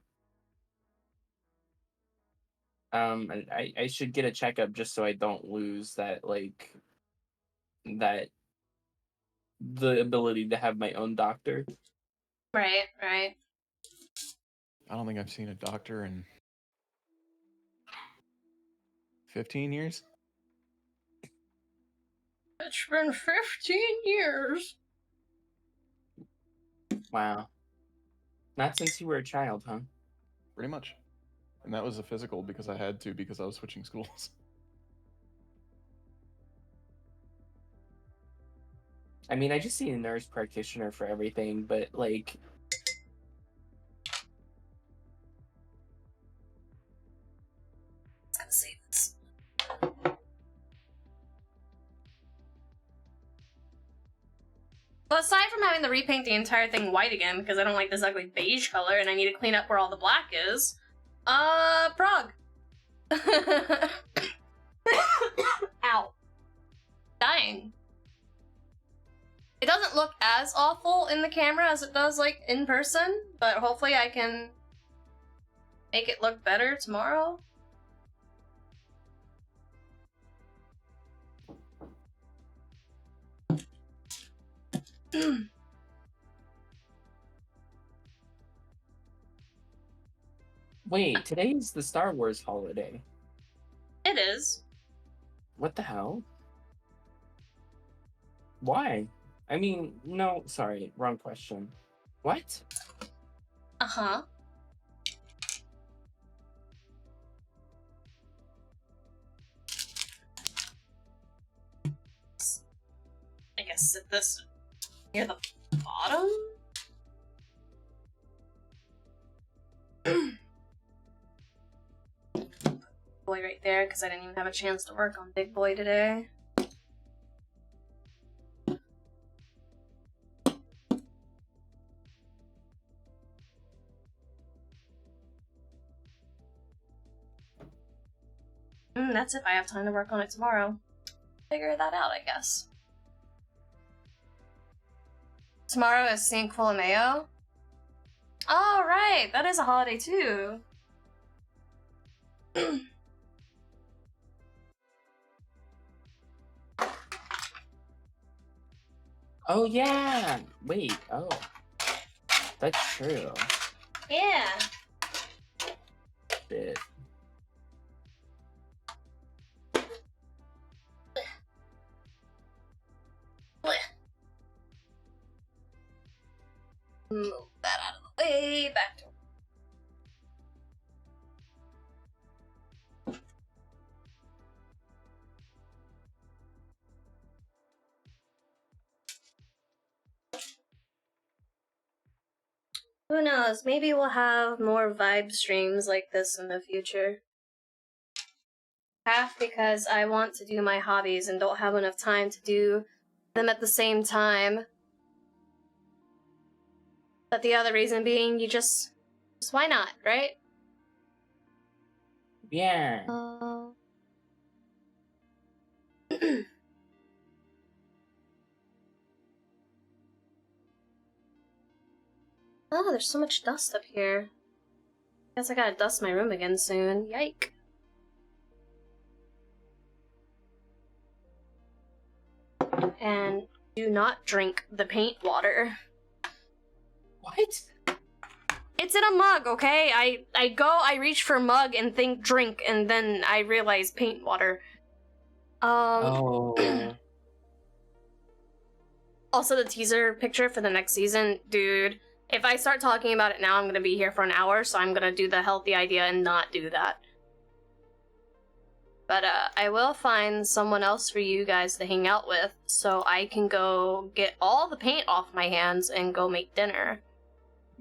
I should get a checkup just so I don't lose that, like, the ability to have my own doctor.
Right, right.
I don't think I've seen a doctor in 15 years.
It's been 15 years.
Wow. Not since you were a child, huh?
Pretty much. And that was a physical because I had to, because I was switching schools.
I mean, I just see a nurse practitioner for everything, but, like...
Let's see this. But aside from having to repaint the entire thing white again, because I don't like this ugly beige color and I need to clean up where all the black is, Prague. Ow. Dying. It doesn't look as awful in the camera as it does, like, in person, but hopefully I can make it look better tomorrow.
Wait, today's the Star Wars holiday.
It is.
What the hell? Why? I mean, no, sorry, wrong question. What?
Uh-huh. I guess sit this near the bottom? Boy right there, because I didn't even have a chance to work on Big Boy today. That's if I have time to work on it tomorrow. Figure that out, I guess. Tomorrow is Cinco de Mayo. Oh, right! That is a holiday, too.
Oh, yeah! Wait, oh. That's true.
Yeah.
Shit.
Move that out of the way. Back to. Who knows? Maybe we'll have more vibe streams like this in the future. Half because I want to do my hobbies and don't have enough time to do them at the same time. But the other reason being, you just why not, right?
Yeah.
Oh, there's so much dust up here. Guess I gotta dust my room again soon. Yike. And do not drink the paint water.
What?
It's in a mug, okay? I reach for mug and think drink, and then I realize paint water.
Oh.
Also, the teaser picture for the next season, dude. If I start talking about it now, I'm gonna be here for an hour, so I'm gonna do the healthy idea and not do that. But, I will find someone else for you guys to hang out with, so I can go get all the paint off my hands and go make dinner.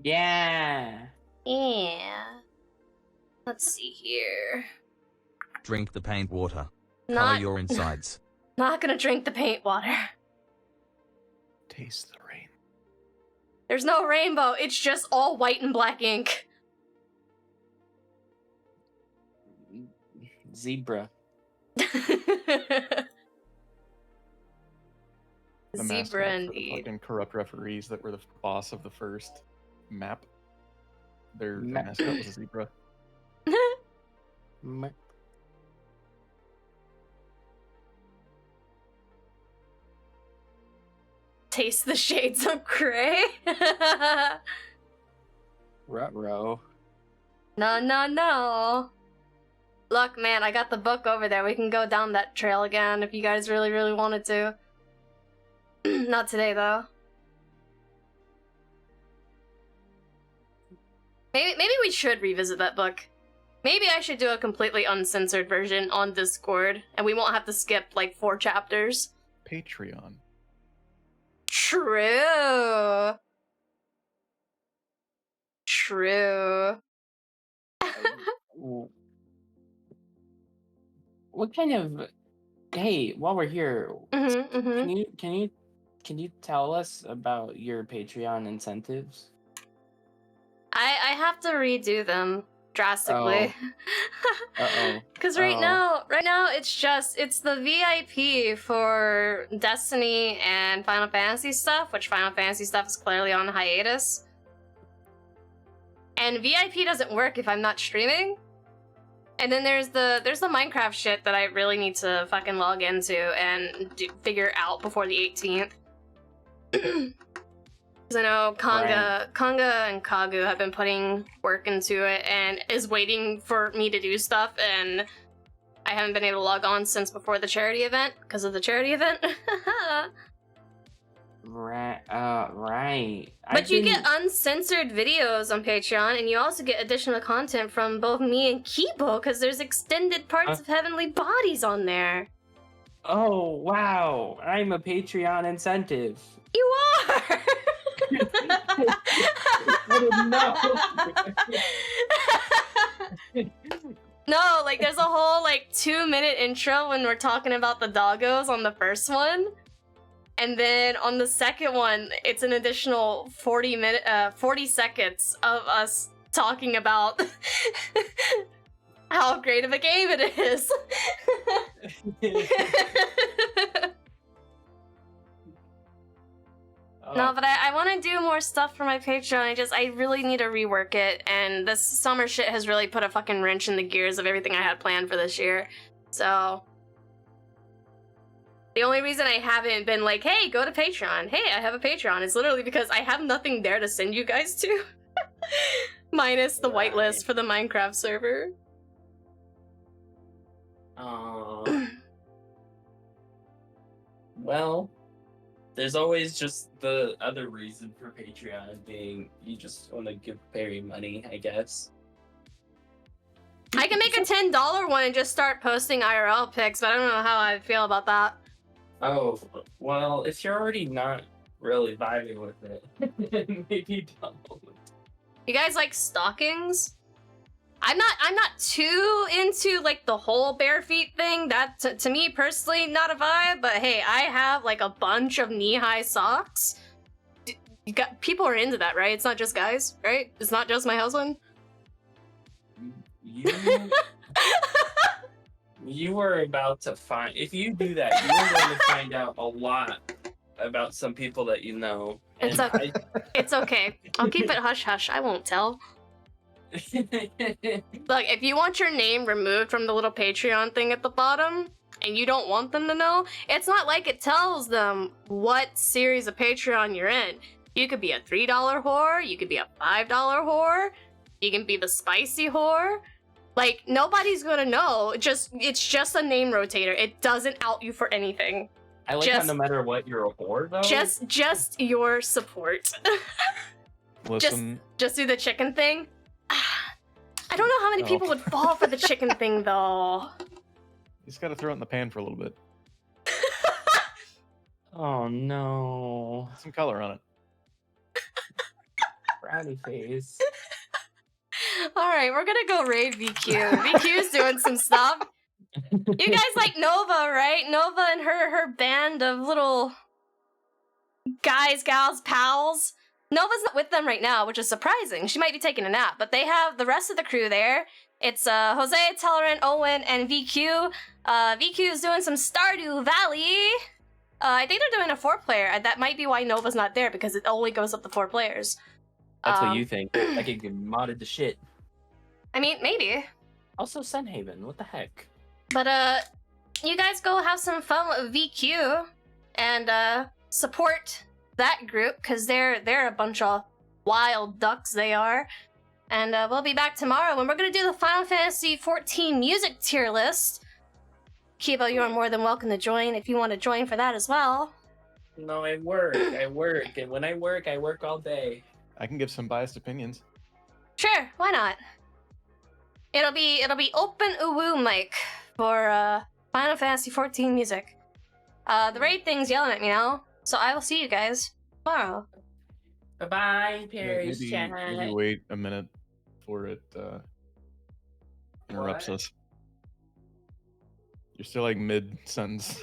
Yeah.
Yeah. Let's see here.
Drink the paint water. Color
Not,
your insides.
not gonna drink the paint water.
Taste the rain.
There's no rainbow, it's just all white and black ink.
Zebra.
The mascot
Zebra
for the
indeed.
fucking corrupt referees that were the boss of the first map. Their
Ma-
mascot was a zebra.
Taste the shades of gray.
Ruh-roh.
No. Look, man, I got the book over there. We can go down that trail again if you guys really, really wanted to. Not today, though. Maybe we should revisit that book. Maybe I should do a completely uncensored version on Discord, and we won't have to skip, like, 4 chapters.
Patreon.
True.
What kind of? Hey, while we're here,
Mm-hmm.
can you tell us about your Patreon incentives?
I have to redo them drastically.
Uh-oh.
Because right now it's the VIP for Destiny and Final Fantasy stuff, which Final Fantasy stuff is clearly on hiatus. And VIP doesn't work if I'm not streaming. And then there's the Minecraft shit that I really need to fucking log into and figure out before the 18th. Because I know Konga and Kagu have been putting work into it and is waiting for me to do stuff, and I haven't been able to log on since before the charity event because of the charity event.
Right.
But you get uncensored videos on Patreon, and you also get additional content from both me and Kibo, because there's extended parts of Heavenly Bodies on there.
Oh, wow. I'm a Patreon incentive.
You are! No, like there's a whole like 2-minute intro when we're talking about the doggos on the first one. And then on the second one, it's an additional 40 seconds of us talking about how great of a game it is. No, but I want to do more stuff for my Patreon. I really need to rework it, and this summer shit has really put a fucking wrench in the gears of everything I had planned for this year. So the only reason I haven't been like, hey, go to Patreon. Hey, I have a Patreon. Is literally because I have nothing there to send you guys to. Minus the
Right.
whitelist for the Minecraft server.
Well, there's always just the other reason for Patreon being you just want to give Perry money, I guess.
I can make a $10 one and just start posting IRL pics, but I don't know how I feel about that.
Oh, well, if you're already not really vibing with it, maybe don't.
You guys like stockings? I'm not too into like the whole bare feet thing. That to me personally not a vibe, but hey, I have like a bunch of knee-high socks. You got people are into that, right? It's not just guys, right? It's not just my husband.
You are about to find, if you do that, you are going to find out a lot about some people that you know.
It's
And
okay. It's okay. I'll keep it hush hush. I won't tell. Look, if you want your name removed from the little Patreon thing at the bottom, and you don't want them to know, it's not like it tells them what series of Patreon you're in. You could be a $3 whore, you could be a $5 whore, you can be the spicy whore. Like, nobody's gonna know. It's just a name rotator. It doesn't out you for anything.
I like how no matter what, you're a whore, though.
Just your support.
Listen,
Just do the chicken thing. I don't know how many
Oh.
people would fall for the chicken thing, though.
you just gotta throw it in the pan for a little bit.
Oh, no.
Put some color on it.
Brownie face.
Alright, we're gonna go raid VQ. VQ's doing some stuff. You guys like Nova, right? Nova and her band of little guys, gals, pals. Nova's not with them right now, which is surprising. She might be taking a nap, but they have the rest of the crew there. It's Jose, Tolerant, Owen, and VQ. VQ is doing some Stardew Valley. I think they're doing a 4-player. That might be why Nova's not there, because it only goes up to 4 players.
That's what you think. I could get modded to shit.
I mean, maybe.
Also, Sunhaven, what the heck?
But you guys go have some fun with VQ and support that group, because they're a bunch of wild ducks, they are. And we'll be back tomorrow when we're gonna do the Final Fantasy XIV music tier list. Kibo, you are more than welcome to join if you want to join for that as well.
No, I work, and when I work all day.
I can give some biased opinions.
Sure, why not? It'll be open uwu mic for Final Fantasy XIV music. The raid thing's yelling at me now, so I will see you guys tomorrow.
Bye-bye, Paris
Maybe wait a minute before it interrupts
What?
us. You're still like mid-sentence.